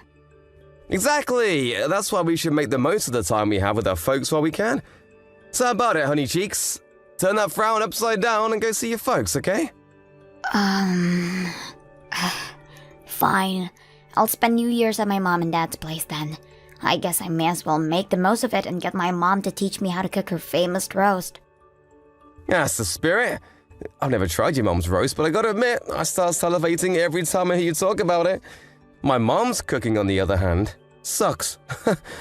Speaker 9: Exactly! That's why we should make the most of the time we have with our folks while we can. So how about it, honey cheeks? Turn that frown upside down and go see your folks, okay?
Speaker 8: Fine. I'll spend New Year's at my mom and dad's place then. I guess I may as well make the most of it and get my mom to teach me how to cook her famous roast.
Speaker 9: That's the spirit. I've never tried your mom's roast, but I gotta admit, I start salivating every time I hear you talk about it. My mom's cooking, on the other hand, sucks.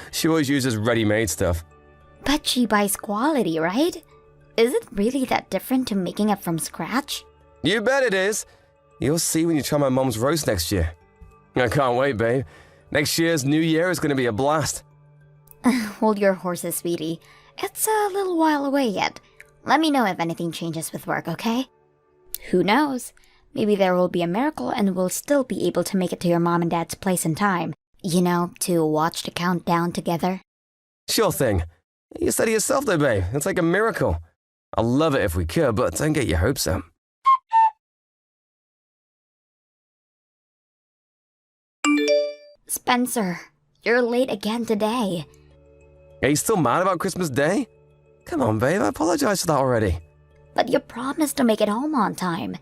Speaker 9: She always uses ready-made stuff.
Speaker 8: But she buys quality, right? Is it really that different to making it from scratch?
Speaker 9: You bet it is. You'll see when you try my mom's roast next year. I can't wait, babe. Next year's New Year is gonna be a blast.
Speaker 8: Hold your horses, sweetie. It's a little while away yet. Let me know if anything changes with work, okay? Who knows? Maybe there will be a miracle and we'll still be able to make it to your mom and dad's place in time. You know, to watch the countdown together.
Speaker 9: Sure thing. You said it yourself though, babe. It's like a miracle. I'd love it if we could, but don't get your hopes up.
Speaker 8: Spencer, you're late again today.
Speaker 9: Are you still mad about Christmas Day? Come on, babe. I apologize for that already.
Speaker 8: But you promised to make it home on time.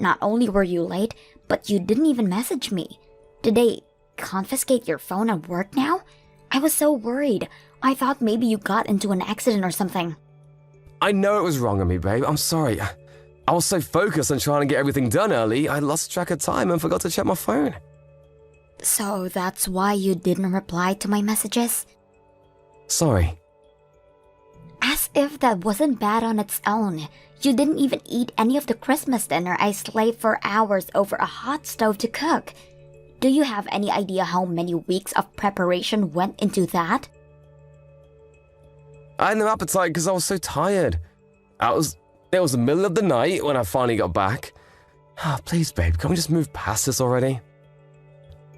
Speaker 8: Not only were you late, but you didn't even message me. Did they confiscate your phone at work now? I was so worried. I thought maybe you got into an accident or something.
Speaker 9: I know it was wrong of me, babe. I'm sorry. I was so focused on trying to get everything done early, I lost track of time and forgot to check my phone.
Speaker 8: So that's why you didn't reply to my messages?
Speaker 9: Sorry.
Speaker 8: As if that wasn't bad on its own. You didn't even eat any of the Christmas dinner I slaved for hours over a hot stove to cook. Do you have any idea how many weeks of preparation went into that?
Speaker 9: I had no appetite because I was so tired. It was the middle of the night when I finally got back. Please, babe, can we just move past this already?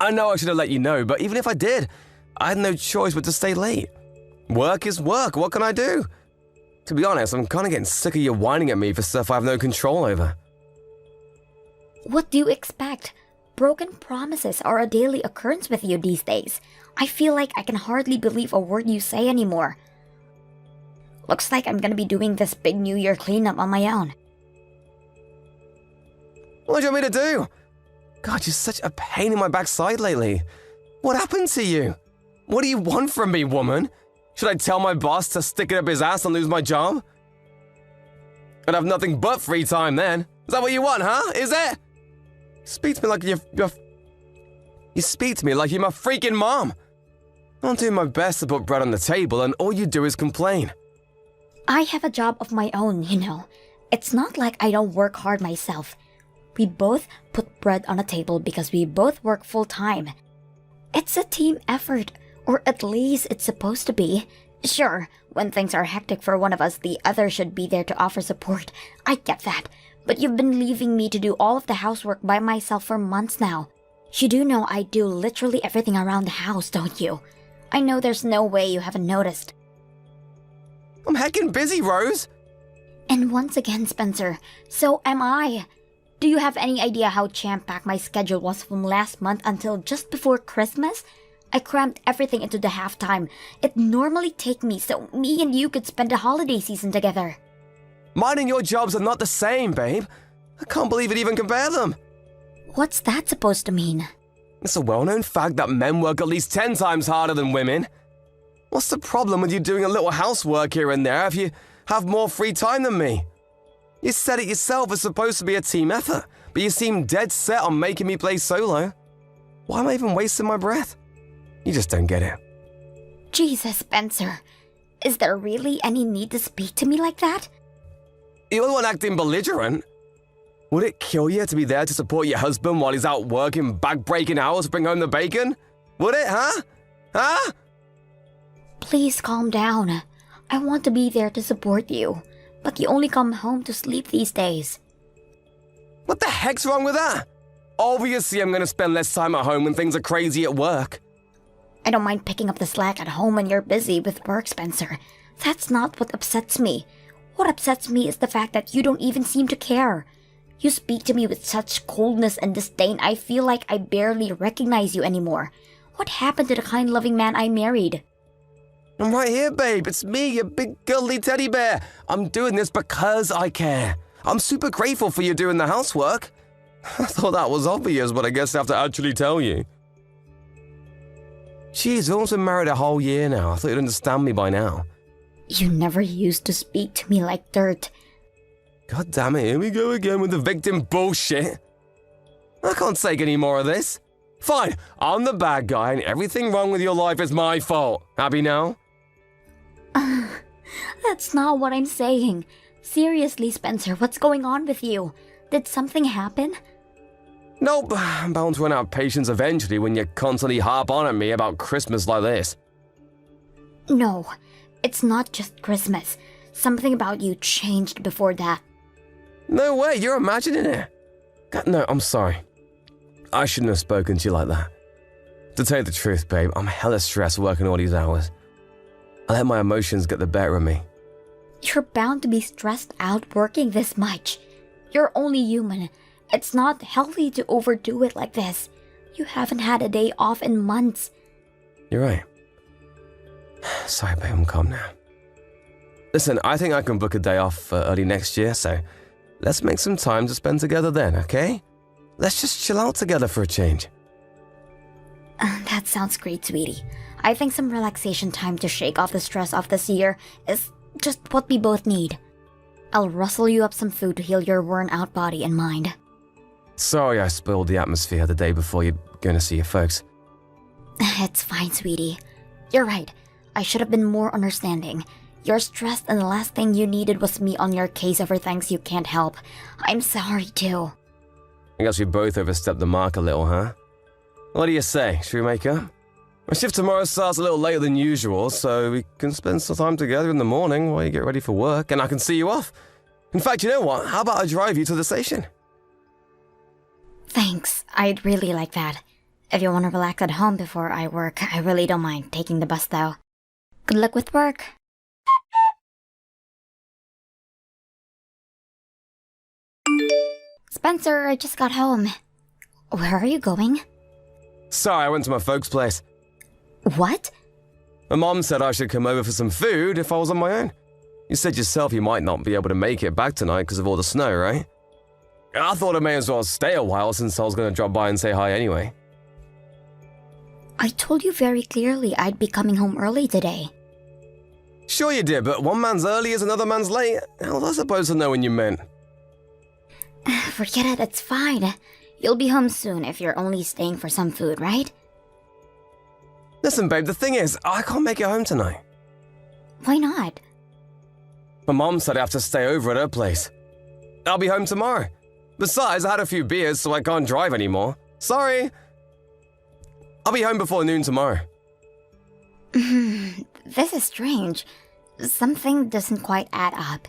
Speaker 9: I know I should have let you know, but even if I did, I had no choice but to stay late. Work is work, what can I do? To be honest, I'm kind of getting sick of you whining at me for stuff I have no control over.
Speaker 8: What do you expect? Broken promises are a daily occurrence with you these days. I feel like I can hardly believe a word you say anymore. Looks like I'm gonna be doing this big New Year cleanup on my own.
Speaker 9: What do you want me to do? God, you're such a pain in my backside lately. What happened to you? What do you want from me, woman? Should I tell my boss to stick it up his ass and lose my job? I'd have nothing but free time then. Is that what you want, huh? Is it? Speak to me like You speak to me like you're my freaking mom. I'm doing my best to put bread on the table and all you do is complain.
Speaker 8: I have a job of my own, you know. It's not like I don't work hard myself. We both put bread on the table because we both work full-time. It's a team effort, or at least it's supposed to be. Sure, when things are hectic for one of us, the other should be there to offer support. I get that. But you've been leaving me to do all of the housework by myself for months now. You do know I do literally everything around the house, don't you? I know there's no way you haven't noticed.
Speaker 9: I'm heckin' busy, Rose.
Speaker 8: And once again, Spencer, so am I. Do you have any idea how jam-packed my schedule was from last month until just before Christmas? I crammed everything into the halftime. It normally takes me so me and you could spend the holiday season together.
Speaker 9: Mine and your jobs are not the same, babe. I can't believe it even compare them.
Speaker 8: What's that supposed to mean?
Speaker 9: It's a well-known fact that men work at least 10 times harder than women. What's the problem with you doing a little housework here and there if you have more free time than me? You said it yourself, it's supposed to be a team effort, but you seem dead set on making me play solo. Why am I even wasting my breath? You just don't get it.
Speaker 8: Jesus, Spencer. Is there really any need to speak to me like that?
Speaker 9: You're the one acting belligerent. Would it kill you to be there to support your husband while he's out working back-breaking hours to bring home the bacon? Would it, huh? Huh?
Speaker 8: Please calm down. I want to be there to support you.
Speaker 10: Like you only come home to sleep these days.
Speaker 9: What the heck's wrong with that? Obviously, I'm gonna spend less time at home when things are crazy at work.
Speaker 10: I don't mind picking up the slack at home when you're busy with work, Spencer. That's not what upsets me. What upsets me is the fact that you don't even seem to care. You speak to me with such coldness and disdain, I feel like I barely recognize you anymore. What happened to the kind, loving man I married?
Speaker 9: I'm right here, babe. It's me, your big girly teddy bear. I'm doing this because I care. I'm super grateful for you doing the housework. I thought that was obvious, but I guess I have to actually tell you. Jeez, we've almost been married a whole year now. I thought you'd understand me by now.
Speaker 10: You never used to speak to me like dirt.
Speaker 9: God damn it, here we go again with the victim bullshit. I can't take any more of this. Fine, I'm the bad guy and everything wrong with your life is my fault. Happy now?
Speaker 10: That's not what I'm saying. Seriously, Spencer, what's going on with you? Did something happen?
Speaker 9: Nope, I'm bound to run out of patience eventually when you constantly harp on at me about Christmas like this.
Speaker 10: No, it's not just Christmas. Something about you changed before that.
Speaker 9: No way, you're imagining it. God, no, I'm sorry. I shouldn't have spoken to you like that. To tell you the truth, babe, I'm hella stressed working all these hours. I let my emotions get the better of me.
Speaker 10: You're bound to be stressed out working this much. You're only human. It's not healthy to overdo it like this. You haven't had a day off in months.
Speaker 9: You're right. Sorry, babe, I'm calm now. Listen, I think I can book a day off early next year, so let's make some time to spend together then, okay? Let's just chill out together for a change.
Speaker 10: That sounds great, sweetie. I think some relaxation time to shake off the stress of this year is just what we both need. I'll rustle you up some food to heal your worn-out body and mind.
Speaker 9: Sorry I spoiled the atmosphere the day before you're going to see your folks.
Speaker 10: It's fine, sweetie. You're right. I should have been more understanding. You're stressed and the last thing you needed was me on your case over things you can't help. I'm sorry, too.
Speaker 9: I guess we both overstepped the mark a little, huh? What do you say? Should we make up? My shift tomorrow starts a little later than usual, so we can spend some time together in the morning while you get ready for work, and I can see you off. In fact, you know what? How about I drive you to the station?
Speaker 10: Thanks. I'd really like that. If you want to relax at home before I work, I really don't mind taking the bus, though. Good luck with work. Spencer, I just got home. Where are you going?
Speaker 9: Sorry, I went to my folks' place.
Speaker 10: What?
Speaker 9: My mom said I should come over for some food if I was on my own. You said yourself you might not be able to make it back tonight because of all the snow, right? I thought I may as well stay a while since I was going to drop by and say hi anyway.
Speaker 10: I told you very clearly I'd be coming home early today.
Speaker 9: Sure you did, but one man's early is another man's late. How was I supposed to know when you meant?
Speaker 10: Forget it, it's fine. You'll be home soon if you're only staying for some food, right?
Speaker 9: Listen, babe, the thing is, I can't make it home tonight.
Speaker 10: Why not?
Speaker 9: My mom said I have to stay over at her place. I'll be home tomorrow. Besides, I had a few beers, so I can't drive anymore. Sorry. I'll be home before noon tomorrow.
Speaker 10: This is strange. Something doesn't quite add up.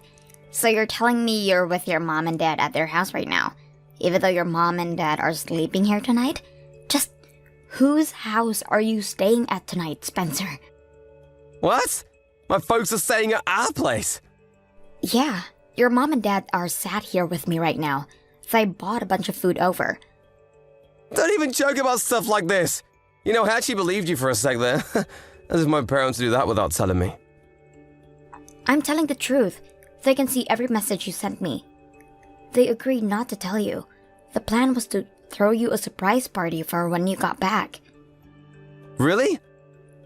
Speaker 10: So you're telling me you're with your mom and dad at their house right now, even though your mom and dad are sleeping here tonight? Just whose house are you staying at tonight, Spencer?
Speaker 9: What? My folks are staying at our place.
Speaker 10: Yeah, your mom and dad are sat here with me right now, so I bought a bunch of food over.
Speaker 9: Don't even joke about stuff like this. You know, I actually believed you for a sec there. As if my parents do that without telling me.
Speaker 10: I'm telling the truth. They can see every message you sent me. They agreed not to tell you. The plan was to throw you a surprise party for when you got back.
Speaker 9: Really?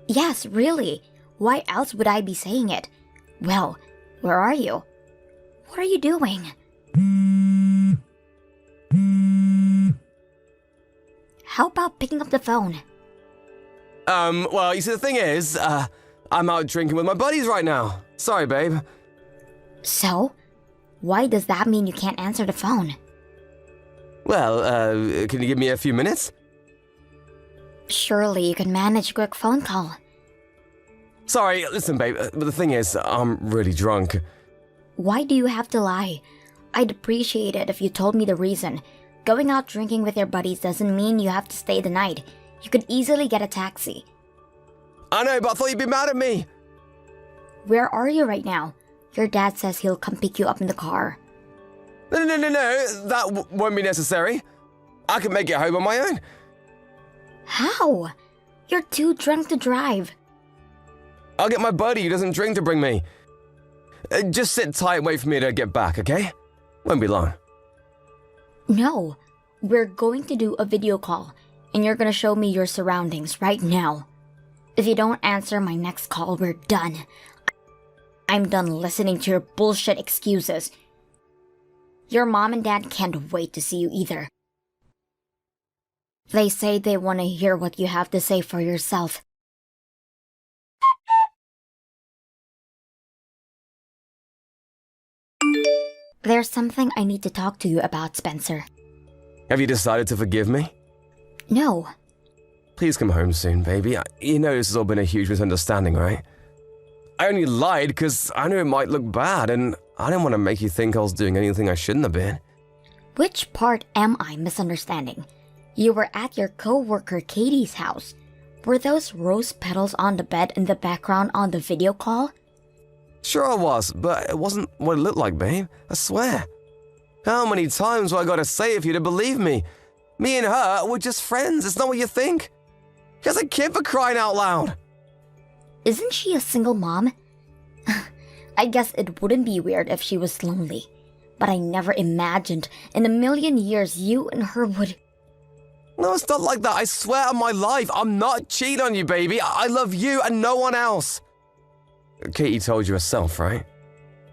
Speaker 10: Yes, really. Why else would I be saying it? Well, where are you? What are you doing? How about picking up the phone?
Speaker 9: Well, you see, the thing is, I'm out drinking with my buddies right now. Sorry, babe.
Speaker 10: So? Why does that mean you can't answer the phone?
Speaker 9: Well, can you give me a few minutes?
Speaker 10: Surely you can manage a quick phone call.
Speaker 9: Sorry, listen, babe, but the thing is, I'm really drunk.
Speaker 10: Why do you have to lie? I'd appreciate it if you told me the reason. Going out drinking with your buddies doesn't mean you have to stay the night. You could easily get a taxi.
Speaker 9: I know, but I thought you'd be mad at me.
Speaker 10: Where are you right now? Your dad says he'll come pick you up in the car.
Speaker 9: No, that won't be necessary. I can make it home on my own.
Speaker 10: How? You're too drunk to drive.
Speaker 9: I'll get my buddy who doesn't drink to bring me. Just sit tight and wait for me to get back, okay? Won't be long.
Speaker 10: No, we're going to do a video call, and you're gonna show me your surroundings right now. If you don't answer my next call, we're done. I'm done listening to your bullshit excuses. Your mom and dad can't wait to see you either. They say they want to hear what you have to say for yourself. There's something I need to talk to you about, Spencer.
Speaker 9: Have you decided to forgive me?
Speaker 10: No.
Speaker 9: Please come home soon, baby. You know this has all been a huge misunderstanding, right? I only lied because I knew it might look bad, and I didn't want to make you think I was doing anything I shouldn't have been.
Speaker 10: Which part am I misunderstanding? You were at your co-worker Katie's house. Were those rose petals on the bed in the background on the video call?
Speaker 9: Sure I was, but it wasn't what it looked like, babe. I swear. How many times have I got to say it for you to believe me? Me and her, we're just friends. It's not what you think. She has a kid, for crying out loud.
Speaker 10: Isn't she a single mom? I guess it wouldn't be weird if she was lonely. But I never imagined in a million years you and her would...
Speaker 9: No, it's not like that. I swear on my life, I'm not cheating on you, baby. I love you and no one else. Katie told you herself, right?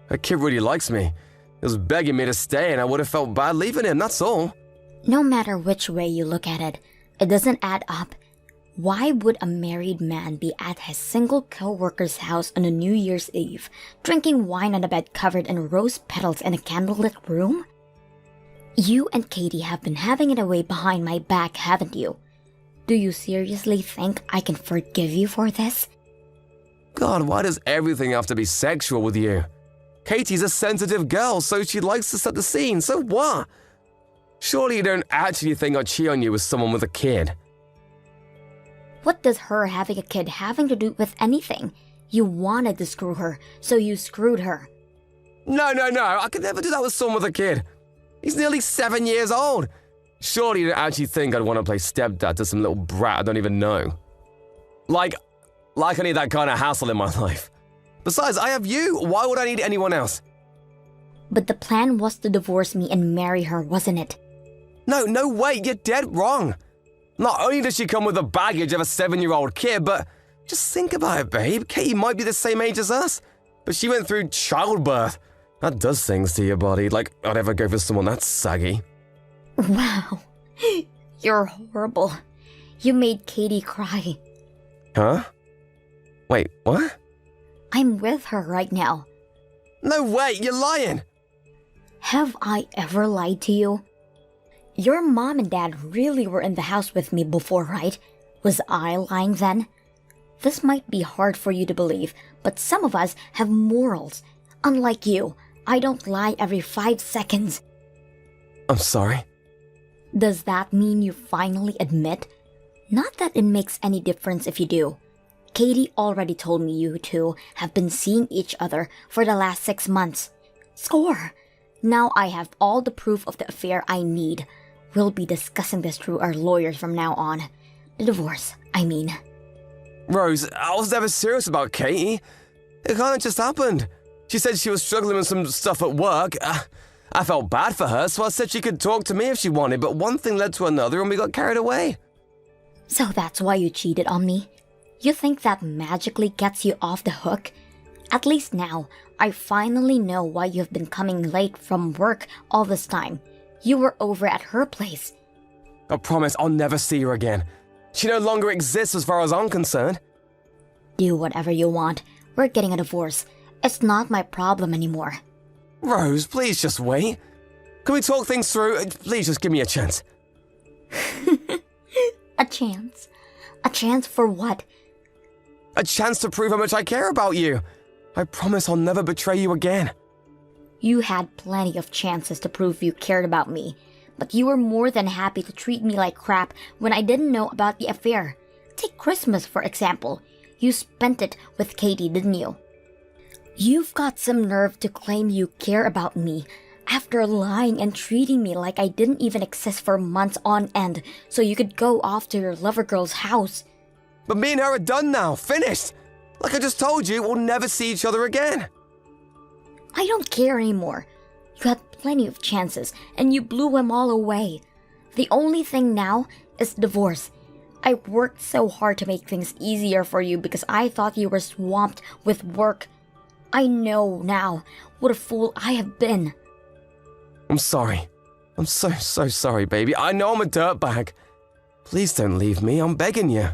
Speaker 9: Her kid really likes me. He was begging me to stay and I would have felt bad leaving him, that's all.
Speaker 10: No matter which way you look at it, it doesn't add up. Why would a married man be at his single co-worker's house on a New Year's Eve, drinking wine on a bed covered in rose petals in a candlelit room? You and Katie have been having it away behind my back, haven't you? Do you seriously think I can forgive you for this?
Speaker 9: God, why does everything have to be sexual with you? Katie's a sensitive girl, so she likes to set the scene, so what? Surely you don't actually think I'd cheat on you with someone with a kid.
Speaker 10: What does her having a kid having to do with anything? You wanted to screw her, so you screwed her.
Speaker 9: No, I could never do that with someone with a kid. He's nearly 7 years old. Surely you don't actually think I'd want to play stepdad to some little brat I don't even know. Like I need that kind of hassle in my life. Besides, I have you. Why would I need anyone else?
Speaker 10: But the plan was to divorce me and marry her, wasn't it?
Speaker 9: No, wait, you're dead wrong. Not only does she come with the baggage of a 7-year-old kid, but just think about it, babe. Katie might be the same age as us, but she went through childbirth. That does things to your body, like I'd ever go for someone that saggy.
Speaker 10: Wow, you're horrible. You made Katie cry.
Speaker 9: Huh? Wait, what?
Speaker 10: I'm with her right now.
Speaker 9: No, wait, you're lying.
Speaker 10: Have I ever lied to you? Your mom and dad really were in the house with me before, right? Was I lying then? This might be hard for you to believe, but some of us have morals. Unlike you, I don't lie every 5 seconds.
Speaker 9: I'm sorry.
Speaker 10: Does that mean you finally admit? Not that it makes any difference if you do. Katie already told me you two have been seeing each other for the last 6 months. Score! Now I have all the proof of the affair I need. We'll be discussing this through our lawyers from now on. The divorce, I mean.
Speaker 9: Rose, I was never serious about Katie. It kind of just happened. She said she was struggling with some stuff at work. I felt bad for her, so I said she could talk to me if she wanted, but one thing led to another and we got carried away.
Speaker 10: So that's why you cheated on me? You think that magically gets you off the hook? At least now, I finally know why you've been coming late from work all this time. You were over at her place.
Speaker 9: I promise I'll never see her again. She no longer exists as far as I'm concerned.
Speaker 10: Do whatever you want. We're getting a divorce. It's not my problem anymore.
Speaker 9: Rose, please just wait. Can we talk things through? Please just give me a chance.
Speaker 10: A chance? A chance for what?
Speaker 9: A chance to prove how much I care about you. I promise I'll never betray you again.
Speaker 10: You had plenty of chances to prove you cared about me, but you were more than happy to treat me like crap when I didn't know about the affair. Take Christmas, for example. You spent it with Katie, didn't you? You've got some nerve to claim you care about me after lying and treating me like I didn't even exist for months on end so you could go off to your lover girl's house.
Speaker 9: But me and her are done now, finished. Like I just told you, we'll never see each other again.
Speaker 10: I don't care anymore. You had plenty of chances, and you blew them all away. The only thing now is divorce. I worked so hard to make things easier for you because I thought you were swamped with work. I know now what a fool I have been.
Speaker 9: I'm sorry. I'm so sorry, baby. I know I'm a dirtbag. Please don't leave me, I'm begging you.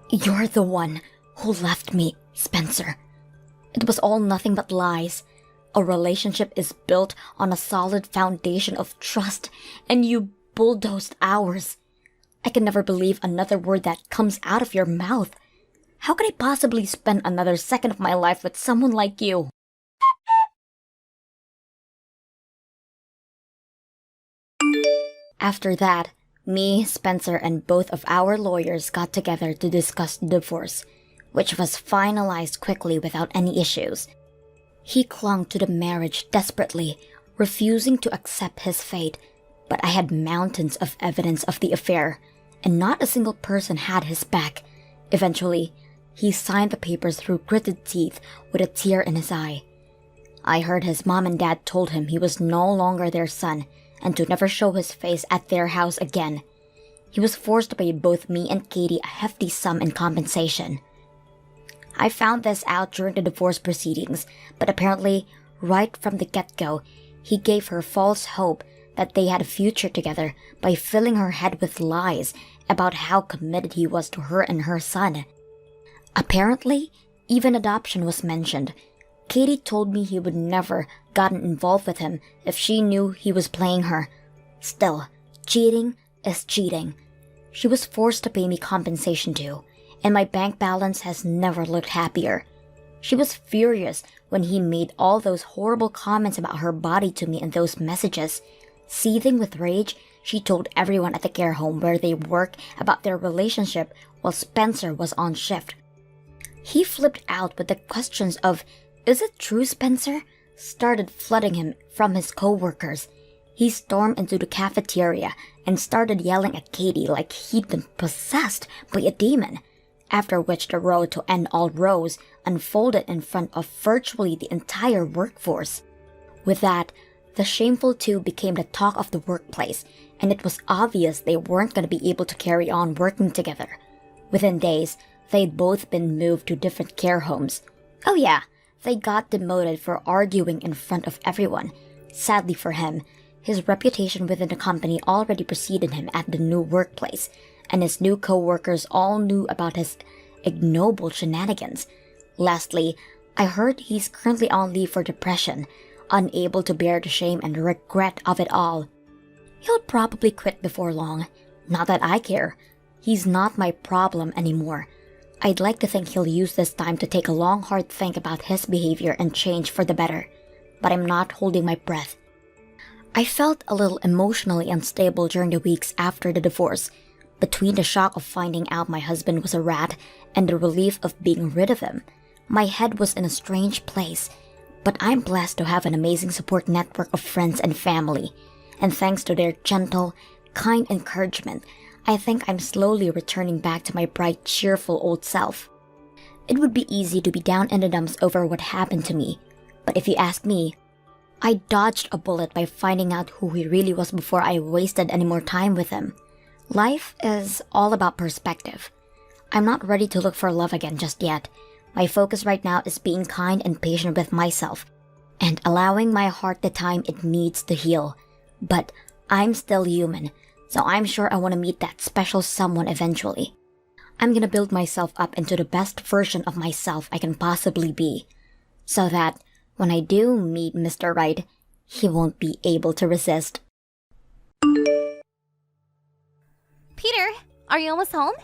Speaker 10: You're the one who left me, Spencer. It was all nothing but lies. A relationship is built on a solid foundation of trust, and you bulldozed ours. I can never believe another word that comes out of your mouth. How could I possibly spend another second of my life with someone like you? After that, me, Spencer, and both of our lawyers got together to discuss the divorce, which was finalized quickly without any issues. He clung to the marriage desperately, refusing to accept his fate, but I had mountains of evidence of the affair, and not a single person had his back. Eventually, he signed the papers through gritted teeth with a tear in his eye. I heard his mom and dad told him he was no longer their son and to never show his face at their house again. He was forced to pay both me and Katie a hefty sum in compensation. I found this out during the divorce proceedings, but apparently, right from the get-go, he gave her false hope that they had a future together by filling her head with lies about how committed he was to her and her son. Apparently, even adoption was mentioned. Katie told me he would never gotten involved with him if she knew he was playing her. Still, cheating is cheating. She was forced to pay me compensation too, and my bank balance has never looked happier. She was furious when he made all those horrible comments about her body to me in those messages. Seething with rage, she told everyone at the care home where they work about their relationship while Spencer was on shift. He flipped out with the questions of, "Is it true, Spencer?" started flooding him from his co-workers. He stormed into the cafeteria and started yelling at Katie like he'd been possessed by a demon, after which the road to end all rows unfolded in front of virtually the entire workforce. With that, the shameful two became the talk of the workplace, and it was obvious they weren't going to be able to carry on working together. Within days, they'd both been moved to different care homes. Oh yeah, they got demoted for arguing in front of everyone. Sadly for him, his reputation within the company already preceded him at the new workplace, and his new co-workers all knew about his ignoble shenanigans. Lastly, I heard he's currently on leave for depression, unable to bear the shame and regret of it all. He'll probably quit before long. Not that I care. He's not my problem anymore. I'd like to think he'll use this time to take a long, hard think about his behavior and change for the better. But I'm not holding my breath. I felt a little emotionally unstable during the weeks after the divorce, between the shock of finding out my husband was a rat and the relief of being rid of him. My head was in a strange place, but I'm blessed to have an amazing support network of friends and family. And thanks to their gentle, kind encouragement, I think I'm slowly returning back to my bright, cheerful old self. It would be easy to be down in the dumps over what happened to me, but if you ask me, I dodged a bullet by finding out who he really was before I wasted any more time with him. Life is all about perspective. I'm not ready to look for love again just yet. My focus right now is being kind and patient with myself, and allowing my heart the time it needs to heal. But I'm still human, so I'm sure I want to meet that special someone eventually. I'm gonna build myself up into the best version of myself I can possibly be, so that when I do meet Mr. Right, he won't be able to resist.
Speaker 3: Peter, are you almost home?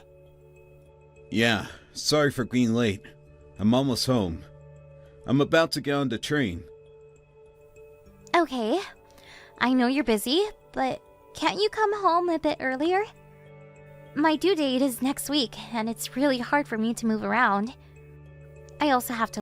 Speaker 11: Yeah, sorry for being late. I'm almost home. I'm about to get on the train.
Speaker 3: Okay, I know you're busy, but can't you come home a bit earlier? My due date is next week, and it's really hard for me to move around. I also have to.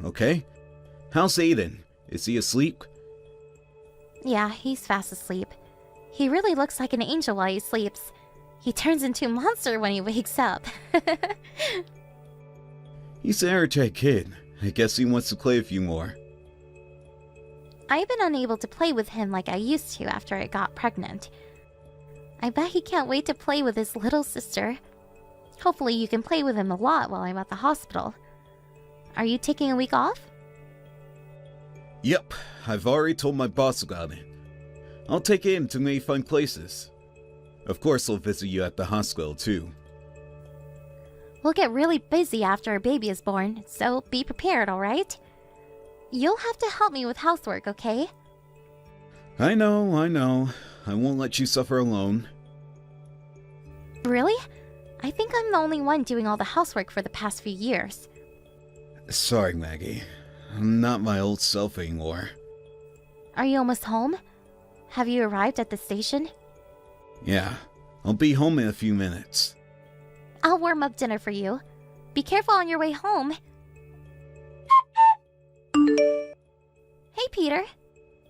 Speaker 11: Okay. How's Aiden? Is he asleep?
Speaker 3: Yeah, he's fast asleep. He really looks like an angel while he sleeps. He turns into a monster when he wakes up.
Speaker 11: He's an airtight kid. I guess he wants to play a few more.
Speaker 3: I've been unable to play with him like I used to after I got pregnant. I bet he can't wait to play with his little sister. Hopefully you can play with him a lot while I'm at the hospital. Are you taking a week off?
Speaker 11: Yep, I've already told my boss about it. I'll take him to many fun places. Of course I'll visit you at the hospital too.
Speaker 3: We'll get really busy after a baby is born, so be prepared, alright? You'll have to help me with housework, okay?
Speaker 11: I know. I won't let you suffer alone.
Speaker 3: Really? I think I'm the only one doing all the housework for the past few years.
Speaker 11: Sorry, Maggie. I'm not my old self anymore.
Speaker 3: Are you almost home? Have you arrived at the station?
Speaker 11: Yeah, I'll be home in a few minutes.
Speaker 3: I'll warm up dinner for you. Be careful on your way home. Hey, Peter.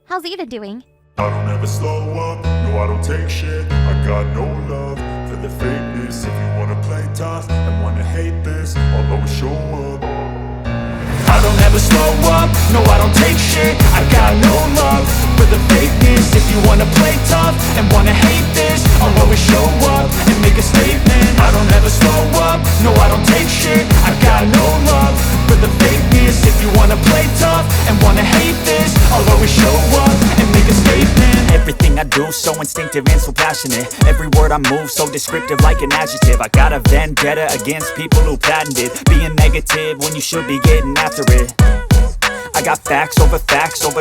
Speaker 3: How's Ida doing?
Speaker 12: I don't ever slow up, no I don't take shit. I got no love for the fakeness. If you wanna play tough and wanna hate this, I'll always show up. I don't ever slow up, no I don't take shit. I got no love for the fakeness. If you wanna play tough and wanna hate this, I'll always show up and make a statement. I don't ever slow up, no I don't take shit. I got no love for the fakeness. If you wanna play tough and wanna hate this, I'll always show up and make a statement.
Speaker 13: Everything I do so instinctive and so passionate. Every word I move so descriptive like an adjective. I got a vendetta against people who patented being negative when you should be getting after it. I got facts over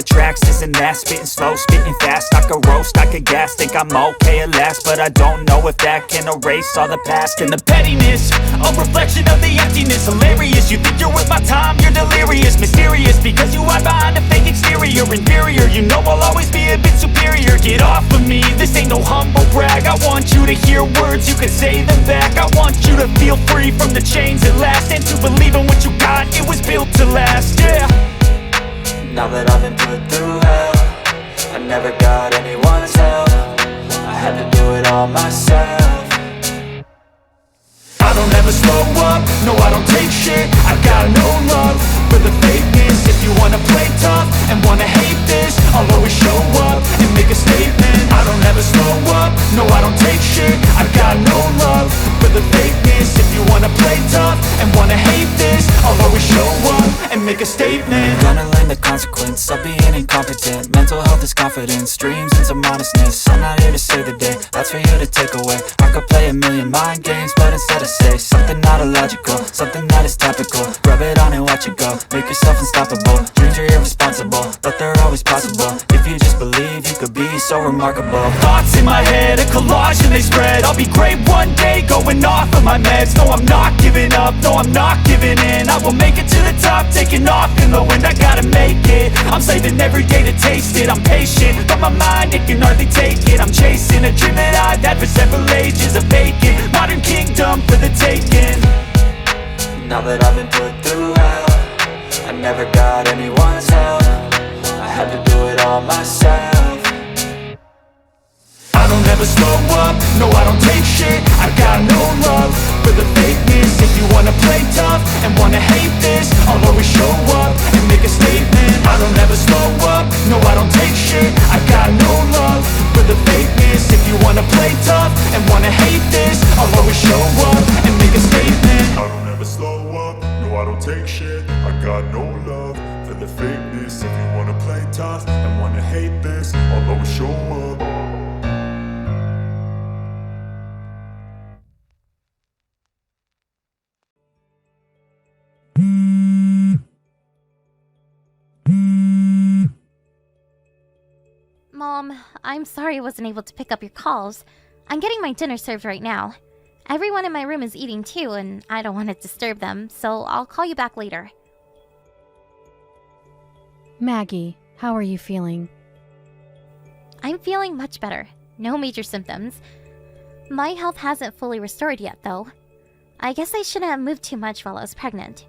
Speaker 13: tracks, this and that. Spitting slow, spitting fast. I could roast, I could gas. Think I'm okay at last, but I don't know if that can erase all the past. And the pettiness, a reflection of the emptiness. Hilarious, you think you're worth my time, you're delirious. Mysterious, because you hide behind a fake exterior. Inferior, you know I'll always be a bit superior. Get off of me, this ain't no humble brag. I want you to hear words, you can say them back. I want you to feel free from the chains at last, and to believe in what you got, it was built to last, yeah.
Speaker 14: Now that I've been put through hell, I never got anyone's help. I had to do it all myself.
Speaker 12: I don't ever slow up, no I don't take shit. I got no love for the fakeness. If you wanna play tough and wanna hate this, I'll always show up and make a statement. I don't ever slow up, no I don't take shit. I got no love for the fakeness. If you wanna play tough and wanna hate this, I'll always show up and
Speaker 13: make a statement. Gonna learn the consequence of being incompetent. Mental health is confidence, dreams and some honestness. I'm not here to save the day, that's for you to take away. I could play a million mind games, but instead I say something not illogical, something that is topical. Rub it on and watch it go, make yourself unstoppable. Dreams are irresponsible, but they're always possible. If you just believe, you could be so remarkable. Thoughts in my head, a collage and they spread. I'll be great one day, going off of my meds. No, I'm not giving up, no, I'm not giving in. I will make it to the top, taking off in the wind. I gotta make it, I'm saving every day to taste it. I'm patient, but my mind, it can hardly take it. I'm chasing a dream that I've had for several ages. A vacant, modern kingdom for the taking.
Speaker 14: Now that I've been put through hell, I never got anyone's help. I had to do it all myself.
Speaker 13: I don't ever slow up, no I don't take shit. I got no love for the fakeness. If you wanna play tough and wanna hate this, I'll always show up and make a statement. I don't ever slow up, no I don't take shit. I got no love for the fakeness. If you wanna play tough and wanna hate this, I'll always show up and make a statement.
Speaker 12: I don't ever slow up, no I don't take shit. I got no love for the fakeness. If you wanna play tough and wanna hate this, I'll always show up.
Speaker 10: Mom, I'm sorry I wasn't able to pick up your calls. I'm getting my dinner served right now. Everyone in my room is eating too, and I don't want to disturb them, so I'll call you back later.
Speaker 15: Maggie, how are you feeling?
Speaker 10: I'm feeling much better. No major symptoms. My health hasn't fully restored yet, though. I guess I shouldn't have moved too much while I was pregnant.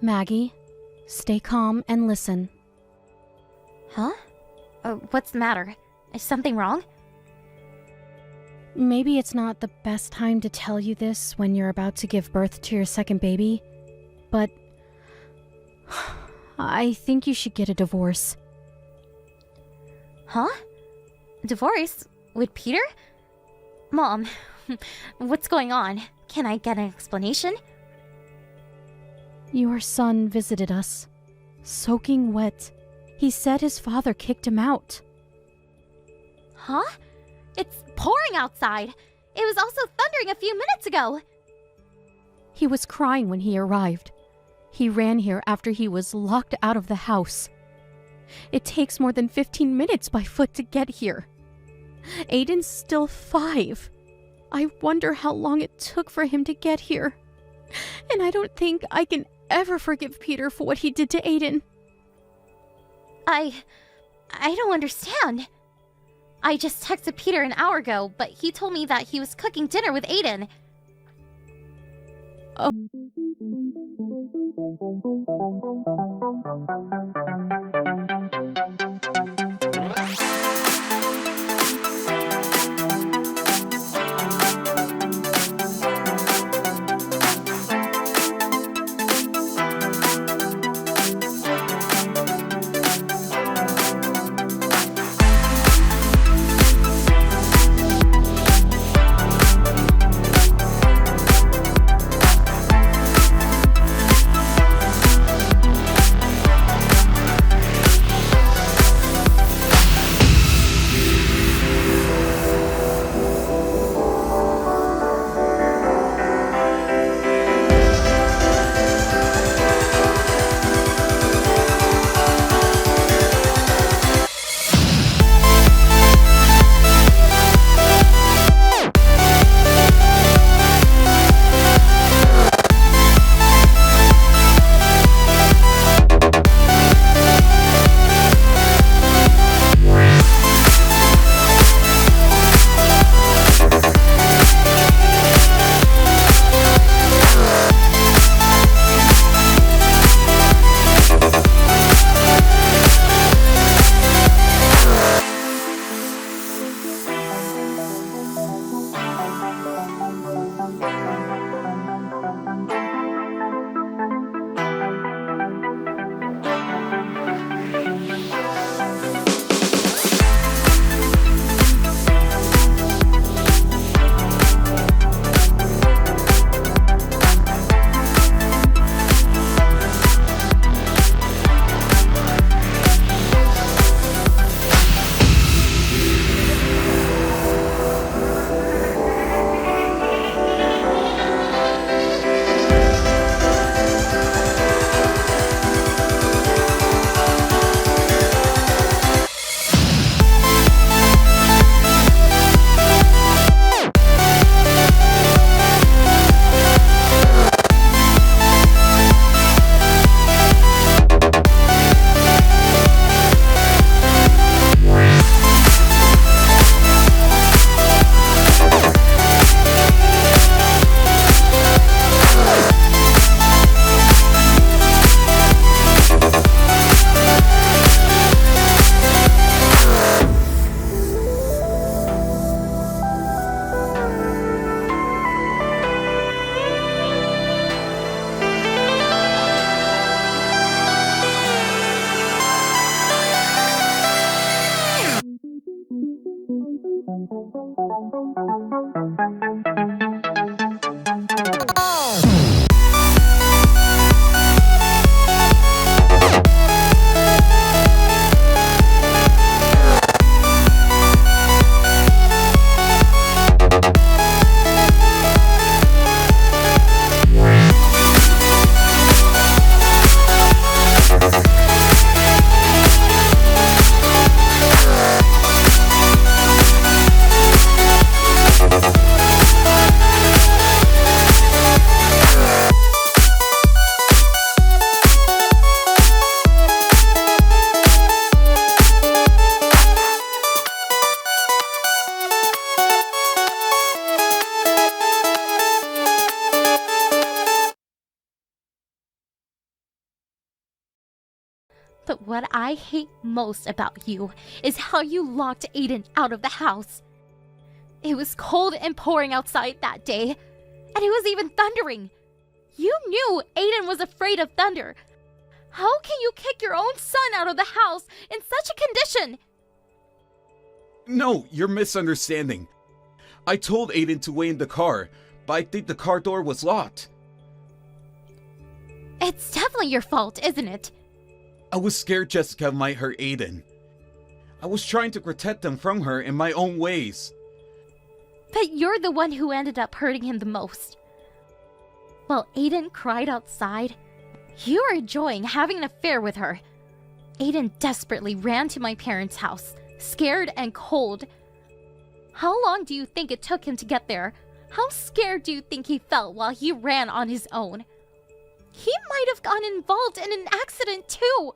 Speaker 15: Maggie, stay calm and listen.
Speaker 10: Huh? What's the matter? Is something wrong?
Speaker 15: Maybe it's not the best time to tell you this when you're about to give birth to your second baby, but I think you should get a divorce.
Speaker 10: Huh? Divorce? With Peter? Mom, what's going on? Can I get an explanation?
Speaker 15: Your son visited us, soaking wet. He said his father kicked him out.
Speaker 10: Huh? It's pouring outside. It was also thundering a few minutes ago.
Speaker 15: He was crying when he arrived. He ran here after he was locked out of the house. It takes more than 15 minutes by foot to get here. Aiden's still 5. I wonder how long it took for him to get here. And I don't think I can ever forgive Peter for what he did to Aiden.
Speaker 10: I don't understand. I just texted Peter an hour ago, but he told me that he was cooking dinner with Aiden.
Speaker 15: Oh. But what I hate most about you is how you locked Aiden out of the house. It was cold and pouring outside that day, and it was even thundering. You knew Aiden was afraid of thunder. How can you kick your own son out of the house in such a condition?
Speaker 11: No, you're misunderstanding. I told Aiden to wait in the car, but I think the car door was locked.
Speaker 15: It's definitely your fault, isn't it?
Speaker 11: I was scared Jessica might hurt Aiden. I was trying to protect him from her in my own ways.
Speaker 15: But you're the one who ended up hurting him the most. While Aiden cried outside, you were enjoying having an affair with her. Aiden desperately ran to my parents' house, scared and cold. How long do you think it took him to get there? How scared do you think he felt while he ran on his own? He might have gotten involved in an accident too.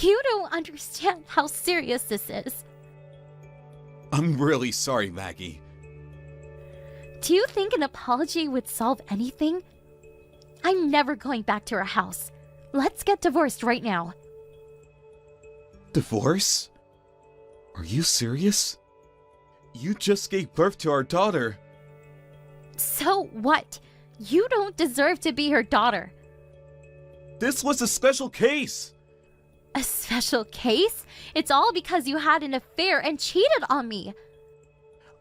Speaker 15: You don't understand how serious this is.
Speaker 11: I'm really sorry, Maggie.
Speaker 15: Do you think an apology would solve anything? I'm never going back to our house. Let's get divorced right now.
Speaker 11: Divorce? Are you serious? You just gave birth to our daughter.
Speaker 15: So what? You don't deserve to be her daughter.
Speaker 11: This was a special case.
Speaker 15: A special case? It's all because you had an affair and cheated on me.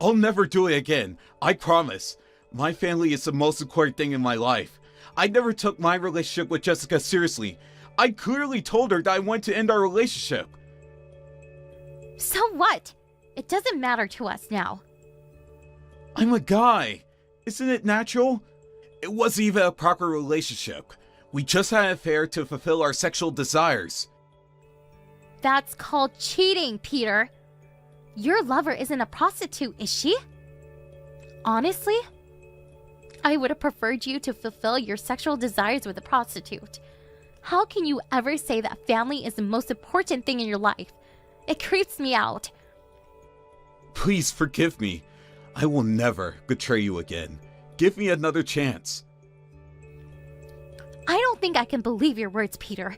Speaker 11: I'll never do it again. I promise. My family is the most important thing in my life. I never took my relationship with Jessica seriously. I clearly told her that I wanted to end our relationship.
Speaker 15: So what? It doesn't matter to us now.
Speaker 11: I'm a guy. Isn't it natural? It wasn't even a proper relationship. We just had an affair to fulfill our sexual desires.
Speaker 15: That's called cheating, Peter. Your lover isn't a prostitute, is she? Honestly, I would have preferred you to fulfill your sexual desires with a prostitute. How can you ever say that family is the most important thing in your life? It creeps me out.
Speaker 11: Please forgive me. I will never betray you again. Give me another chance.
Speaker 15: I don't think I can believe your words, Peter.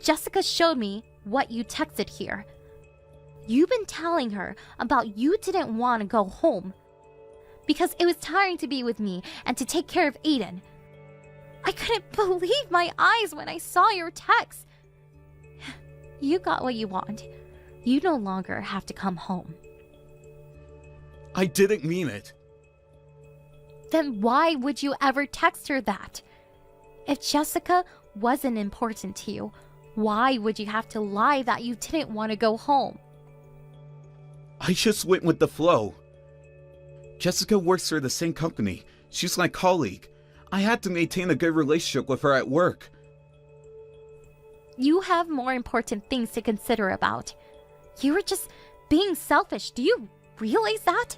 Speaker 15: Jessica showed me what you texted here. You've been telling her about you didn't want to go home because it was tiring to be with me and to take care of Aiden. I couldn't believe my eyes when I saw your text. You got what you want. You no longer have to come home.
Speaker 11: I didn't mean it.
Speaker 15: Then why would you ever text her that? If Jessica wasn't important to you, why would you have to lie that you didn't want to go home?
Speaker 11: I just went with the flow. Jessica works for the same company. She's my colleague. I had to maintain a good relationship with her at work.
Speaker 15: You have more important things to consider about. You were just being selfish. Do you realize that?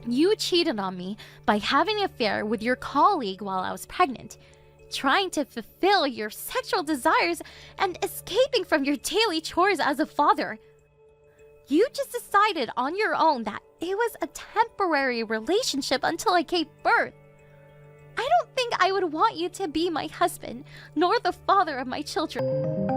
Speaker 15: You cheated on me by having an affair with your colleague while I was pregnant, trying to fulfill your sexual desires and escaping from your daily chores as a father. You just decided on your own that it was a temporary relationship until I gave birth. I don't think I would want you to be my husband, nor the father of my children.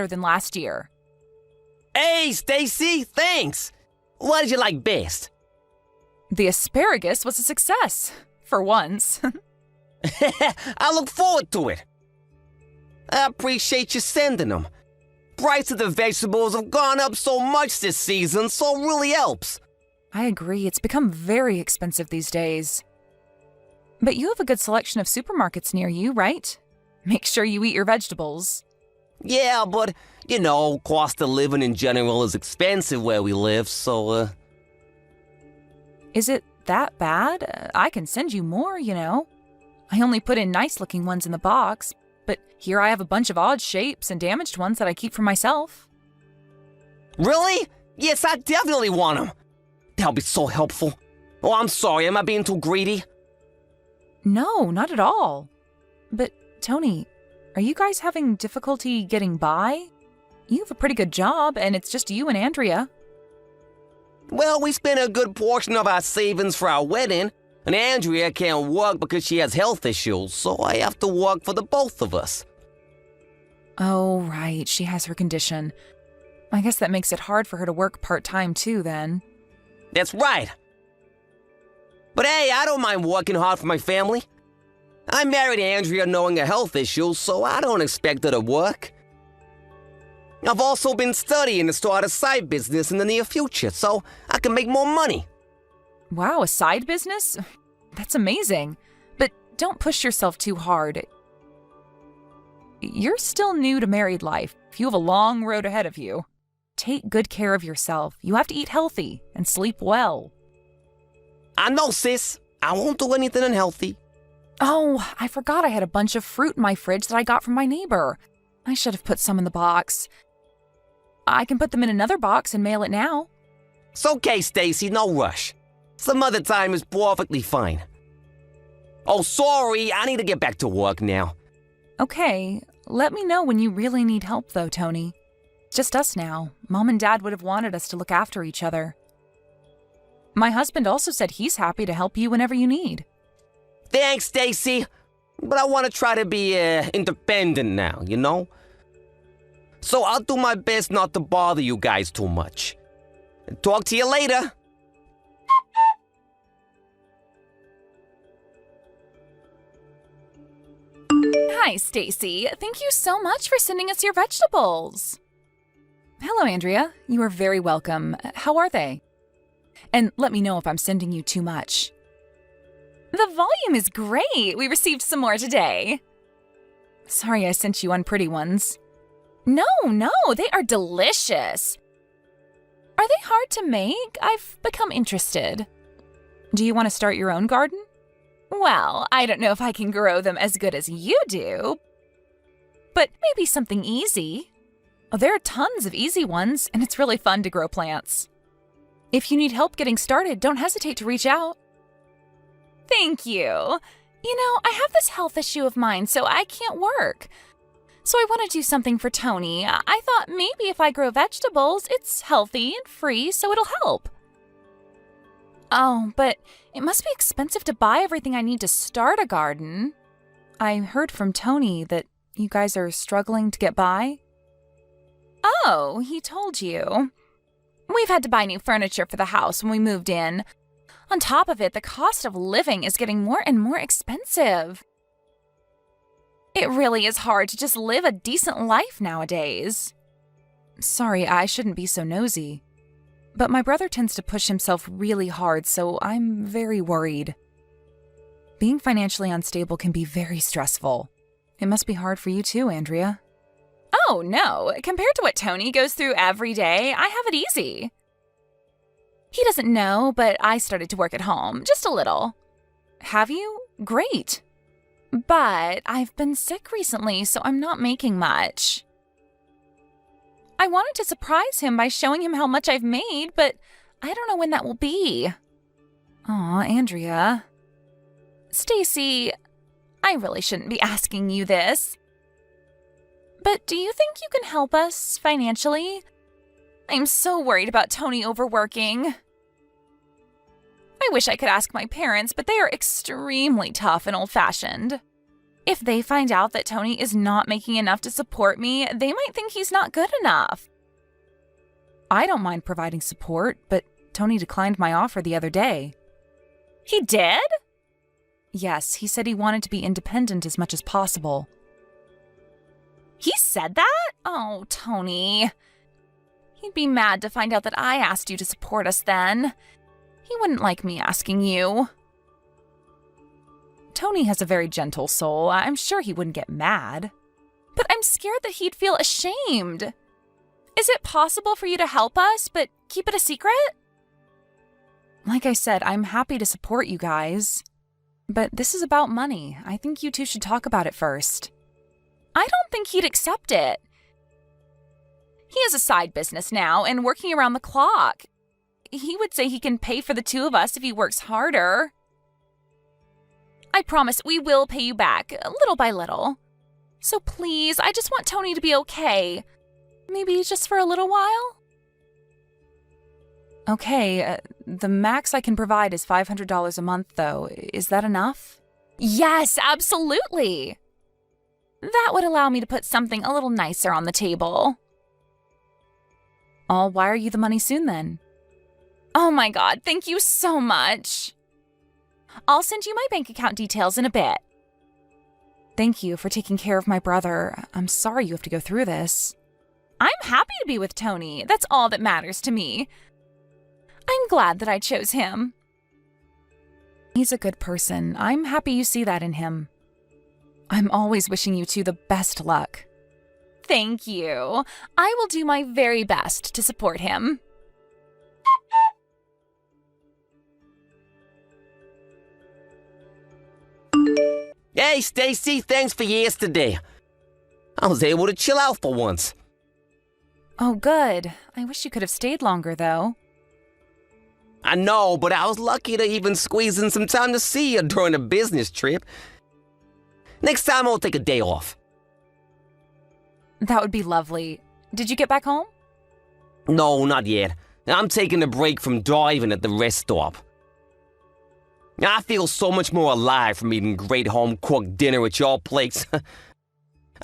Speaker 16: than last year.
Speaker 9: Hey, Stacy, thanks. What did you like best?
Speaker 16: The asparagus was a success, for once.
Speaker 9: I look forward to it. I appreciate you sending them. Price of the vegetables have gone up so much this season, so it really helps.
Speaker 16: I agree, it's become very expensive these days. But you have a good selection of supermarkets near you, right? Make sure you eat your vegetables.
Speaker 9: Yeah, but, cost of living in general is expensive where we live, so,
Speaker 16: Is it that bad? I can send you more, I only put in nice-looking ones in the box, but here I have a bunch of odd shapes and damaged ones that I keep for myself.
Speaker 9: Really? Yes, I definitely want them. That'll be so helpful. Oh, I'm sorry, am I being too greedy?
Speaker 16: No, not at all. But, Tony, are you guys having difficulty getting by? You have a pretty good job, and it's just you and Andrea.
Speaker 9: Well, we spent a good portion of our savings for our wedding, and Andrea can't work because she has health issues, so I have to work for the both of us.
Speaker 16: Oh, right, she has her condition. I guess that makes it hard for her to work part-time too, then.
Speaker 9: That's right. But hey, I don't mind working hard for my family. I married Andrea knowing her health issues, so I don't expect her to work. I've also been studying to start a side business in the near future, so I can make more money.
Speaker 16: Wow, a side business? That's amazing. But don't push yourself too hard. You're still new to married life. You have a long road ahead of you. Take good care of yourself. You have to eat healthy and sleep well.
Speaker 9: I know, sis. I won't do anything unhealthy.
Speaker 16: Oh, I forgot I had a bunch of fruit in my fridge that I got from my neighbor. I should have put some in the box. I can put them in another box and mail it now.
Speaker 9: It's okay, Stacy, no rush. Some other time is perfectly fine. Oh, sorry, I need to get back to work now.
Speaker 16: Okay, let me know when you really need help though, Tony. It's just us now. Mom and Dad would have wanted us to look after each other. My husband also said he's happy to help you whenever you need.
Speaker 9: Thanks, Stacy. But I want to try to be independent now, So I'll do my best not to bother you guys too much. Talk to you later.
Speaker 16: Hi, Stacy. Thank you so much for sending us your vegetables. Hello, Andrea. You are very welcome. How are they? And let me know if I'm sending you too much. The volume is great. We received some more today. Sorry I sent you unpretty ones. No, they are delicious. Are they hard to make? I've become interested. Do you want to start your own garden? Well, I don't know if I can grow them as good as you do, but maybe something easy. Oh, there are tons of easy ones, and it's really fun to grow plants. If you need help getting started, don't hesitate to reach out. Thank you. I have this health issue of mine, so I can't work. So I want to do something for Tony. I thought maybe if I grow vegetables, it's healthy and free, so it'll help. Oh, but it must be expensive to buy everything I need to start a garden. I heard from Tony that you guys are struggling to get by. Oh, he told you. We've had to buy new furniture for the house when we moved in. On top of it, the cost of living is getting more and more expensive. It really is hard to just live a decent life nowadays. Sorry, I shouldn't be so nosy. But my brother tends to push himself really hard, so I'm very worried. Being financially unstable can be very stressful. It must be hard for you too, Andrea. Oh, no. Compared to what Tony goes through every day, I have it easy. He doesn't know, but I started to work at home, just a little. Have you? Great. But I've been sick recently, so I'm not making much. I wanted to surprise him by showing him how much I've made, but I don't know when that will be. Aw, Andrea. Stacy, I really shouldn't be asking you this. But do you think you can help us financially? I'm so worried about Tony overworking. I wish I could ask my parents, but they are extremely tough and old-fashioned. If they find out that Tony is not making enough to support me, they might think he's not good enough. I don't mind providing support, but Tony declined my offer the other day. He did? Yes, he said he wanted to be independent as much as possible. He said that? Oh, Tony. He'd be mad to find out that I asked you to support us then. He wouldn't like me asking you. Tony has a very gentle soul. I'm sure he wouldn't get mad. But I'm scared that he'd feel ashamed. Is it possible for you to help us, but keep it a secret? Like I said, I'm happy to support you guys. But this is about money. I think you two should talk about it first. I don't think he'd accept it. He has a side business now and working around the clock. He would say he can pay for the two of us if he works harder. I promise we will pay you back, little by little. So please, I just want Tony to be okay. Maybe just for a little while? Okay, the max I can provide is $500 a month, though. Is that enough? Yes, absolutely! That would allow me to put something a little nicer on the table. I'll wire you the money soon, then. Oh my god, thank you so much! I'll send you my bank account details in a bit. Thank you for taking care of my brother. I'm sorry you have to go through this. I'm happy to be with Tony. That's all that matters to me. I'm glad that I chose him. He's a good person. I'm happy you see that in him. I'm always wishing you two the best luck. Thank you. I will do my very best to support him.
Speaker 17: Hey, Stacy, thanks for yesterday. I was able to chill out for once.
Speaker 16: Oh, good. I wish you could have stayed longer, though.
Speaker 17: I know, but I was lucky to even squeeze in some time to see you during a business trip. Next time, I'll take a day off.
Speaker 16: That would be lovely. Did you get back home?
Speaker 17: No, not yet. I'm taking a break from driving at the rest stop. I feel so much more alive from eating great home-cooked dinner at your place.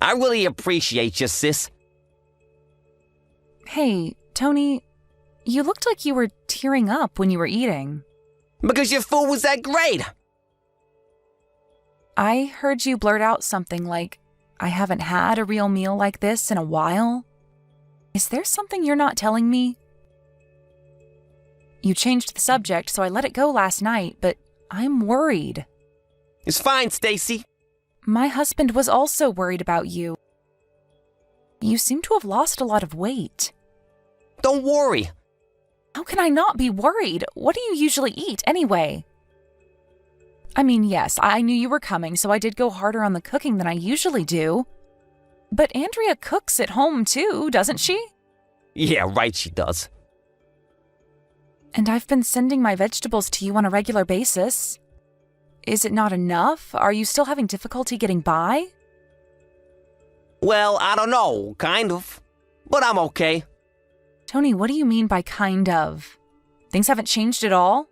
Speaker 17: I really appreciate you, sis.
Speaker 16: Hey, Tony, you looked like you were tearing up when you were eating.
Speaker 17: Because your food was that great.
Speaker 16: I heard you blurt out something like, I haven't had a real meal like this in a while. Is there something you're not telling me? You changed the subject, so I let it go last night, but I'm worried.
Speaker 17: It's fine, Stacy.
Speaker 16: My husband was also worried about you. You seem to have lost a lot of weight.
Speaker 17: Don't worry.
Speaker 16: How can I not be worried? What do you usually eat, anyway? I mean, yes, I knew you were coming, so I did go harder on the cooking than I usually do. But Andrea cooks at home, too, doesn't she?
Speaker 17: Yeah, right, she does.
Speaker 16: And I've been sending my vegetables to you on a regular basis. Is it not enough? Are you still having difficulty getting by?
Speaker 17: Well, I don't know, kind of. But I'm okay.
Speaker 16: Tony, what do you mean by kind of? Things haven't changed at all?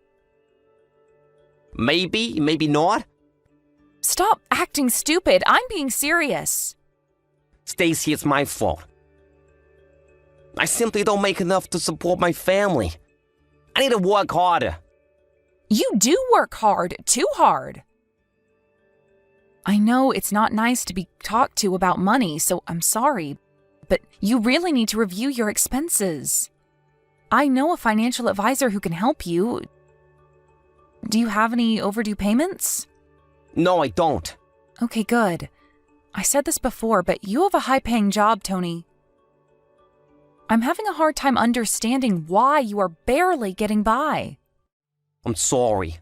Speaker 17: Maybe, maybe not.
Speaker 16: Stop acting stupid. I'm being serious.
Speaker 17: Stacy, it's my fault. I simply don't make enough to support my family. I need to work harder.
Speaker 16: You do work hard, too hard. I know it's not nice to be talked to about money, so I'm sorry, but you really need to review your expenses. I know a financial advisor who can help you. Do you have any overdue payments?
Speaker 17: No, I don't.
Speaker 16: Okay, good. I said this before, but you have a high-paying job, Tony. I'm having a hard time understanding why you are barely getting by.
Speaker 17: I'm sorry.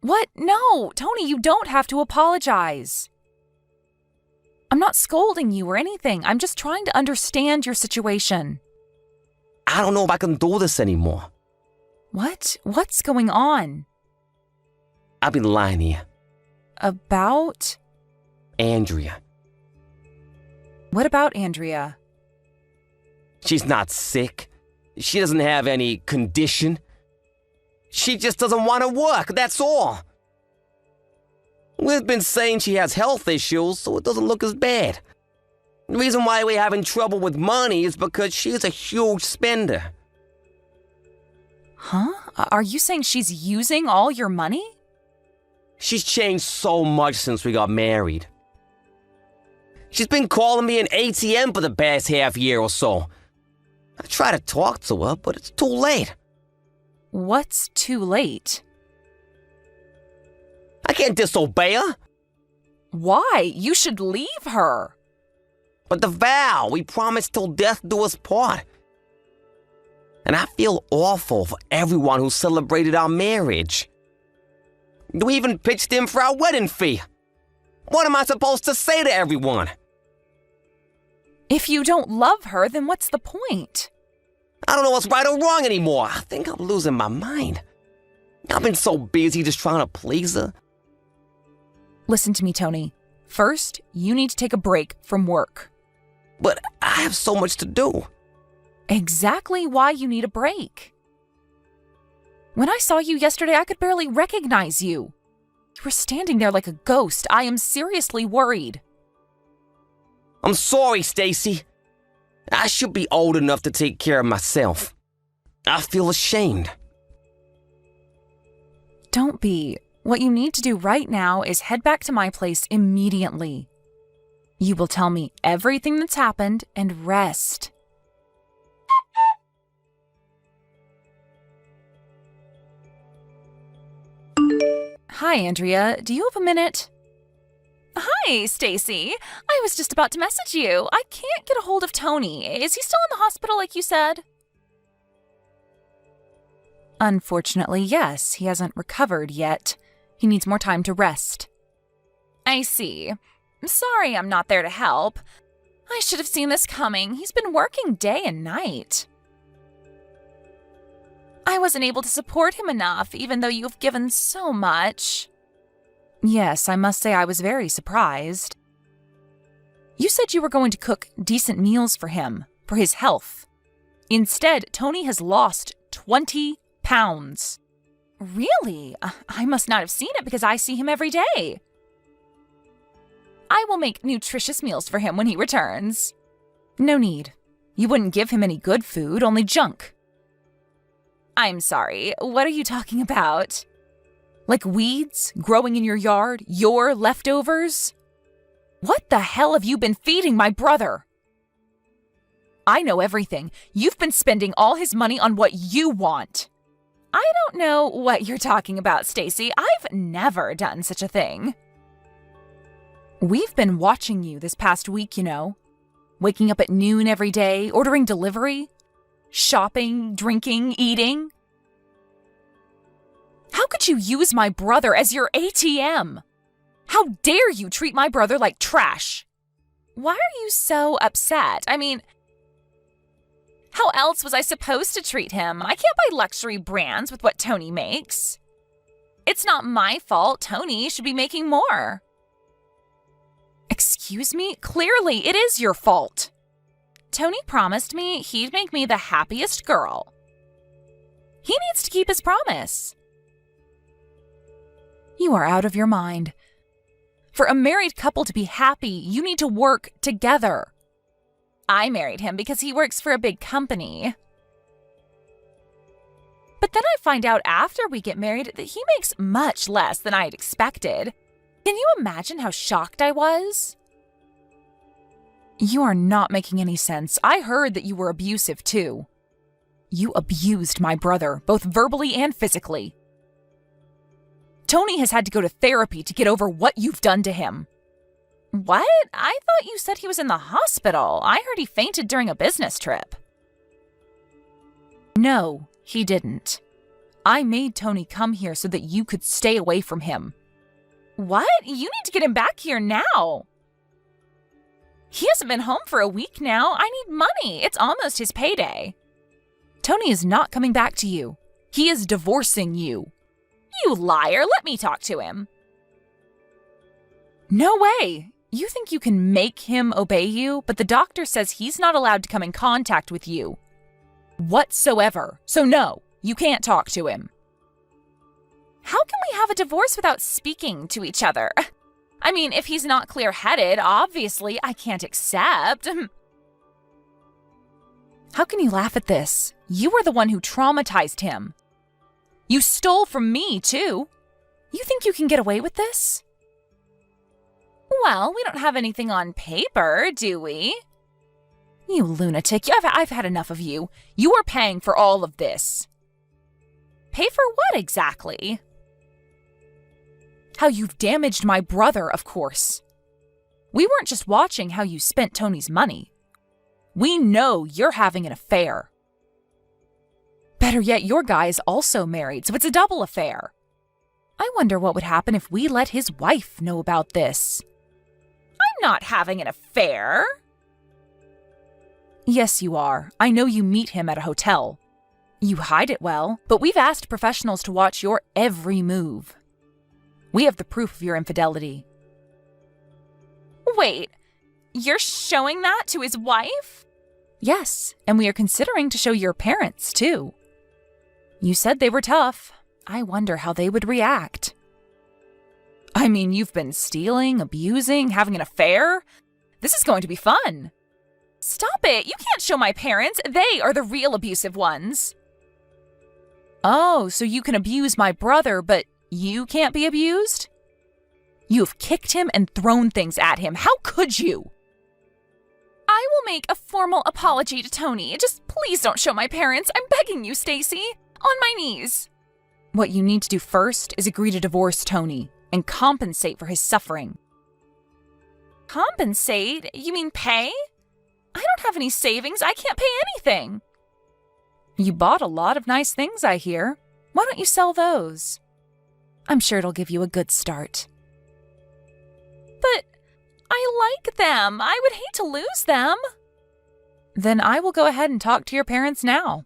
Speaker 16: What? No, Tony, you don't have to apologize. I'm not scolding you or anything. I'm just trying to understand your situation.
Speaker 17: I don't know if I can do this anymore.
Speaker 16: What? What's going on?
Speaker 17: I've been lying here.
Speaker 16: About?
Speaker 17: Andrea.
Speaker 16: What about Andrea?
Speaker 17: She's not sick. She doesn't have any condition. She just doesn't want to work, that's all. We've been saying she has health issues, so it doesn't look as bad. The reason why we're having trouble with money is because she's a huge spender.
Speaker 16: Huh? Are you saying she's using all your money?
Speaker 17: She's changed so much since we got married. She's been calling me an ATM for the past half year or so. I try to talk to her, but it's too late.
Speaker 16: What's too late?
Speaker 17: I can't disobey her.
Speaker 16: Why? You should leave her.
Speaker 17: But the vow, we promised till death do us part. And I feel awful for everyone who celebrated our marriage. We even pitched in for our wedding fee. What am I supposed to say to everyone?
Speaker 16: If you don't love her, then what's the point?
Speaker 17: I don't know what's right or wrong anymore. I think I'm losing my mind. I've been so busy just trying to please her.
Speaker 16: Listen to me, Tony. First, you need to take a break from work.
Speaker 17: But I have so much to do.
Speaker 16: Exactly why you need a break. When I saw you yesterday, I could barely recognize you. You were standing there like a ghost. I am seriously worried.
Speaker 17: I'm sorry, Stacy. I should be old enough to take care of myself. I feel ashamed.
Speaker 16: Don't be. What you need to do right now is head back to my place immediately. You will tell me everything that's happened and rest. Hi, Andrea. Do you have a minute? Hi, Stacy. I was just about to message you. I can't get a hold of Tony. Is he still in the hospital like you said? Unfortunately, yes. He hasn't recovered yet. He needs more time to rest. I see. Sorry I'm not there to help. I should have seen this coming. He's been working day and night. I wasn't able to support him enough, even though you've given so much. Yes, I must say I was very surprised. You said you were going to cook decent meals for him, for his health. Instead, Tony has lost 20 pounds. Really? I must not have seen it because I see him every day. I will make nutritious meals for him when he returns. No need. You wouldn't give him any good food, only junk. I'm sorry, what are you talking about? Like weeds growing in your yard, your leftovers? What the hell have you been feeding my brother? I know everything. You've been spending all his money on what you want. I don't know what you're talking about, Stacy. I've never done such a thing. We've been watching you this past week, you know. Waking up at noon every day, ordering delivery, shopping, drinking, eating. How could you use my brother as your ATM? How dare you treat my brother like trash? Why are you so upset? I mean, how else was I supposed to treat him? I can't buy luxury brands with what Tony makes. It's not my fault. Tony should be making more. Excuse me? Clearly, it is your fault. Tony promised me he'd make me the happiest girl. He needs to keep his promise. You are out of your mind. For a married couple to be happy, you need to work together. I married him because he works for a big company. But then I find out after we get married that he makes much less than I had expected. Can you imagine how shocked I was? You are not making any sense. I heard that you were abusive too. You abused my brother, both verbally and physically. Tony has had to go to therapy to get over what you've done to him. What? I thought you said he was in the hospital. I heard he fainted during a business trip. No, he didn't. I made Tony come here so that you could stay away from him. What? You need to get him back here now. He hasn't been home for a week now. I need money. It's almost his payday. Tony is not coming back to you. He is divorcing you. You liar. Let me talk to him. No way. You think you can make him obey you, but the doctor says he's not allowed to come in contact with you whatsoever. So no, you can't talk to him. How can we have a divorce without speaking to each other? I mean, if he's not clear-headed, obviously I can't accept. How can you laugh at this? You were the one who traumatized him. You stole from me, too. You think you can get away with this? Well, we don't have anything on paper, do we? You lunatic, I've had enough of you. You are paying for all of this. Pay for what exactly? How you've damaged my brother, of course. We weren't just watching how you spent Tony's money. We know you're having an affair. Better yet, your guy is also married, so it's a double affair. I wonder what would happen if we let his wife know about this. I'm not having an affair. Yes, you are. I know you meet him at a hotel. You hide it well, but we've asked professionals to watch your every move. We have the proof of your infidelity. Wait, you're showing that to his wife? Yes, and we are considering to show your parents, too. You said they were tough. I wonder how they would react. I mean, you've been stealing, abusing, having an affair. This is going to be fun. Stop it! You can't show my parents. They are the real abusive ones. Oh, so you can abuse my brother, but you can't be abused? You've kicked him and thrown things at him. How could you? I will make a formal apology to Tony. Just please don't show my parents. I'm begging you, Stacy. On my knees. What you need to do first is agree to divorce Tony and compensate for his suffering. Compensate? You mean pay? I don't have any savings. I can't pay anything. You bought a lot of nice things, I hear. Why don't you sell those? I'm sure it'll give you a good start. But I like them. I would hate to lose them. Then I will go ahead and talk to your parents now.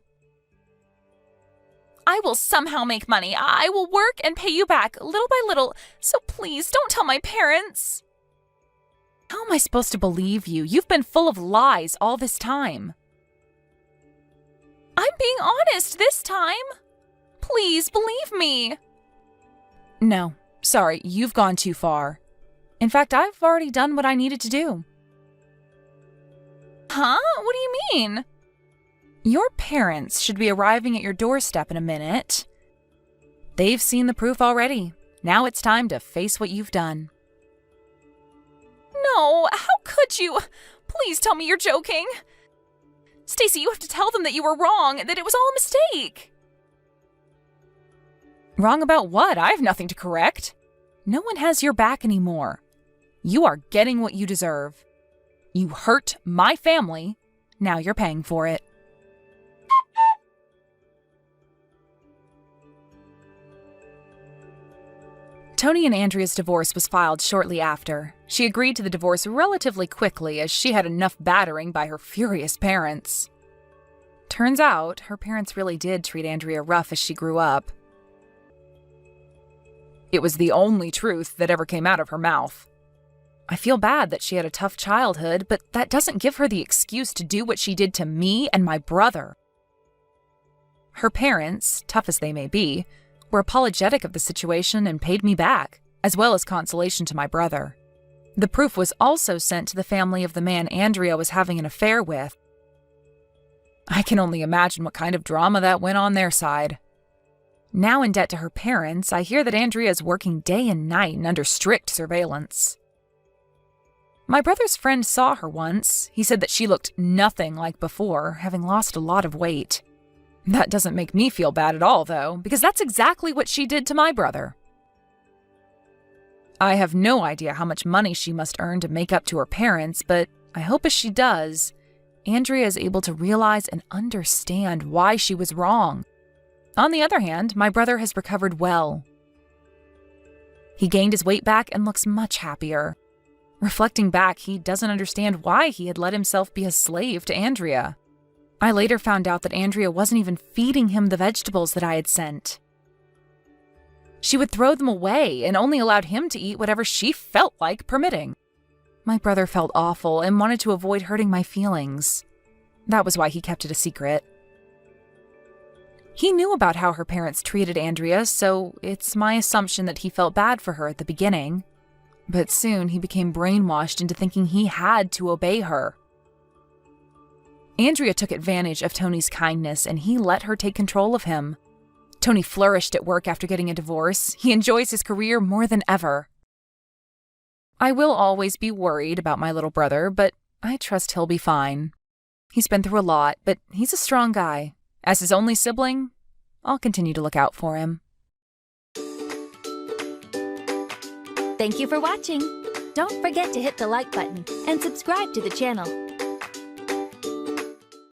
Speaker 16: I will somehow make money. I will work and pay you back little by little. So please don't tell my parents. How am I supposed to believe you? You've been full of lies all this time. I'm being honest this time. Please believe me. No, sorry, you've gone too far. In fact, I've already done what I needed to do. Huh? What do you mean? Your parents should be arriving at your doorstep in a minute. They've seen the proof already. Now it's time to face what you've done. No, how could you? Please tell me you're joking. Stacy, you have to tell them that you were wrong, that it was all a mistake. Wrong about what? I have nothing to correct. No one has your back anymore. You are getting what you deserve. You hurt my family. Now you're paying for it. Tony and Andrea's divorce was filed shortly after. She agreed to the divorce relatively quickly as she had enough battering by her furious parents. Turns out, her parents really did treat Andrea rough as she grew up. It was the only truth that ever came out of her mouth. I feel bad that she had a tough childhood, but that doesn't give her the excuse to do what she did to me and my brother. Her parents, tough as they may be, were apologetic of the situation and paid me back, as well as consolation to my brother. The proof was also sent to the family of the man Andrea was having an affair with. I can only imagine what kind of drama that went on their side. Now in debt to her parents, I hear that Andrea is working day and night and under strict surveillance. My brother's friend saw her once. He said that she looked nothing like before, having lost a lot of weight. That doesn't make me feel bad at all, though, because that's exactly what she did to my brother. I have no idea how much money she must earn to make up to her parents, but I hope as she does, Andrea is able to realize and understand why she was wrong. On the other hand, my brother has recovered well. He gained his weight back and looks much happier. Reflecting back, he doesn't understand why he had let himself be a slave to Andrea. I later found out that Andrea wasn't even feeding him the vegetables that I had sent. She would throw them away and only allowed him to eat whatever she felt like permitting. My brother felt awful and wanted to avoid hurting my feelings. That was why he kept it a secret. He knew about how her parents treated Andrea, so it's my assumption that he felt bad for her at the beginning. But soon he became brainwashed into thinking he had to obey her. Andrea took advantage of Tony's kindness and he let her take control of him. Tony flourished at work after getting a divorce. He enjoys his career more than ever. I will always be worried about my little brother, but I trust he'll be fine. He's been through a lot, but he's a strong guy. As his only sibling, I'll continue to look out for him.
Speaker 3: Thank you for watching. Don't forget to hit the like button and subscribe to the channel.